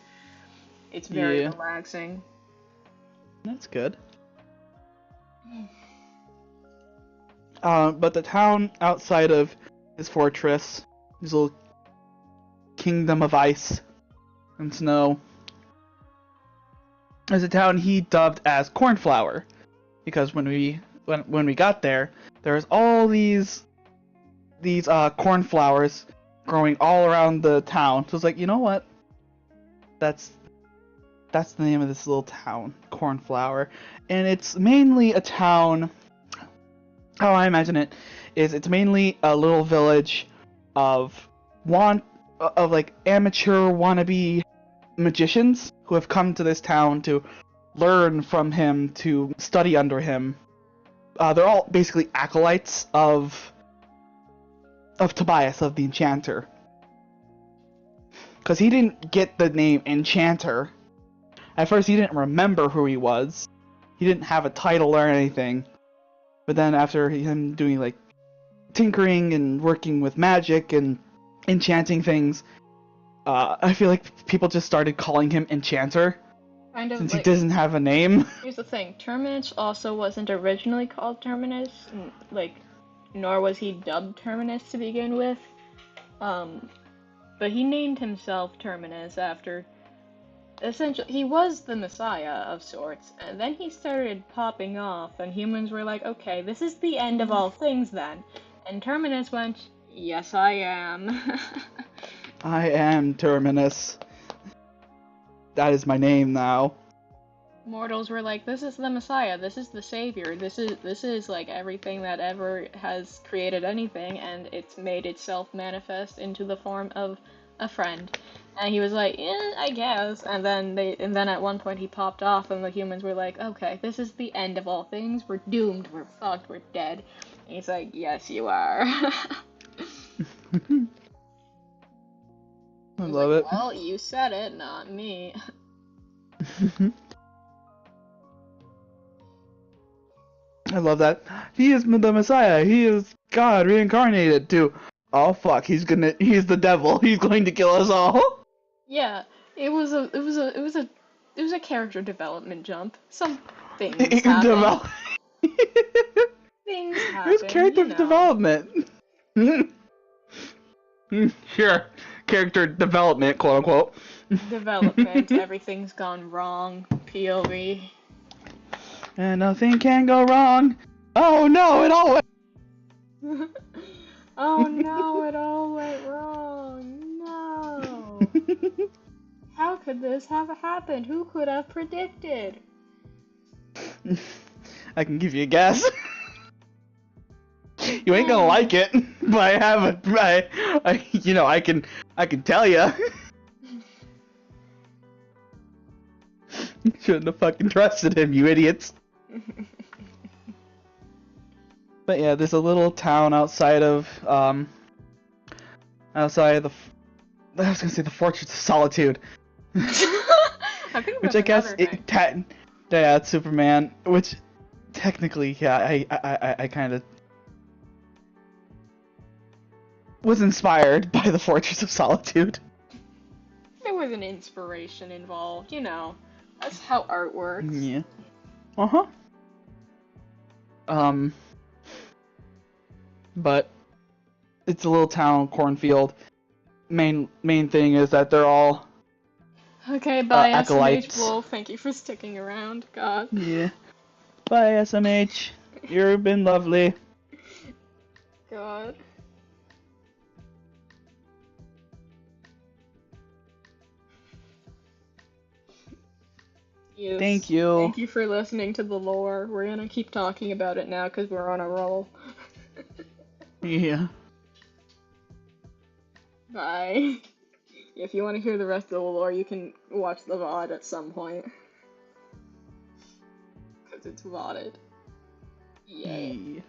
It's very relaxing. That's good. But the town outside of his fortress, his little kingdom of ice and snow, is a town he dubbed as Cornflower, because when we got there, there's all these cornflowers growing all around the town. So it's like, you know what? That's the name of this little town, Cornflower, and it's mainly a town. How I imagine it is, it's mainly a little village of like amateur wannabe magicians who have come to this town to learn from him, to study under him. They're all basically acolytes of Tobias, of the Enchanter. Because he didn't get the name Enchanter. At first he didn't remember who he was. He didn't have a title or anything. But then after him doing like tinkering and working with magic and enchanting things, I feel like people just started calling him Enchanter. Kind of since like, he doesn't have a name. Here's the thing, Terminus also wasn't originally called Terminus, nor was he dubbed Terminus to begin with. But he named himself Terminus after, essentially, he was the Messiah of sorts, and then he started popping off, and humans were like, okay, this is the end of all things then. And Terminus went, yes I am. I am Terminus. That is my name now. Mortals were like, this is the Messiah, this is the Savior, this is like everything that ever has created anything, and it's made itself manifest into the form of a friend. And he was like, yeah, I guess. And then at one point he popped off, and the humans were like, okay, this is the end of all things, we're doomed, we're fucked, we're dead. And he's like, yes you are. I love it. Well, you said it, not me. I love that. He is the Messiah. He is God reincarnated to. Oh fuck! He's the devil. He's going to kill us all. Yeah, it was a character development jump. Some things happen. Things happen. It was character development. Sure. Character development, quote unquote. Development, everything's gone wrong, POV. And nothing can go wrong. Oh no, it all went. Oh no, it all went wrong. No. How could this have happened? Who could have predicted? I can give you a guess. You ain't gonna like it, but I have I can tell ya. Shouldn't have fucking trusted him, you idiots. But yeah, there's a little town outside of the I was gonna say the Fortress of Solitude. Which I guess it's Superman, which technically, yeah, I kind of was inspired by the Fortress of Solitude. There was an inspiration involved, you know. That's how art works. Yeah. Uh-huh. But it's a little town, cornfield. Main thing is that they're all okay, bye acolytes. SMH Wolf. Thank you for sticking around. God. Yeah. Bye SMH. You've been lovely. God. Yes. Thank you. Thank you for listening to the lore. We're gonna keep talking about it now because we're on a roll. Yeah. Bye. If you want to hear the rest of the lore, you can watch the VOD at some point. Because it's VODed. Yay.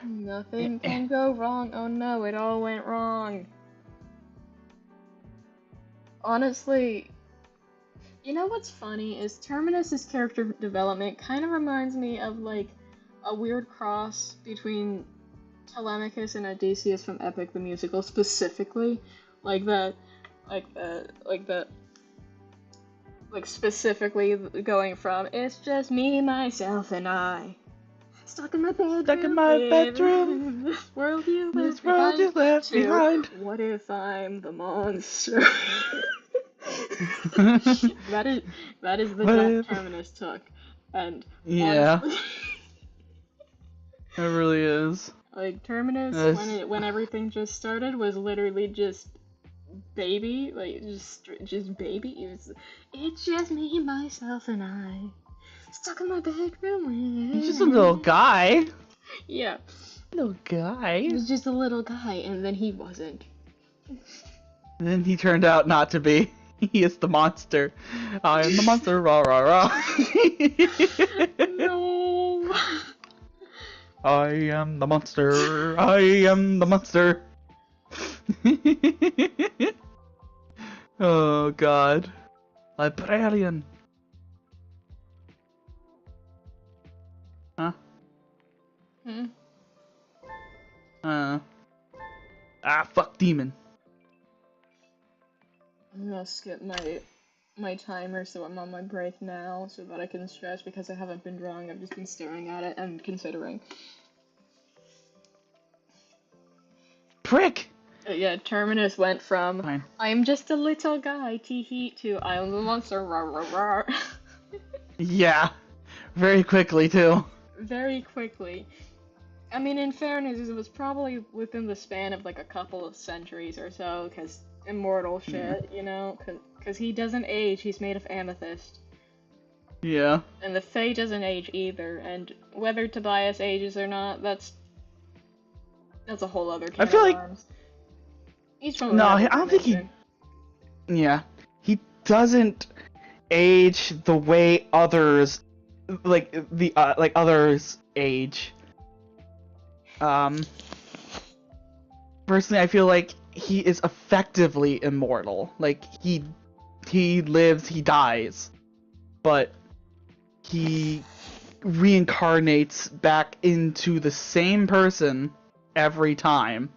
Nothing can go wrong. Oh no, it all went wrong. Honestly, you know what's funny is Terminus's character development kind of reminds me of like a weird cross between Telemachus and Odysseus from Epic the Musical, specifically, specifically going from it's just me, myself, and I, stuck in my bedroom, this world you left behind, behind. what if I'm the monster? That is the death What? Terminus took, and Yeah, honestly, it really is. like Terminus It's when everything just started was literally just baby, like just baby. It's just me, myself, and I stuck in my he's just a little bedroom. guy. Yeah, Little he guy. was just a little guy, and then he wasn't. And then he turned out not to be. He is the monster. I am the monster. Rah rah rah. No. I am the monster. I am the monster. Oh god. Librarian. Huh? Hmm? Fuck demon. I'm gonna skip my timer so I'm on my break now so that I can stretch because I haven't been drawing, I've just been staring at it and considering. Prick! Yeah, Terminus went from Fine. I'm just a little guy, tee to I'm the monster, rah rah rah. Yeah. Very quickly, too. Very quickly. I mean, in fairness, it was probably within the span of like a couple of centuries or so, because immortal shit, you know? Because he doesn't age, he's made of amethyst. Yeah. And the Fae doesn't age either, and whether Tobias ages or not, that's a whole other can I feel of like... worms. He's from No, I another don't think he... dimension. Yeah. He doesn't age the way others... Like, others age. Personally, I feel like he is effectively immortal. Like, he lives, he dies. But he reincarnates back into the same person every time.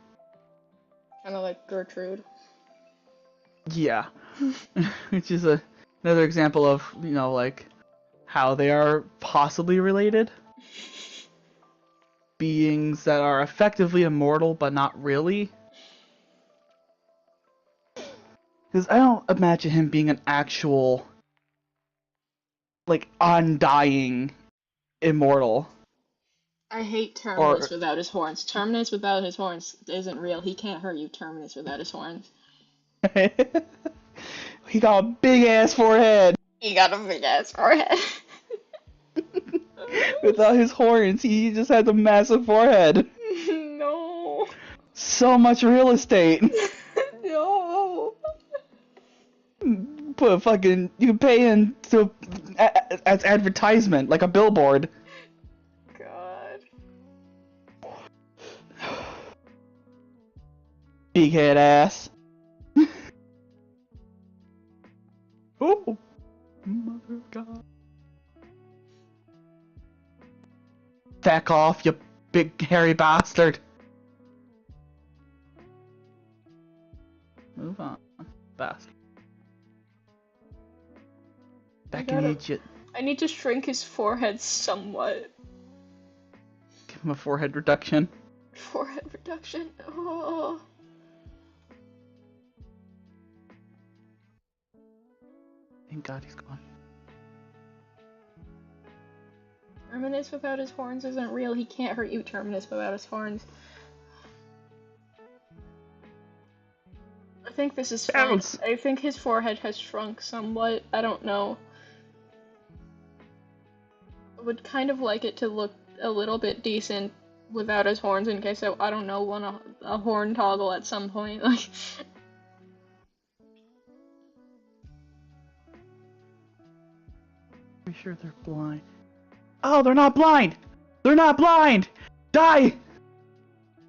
Kind of like Gertrude. Yeah. Which is another example of, you know, like, how they are possibly related. Beings that are effectively immortal, but not really. Because I don't imagine him being an actual, like, undying immortal. I hate Terminus Or without his horns. Terminus without his horns isn't real. He can't hurt you, Terminus without his horns. he got a big ass forehead. He got a big ass forehead. Without his horns, he just has a massive forehead. No. So much real estate. No. Put a fucking, you can pay in to as advertisement, like a billboard. God. Big head ass. Oh, mother of God. Back off, you big hairy bastard. Move on, bastard. Back in Egypt. I need to shrink his forehead somewhat. Give him a forehead reduction. Forehead reduction. Oh. Thank God he's gone. Terminus without his horns isn't real. He can't hurt you, Terminus without his horns. I think this is fine. I think his forehead has shrunk somewhat. I don't know. I would kind of like it to look a little bit decent without his horns in case I don't know, want a horn toggle at some point. Like. Pretty sure they're blind. Oh, they're not blind! They're not blind! Die!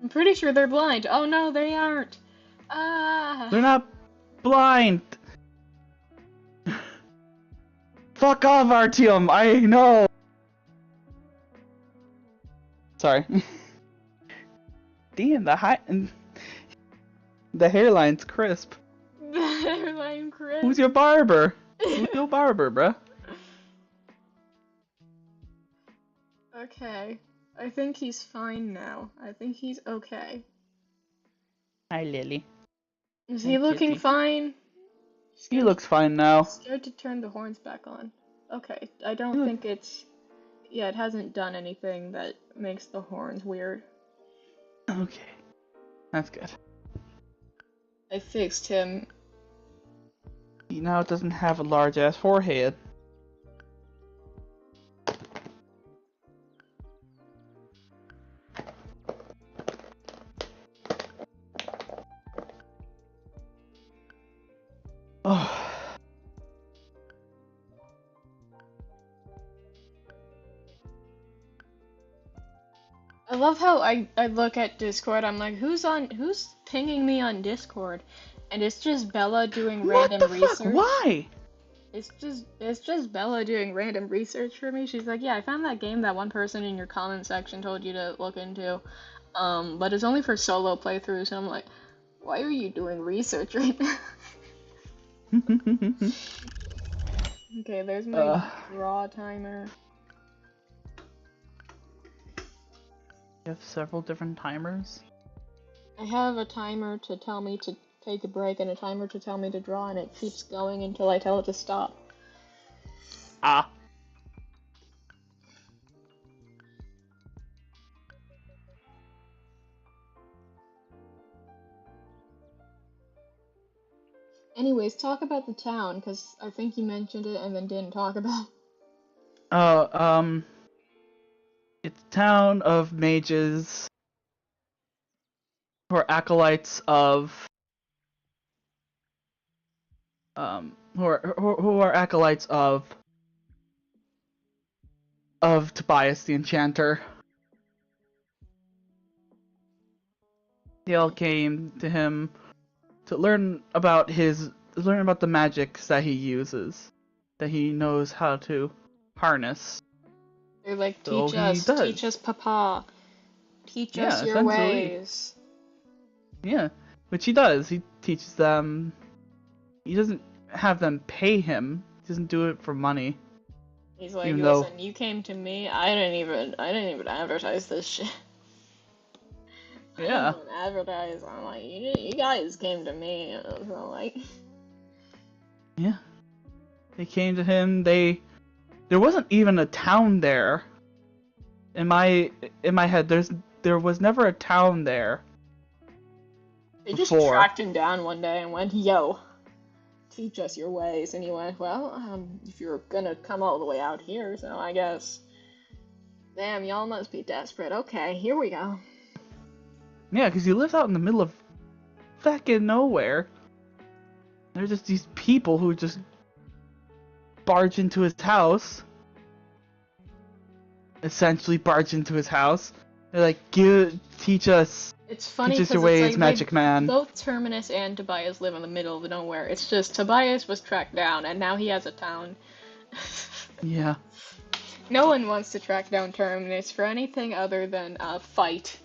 I'm pretty sure they're blind. Oh no, they aren't. Ah. They're not blind! Fuck off, Artyom! I know! Sorry. Damn, the hairline's crisp. The hairline crisp. Who's your barber? Who's your barber, bruh? Okay. I think he's fine now. I think he's okay. Hi, Lily. Is he looking fine? He Scared, looks fine now. scared to turn the horns back on. Okay, I He don't look- think it's... Yeah, it hasn't done anything that makes the horns weird. Okay, that's good. I fixed him. He now doesn't have a large ass forehead. Oh. I love how I look at Discord, I'm like, who's pinging me on Discord? And it's just Bella doing What random the fuck? research. Why? It's just Bella doing random research for me. She's like, yeah, I found that game that one person in your comment section told you to look into. But it's only for solo playthroughs, and I'm like, why are you doing research right now? Okay, there's my draw timer. You have several different timers? I have a timer to tell me to take a break and a timer to tell me to draw, and it keeps going until I tell it to stop. Ah. Anyways, talk about the town, because I think you mentioned it and then didn't talk about Oh, it's a town of mages who are acolytes of who are acolytes of Tobias the Enchanter. They all came to him to learn about the magics that he uses, that he knows how to harness. They're like, So he does. teach us, Papa. Teach us your essentially. ways. Yeah, which he does. He teaches them. He doesn't have them pay him. He doesn't do it for money. He's like, Even though- listen, you came to me. I didn't even advertise this shit. Yeah. I didn't even advertise. I'm like, you guys came to me. So like, Yeah. They came to him. There wasn't even a town there. In my head, there was never a town there. they just Before. tracked him down one day and went, yo, teach us your ways. And he went, well, if you're gonna come all the way out here, so I guess. Damn, y'all must be desperate. Okay, here we go. Yeah, because he lives out in the middle of fucking nowhere. There's just these people who just barge into his house. Essentially barge into his house. They're like, teach us. It's funny Teach us because your ways, it's like Magic Man. both Terminus and Tobias live in the middle of nowhere. It's just Tobias was tracked down and now he has a town. Yeah. No one wants to track down Terminus for anything other than fight.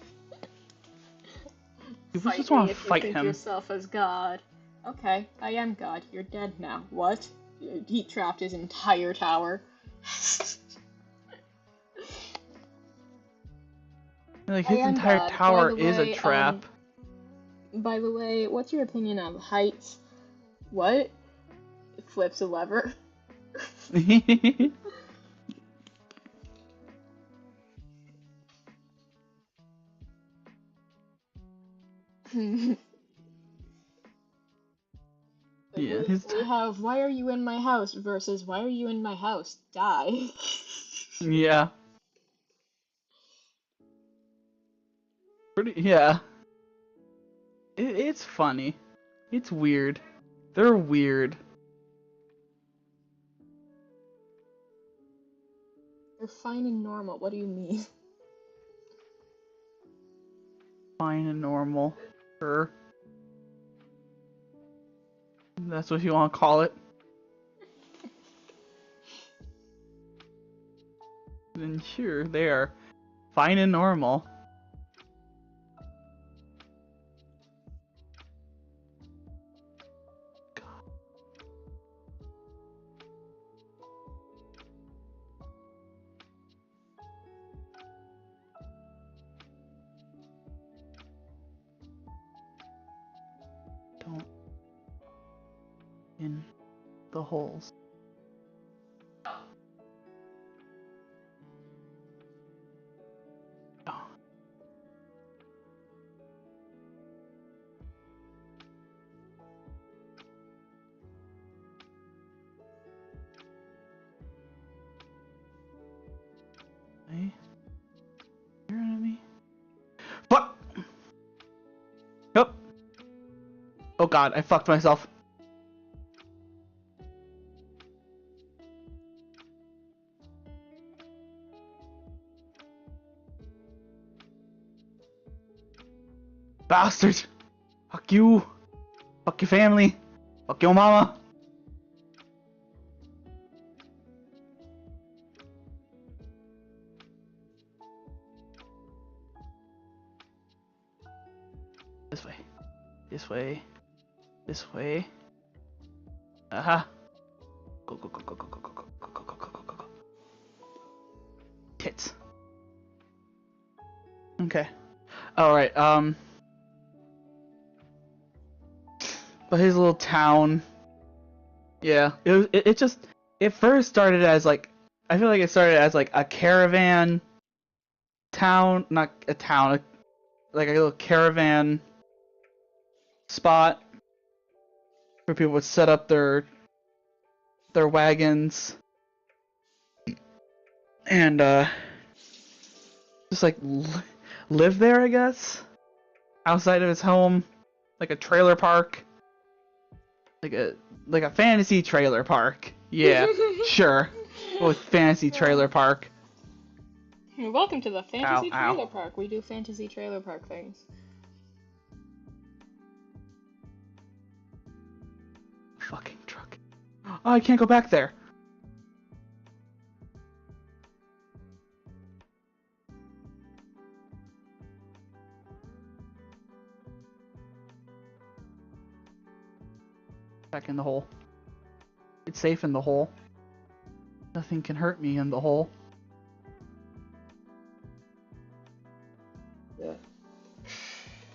People just want to if fight you think him. yourself as God. Okay, I am God. You're dead now. What? He trapped his entire tower. Like, I his am entire God. By tower the is way, a trap. By the way, what's your opinion of heights? What? Flips a lever. Yeah, we have why are you in my house versus why are you in my house? Die. Yeah. Yeah. It's funny. It's weird. They're weird. They're fine and normal. What do you mean? Fine and normal. Sure. That's what you want to call it. Then sure, they are fine and normal. in the holes. Oh. Hey, you're at me. Fuck! Yep. Oh god, I fucked myself. Bastard! Fuck you! Fuck your family! Fuck your mama! This way. This way. This way. Aha! Go go go go go go go go go go go go go go go. Tits. Okay. Alright, but his little town. Yeah, it first started as like, I feel like it started as like a caravan town, not a town, like a little caravan spot where people would set up their wagons and just like live there, I guess, outside of his home, like a trailer park. Like a fantasy trailer park. Yeah, sure. With fantasy trailer park. Welcome to the fantasy Ow, ow. trailer park. We do fantasy trailer park things. Fucking truck. Oh, I can't go back there. Back in the hole. It's safe in the hole. Nothing can hurt me in the hole. Yeah.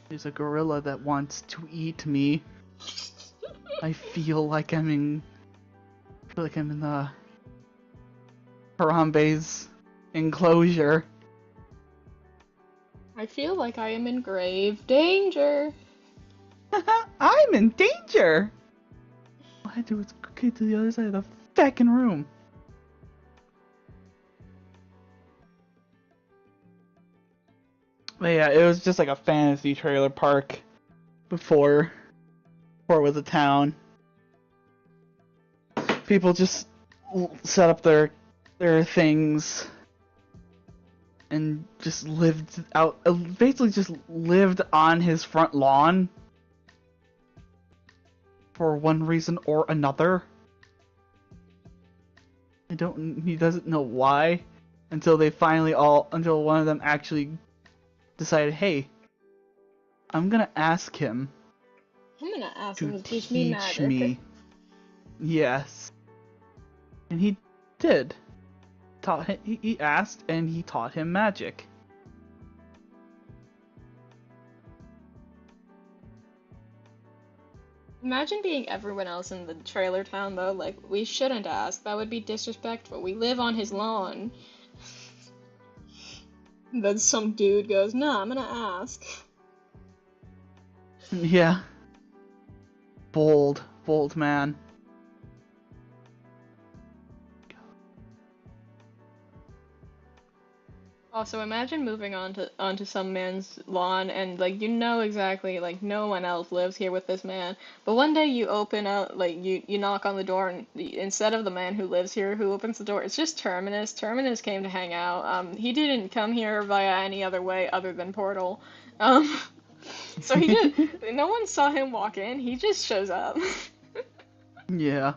There's a gorilla that wants to eat me. I feel like I'm in the Harambe's enclosure. I feel like I am in grave danger. I'm in danger! All I had to do was get to the other side of the fucking room. But yeah, it was just like a fantasy trailer park before it was a town. People just set up their things and just lived out, basically just lived on his front lawn for one reason or another. He doesn't know why until until one of them actually decided, hey, I'm gonna ask him. I'm gonna ask to him to teach me magic. me. Yes. And he did. He asked and he taught him magic. Imagine being everyone else in the trailer town though, like, we shouldn't ask, that would be disrespectful, we live on his lawn. Then some dude goes, nah, I'm gonna ask. Yeah. Bold man. Also, imagine moving onto some man's lawn and like you know exactly like no one else lives here with this man. But one day you open out like you knock on the door and instead of the man who lives here who opens the door, it's just Terminus. Terminus came to hang out. He didn't come here via any other way other than portal. So he did. No one saw him walk in. He just shows up. Yeah.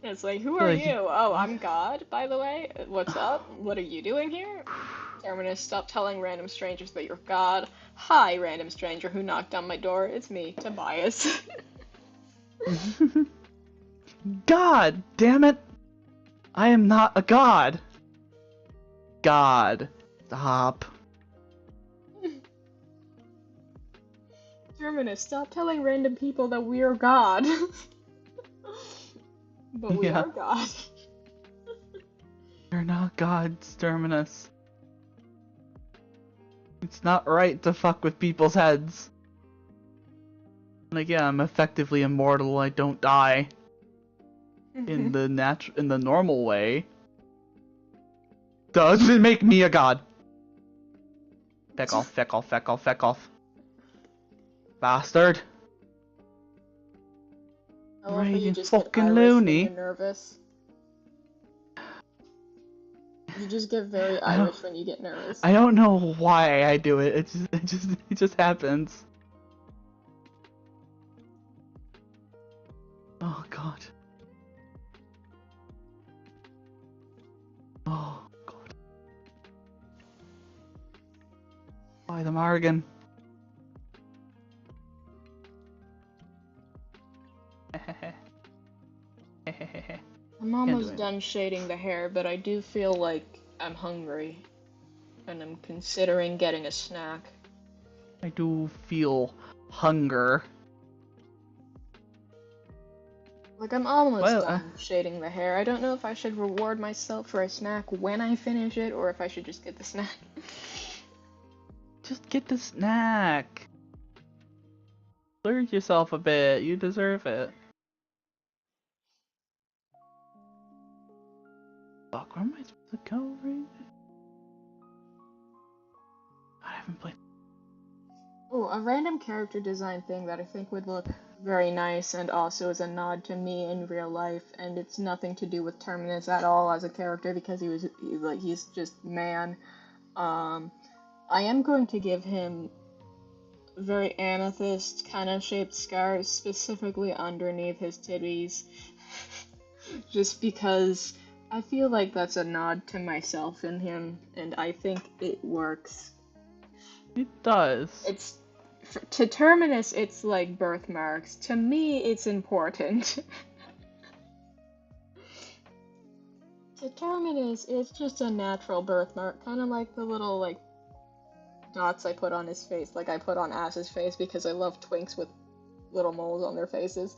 It's like, who are you? Oh, I'm God, by the way. What's up? What are you doing here? Terminus, stop telling random strangers that you're God. Hi, random stranger who knocked on my door. It's me, Tobias. God damn it! I am not a god. God, stop. Terminus, stop telling random people that we're God. But we Yeah. are God. You're not gods, Terminus. It's not right to fuck with people's heads. Like, yeah, I'm effectively immortal. I don't die in the normal way. Doesn't make me a god. Feck off, feck off, feck off, feck off. Bastard. I love how you Raging just get fucking Irish loony. when you're nervous. You just get very I don't- Irish when you get nervous. I don't know why I do it. It just happens. Oh god. Oh god. Why the Margan? I'm almost done shading the hair, but I do feel like I'm hungry. And I'm considering getting a snack. I do feel hunger. Like, I'm almost done shading the hair. I don't know if I should reward myself for a snack when I finish it, or if I should just get the snack. Just get the snack. Splurge yourself a bit. You deserve it. Fuck, where am I supposed to go right now? I haven't played. Oh, a random character design thing that I think would look very nice and also is a nod to me in real life, and it's nothing to do with Terminus at all as a character because he's just man. I am going to give him very amethyst kind of shaped scars specifically underneath his titties. Just because I feel like that's a nod to myself in him, and I think it works. It does. To Terminus, it's like birthmarks. To me, it's important. To Terminus, it's just a natural birthmark, kind of like the little, like, dots I put on his face, like I put on Ash's face because I love twinks with little moles on their faces.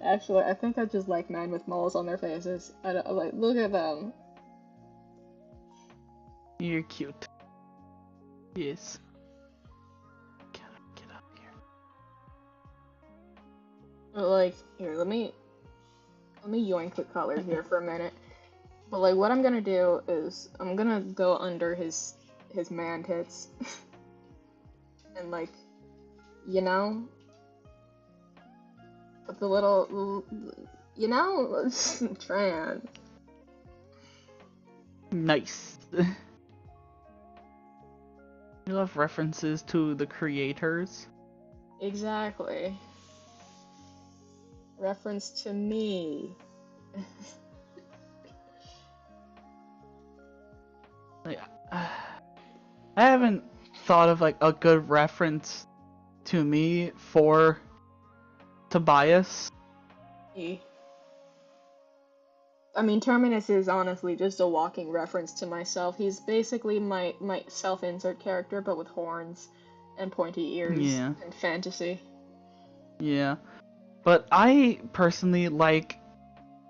Actually, I think I just like men with moles on their faces. Like, look at them. You're cute. Yes. Can I get up here? But like, here, let me yoink the color here for a minute. But like, what I'm gonna do is I'm gonna go under his man tits, and like, you know, put the little, you know, trans. Nice. You love references to the creators. Exactly. Reference to me. Like, I haven't thought of like a good reference to me for Tobias. I mean, Terminus is honestly just a walking reference to myself. He's basically my self-insert character, but with horns and pointy ears and fantasy. Yeah. But I personally like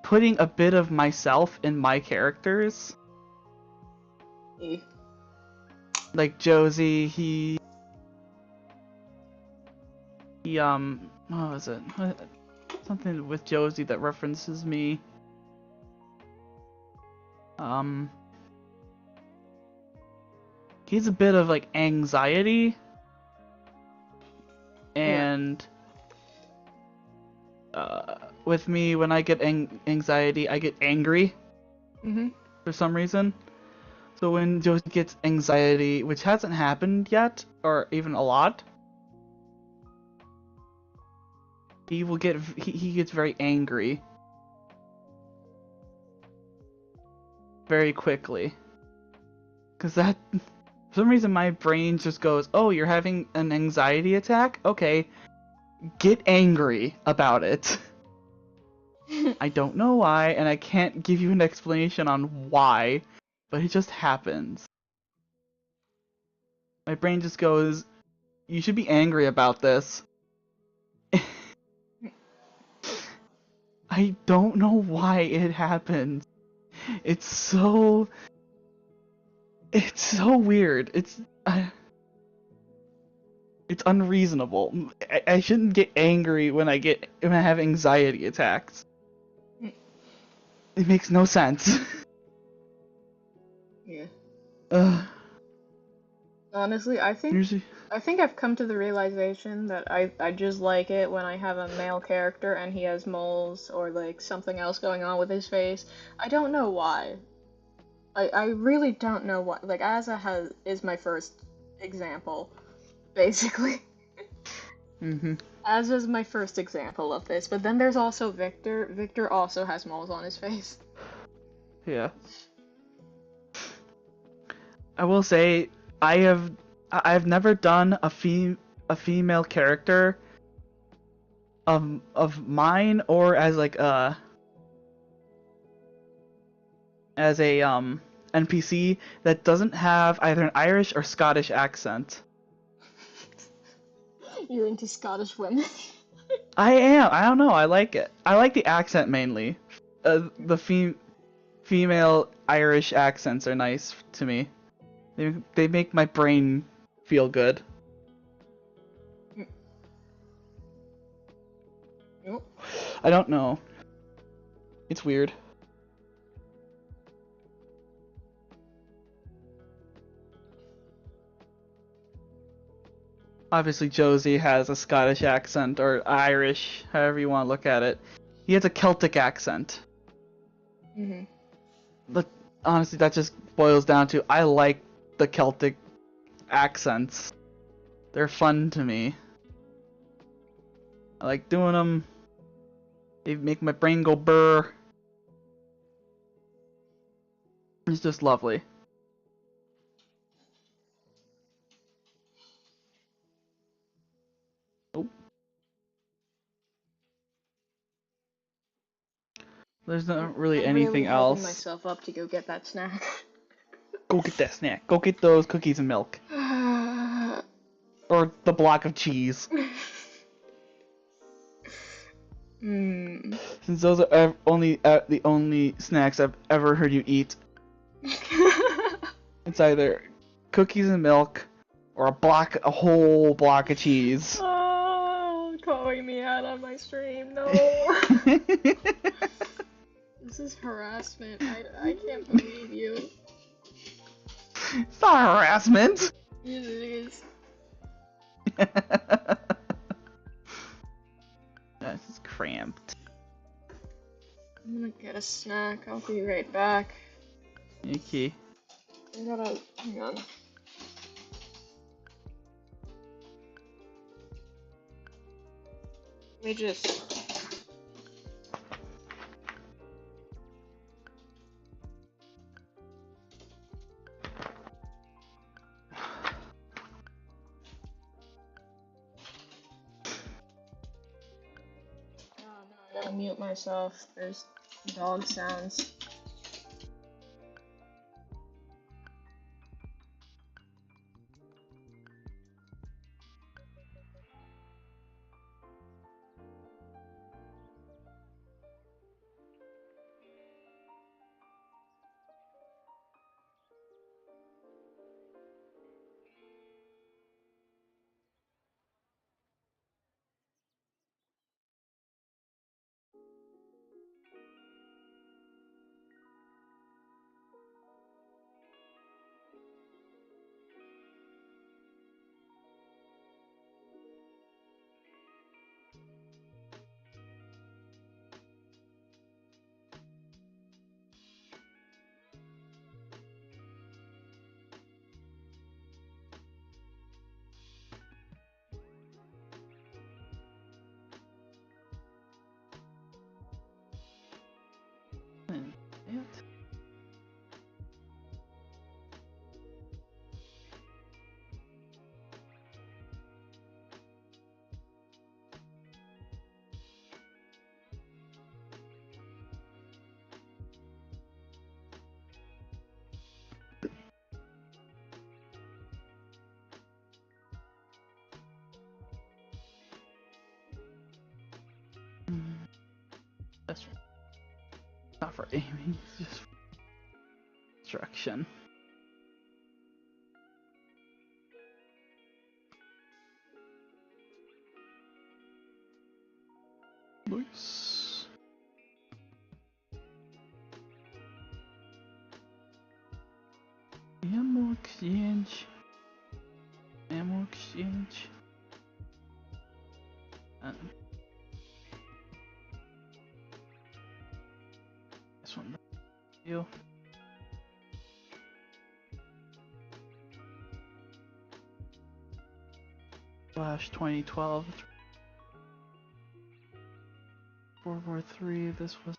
putting a bit of myself in my characters. Like Josie, he what was it? Something with Josie that references me. He's a bit of like anxiety, and with me, when I get anxiety, I get angry for some reason. So when Josie gets anxiety, which hasn't happened yet, or even a lot, he gets very angry very quickly. Cause that, for some reason, my brain just goes, "Oh, you're having an anxiety attack? Okay, get angry about it." I don't know why, and I can't give you an explanation on why, but it just happens. My brain just goes, "You should be angry about this." I don't know why it happens. It's so weird. It's unreasonable. I shouldn't get angry when I have anxiety attacks. It makes no sense. Yeah. Ugh. Honestly, I think I've come to the realization that I just like it when I have a male character and he has moles or like something else going on with his face. I don't know why. I really don't know why. Like is my first example, basically. Mhm. Az is my first example of this, but then there's also Victor. Victor also has moles on his face. Yeah. I will say I've never done a female character of mine or as like as a NPC that doesn't have either an Irish or Scottish accent. You're into Scottish women. I am. I don't know. I like it. I like the accent mainly. The female Irish accents are nice to me. They make my brain feel good. Nope. I don't know. It's weird. Obviously, Josie has a Scottish accent, or Irish, however you want to look at it. He has a Celtic accent. Mhm. But honestly, that just boils down to I like the Celtic accents. They're fun to me. I like doing them. They make my brain go burr. It's just lovely. Oh. There's not really I'm really anything hyping else. myself up to go get that snack. Go get that snack. Go get those cookies and milk. Or the block of cheese. Hmm. Since those are the only snacks I've ever heard you eat. It's either cookies and milk or a whole block of cheese. Oh, calling me out on my stream. No. This is harassment. I can't believe you. It's not harassment. It is. This is cramped. I'm gonna get a snack. I'll be right back. Okay. Hang on. Let me just. Oh no, I gotta mute myself. There's dog sounds. not for aiming, it's just for destruction. Nice. Ammo exchange. Ammo exchange. This one. You. Flash 2012. World War III. This was.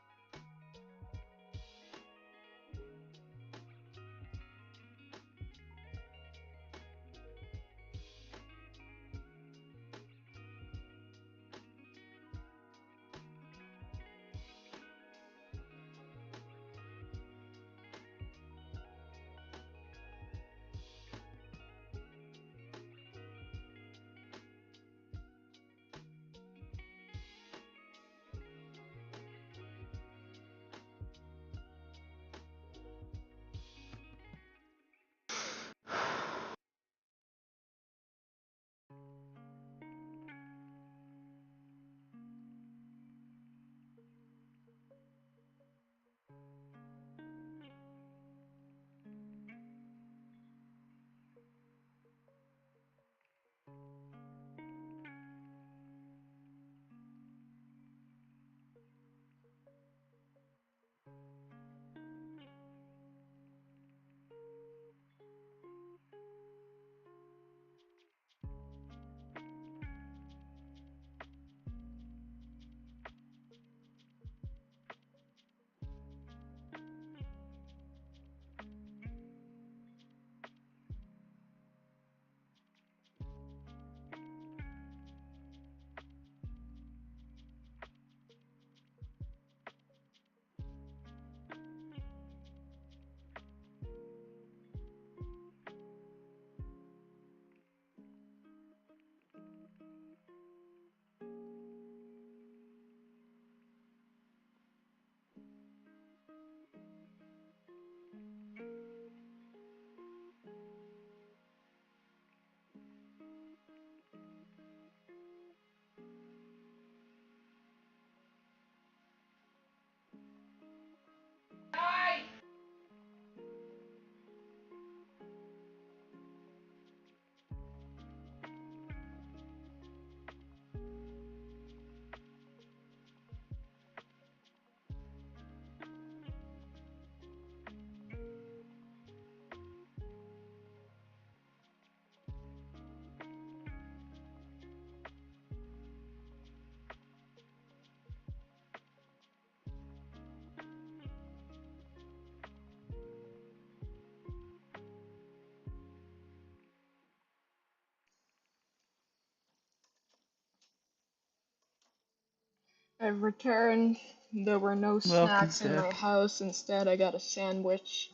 I've returned. There were no Welcome snacks in my back. house. Instead, I got a sandwich.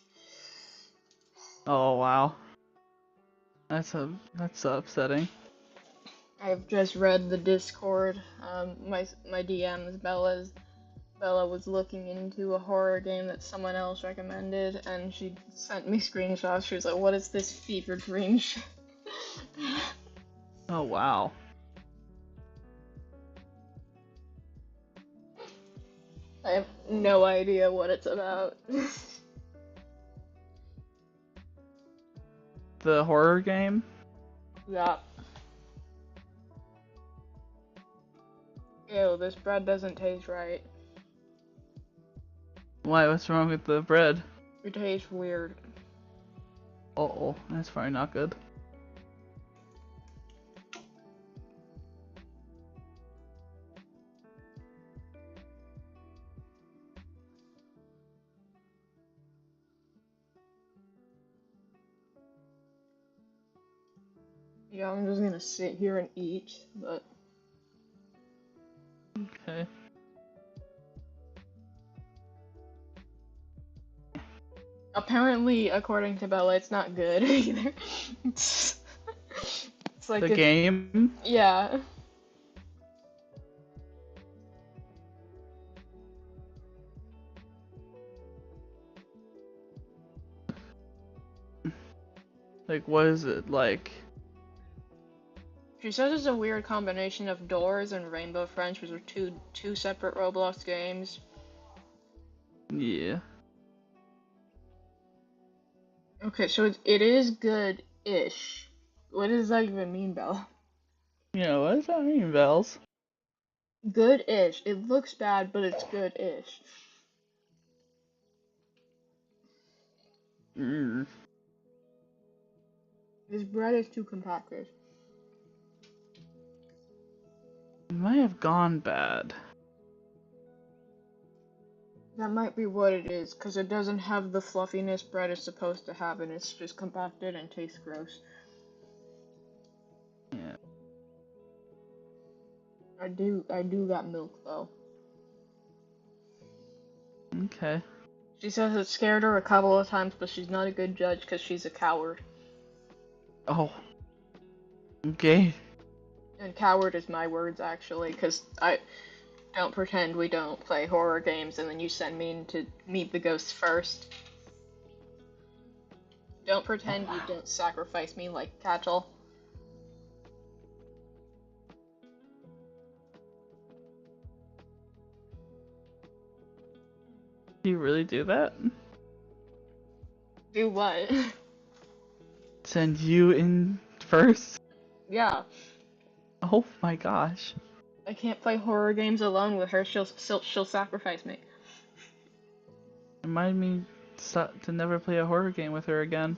Oh wow. That's upsetting. I've just read the Discord. My DMs, Bella was looking into a horror game that someone else recommended, and she sent me screenshots. She was like, "What is this fever dream shit?" Oh wow. I have no idea what it's about. The horror game? Yeah. Ew, this bread doesn't taste right. Why, what's wrong with the bread? It tastes weird. Uh-oh, that's probably not good. Yeah, I'm just gonna sit here and eat, but... Okay. Apparently, according to Bella, it's not good either. It's like The game? Yeah. Like, what is it like? She says it's a weird combination of Doors and Rainbow Friends, which are two separate Roblox games. Yeah. Okay, so it is good-ish. What does that even mean, Bella? Yeah, what does that mean, Bells? Good-ish. It looks bad, but it's good-ish. Mm. This bread is too compacted. It might have gone bad. That might be what it is, because it doesn't have the fluffiness bread is supposed to have, and it's just compacted and tastes gross. Yeah. I do got milk, though. Okay. She says it scared her a couple of times, but she's not a good judge because she's a coward. Oh. Okay. And coward is my words, actually, because I don't pretend we don't play horror games and then you send me to meet the ghosts first. Don't pretend you don't sacrifice me like cattle. Do you really do that? Do what? Send you in first? Yeah. Oh my gosh. I can't play horror games alone with her. She'll sacrifice me. Remind me to never play a horror game with her again.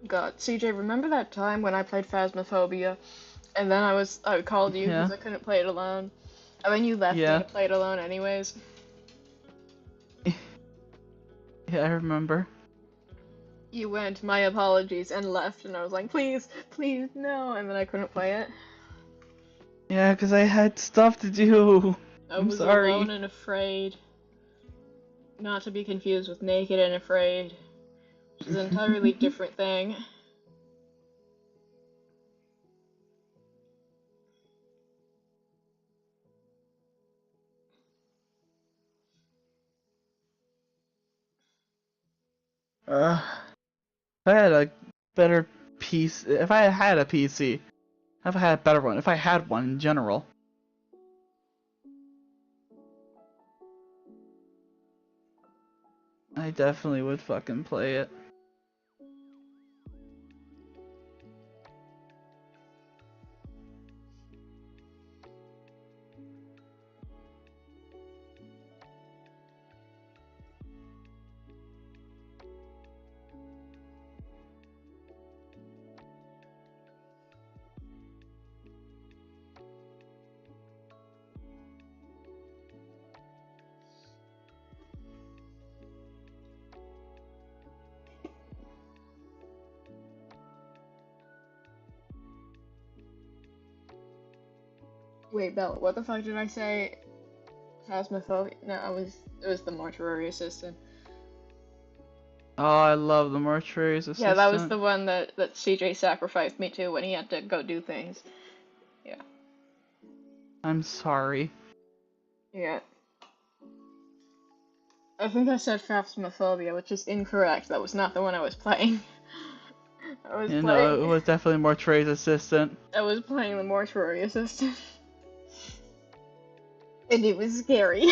God, CJ, remember that time when I played Phasmophobia, and then I called you because Yeah. I couldn't play it alone, and then you left me Yeah. to play it alone anyways. Yeah, I remember. You went, my apologies, and left, and I was like, please, please, no, and then I couldn't play it. Yeah, because I had stuff to do. I I'm was sorry. alone and afraid. Not to be confused with naked and afraid, which is an entirely different thing. If I had a better PC, if I had a PC, if I had a better one, if I had one in general. I definitely would fucking play it. Wait, Bella, what the fuck did I say? Phasmophobia? No, it was the mortuary assistant. Oh, I love the mortuary assistant. Yeah, that was the one that CJ sacrificed me to when he had to go do things. Yeah. I'm sorry. Yeah. I think I said Phasmophobia, which is incorrect. That was not the one I was playing. No, it was definitely mortuary assistant. I was playing the mortuary assistant. And it was scary.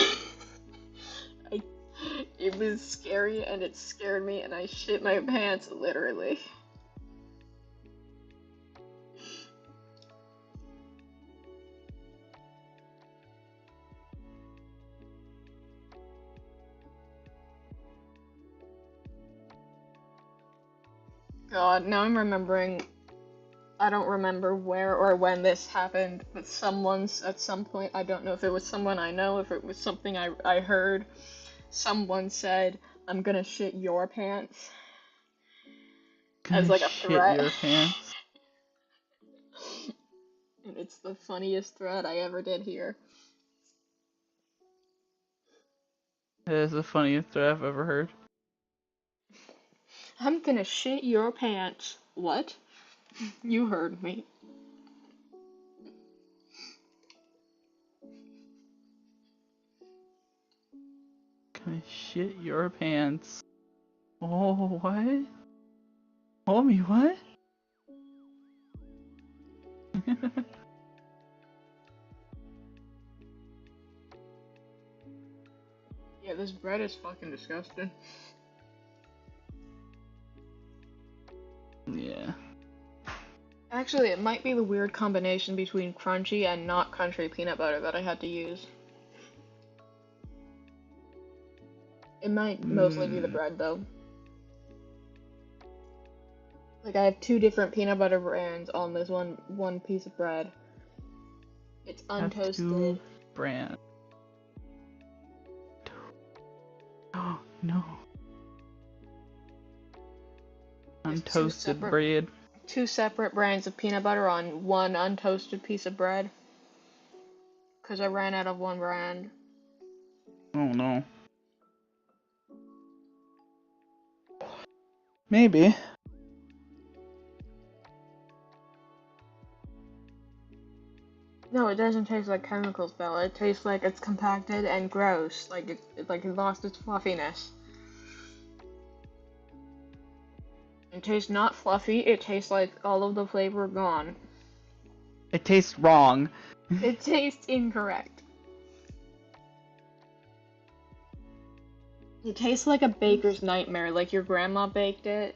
It was scary and it scared me and I shit my pants, literally. God, now I'm remembering. I don't remember where or when this happened, but someone's at some point, I don't know if it was someone I know, if it was something I heard, someone said, I'm gonna shit your pants. As like a threat. Shit your pants. And it's the funniest threat I ever did hear. It is the funniest threat I've ever heard. I'm gonna shit your pants. What? You heard me. Gonna shit your pants. Oh, what? Homie, what? Yeah, this bread is fucking disgusting. Yeah. Actually, it might be the weird combination between crunchy and not crunchy peanut butter that I had to use. It might mostly be the bread, though. Like, I have two different peanut butter brands on this one piece of bread. It's untoasted. Two brand. Oh, no. Untoasted bread. Two separate brands of peanut butter on one untoasted piece of bread. Because I ran out of one brand. Oh, no. Maybe. No, it doesn't taste like chemicals, Bella. It tastes like it's compacted and gross. Like it lost its fluffiness. It tastes not fluffy. It tastes like all of the flavor gone. It tastes wrong. It tastes incorrect. It tastes like a baker's nightmare, like your grandma baked it.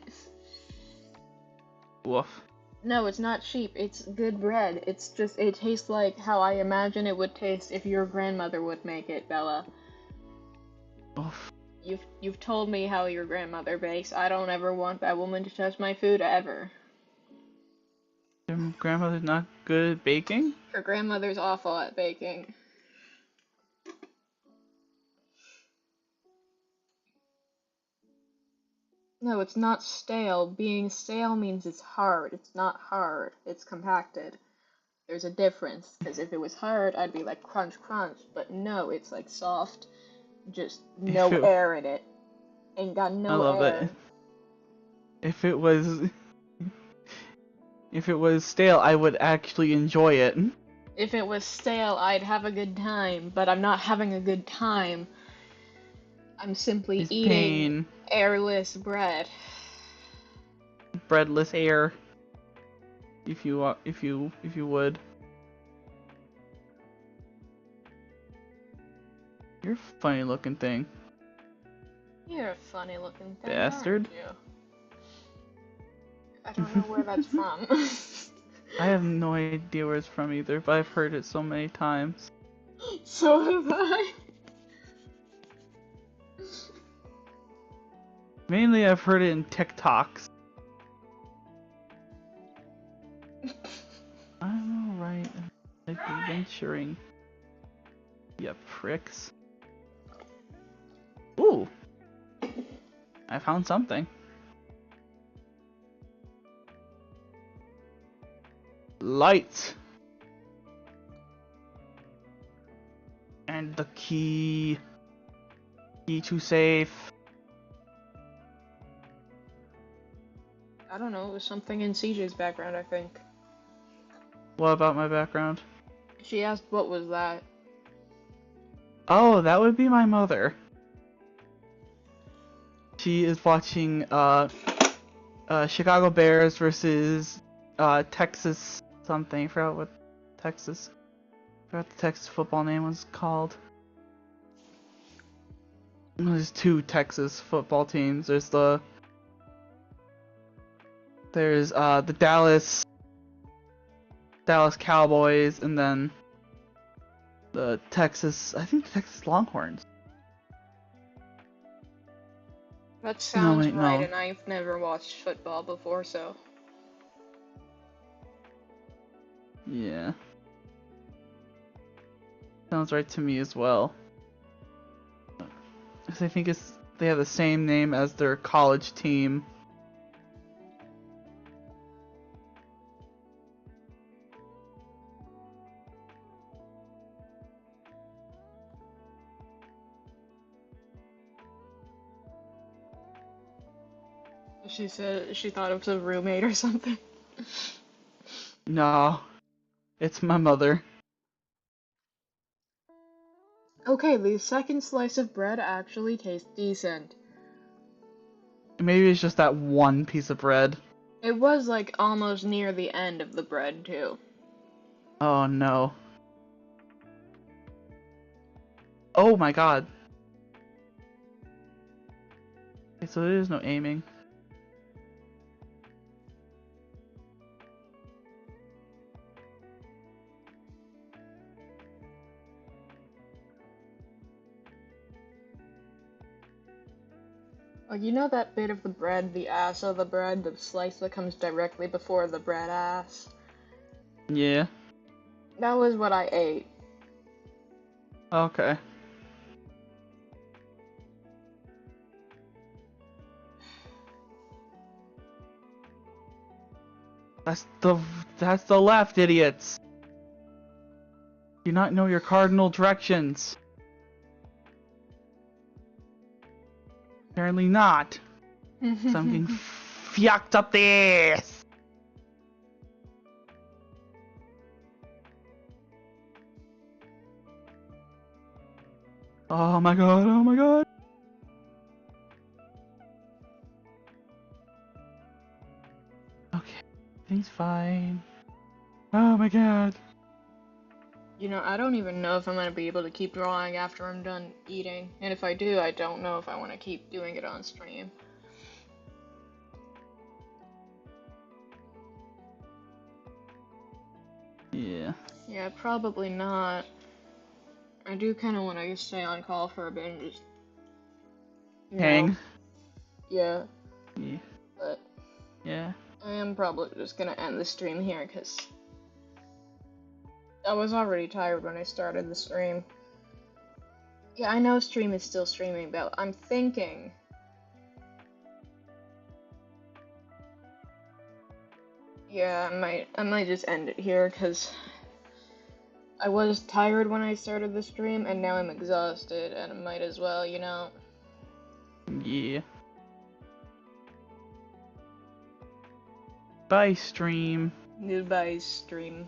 Woof. No, it's not cheap. It's good bread. It's just, it tastes like how I imagine it would taste if your grandmother would make it, Bella. Oof. You've told me how your grandmother bakes. I don't ever want that woman to touch my food ever. Your grandmother's not good at baking? Her grandmother's awful at baking. No, it's not stale. Being stale means it's hard. It's not hard. It's compacted. There's a difference. Because if it was hard, I'd be like crunch crunch. But no, it's like soft. Just no air in it. Ain't got no air. I love it. If it was stale, I would actually enjoy it. If it was stale, I'd have a good time. But I'm not having a good time. I'm simply eating airless bread. Breadless air. If you would. You're a funny looking thing. You're a funny looking thing, bastard. aren't you? I don't know where that's from. I have no idea where it's from either, but I've heard it so many times. So have I. Mainly I've heard it in TikToks. I'm alright. Like venturing. You pricks. Ooh! I found something. Light! And the key. Key to safe. I don't know, it was something in CJ's background, I think. What about my background? She asked what was that. Oh, that would be my mother. She is watching Chicago Bears versus Texas something. I forgot what the Texas football name was called. There's two Texas football teams. There's the Dallas Cowboys, and then the Texas Longhorns. That sounds right, no. and I've never watched football before, so. Yeah. Sounds right to me as well. I think they have the same name as their college team. She said she thought it was a roommate or something. No, it's my mother. Okay, the second slice of bread actually tastes decent. Maybe it's just that one piece of bread. It was like almost near the end of the bread too. Oh no. Oh my god. Okay, so there is no aiming. Like, you know that bit of the bread, the ass of the bread, the slice that comes directly before the bread ass? Yeah. That was what I ate. Okay. That's the left, idiots. Do you not know your cardinal directions? Apparently not. So I'm getting fucked up the ass. Oh my god, oh my god. Okay, everything's fine. Oh my god. You know, I don't even know if I'm gonna be able to keep drawing after I'm done eating. And if I do, I don't know if I want to keep doing it on stream. Yeah. Yeah, probably not. I do kind of want to stay on call for a bit and just... Hang. Yeah. Yeah. But Yeah. I am probably just gonna end the stream here because I was already tired when I started the stream. Yeah, I know stream is still streaming, but I'm thinking... Yeah, I might just end it here because I was tired when I started the stream and now I'm exhausted and I might as well, you know. Yeah. Bye, stream. Goodbye, stream.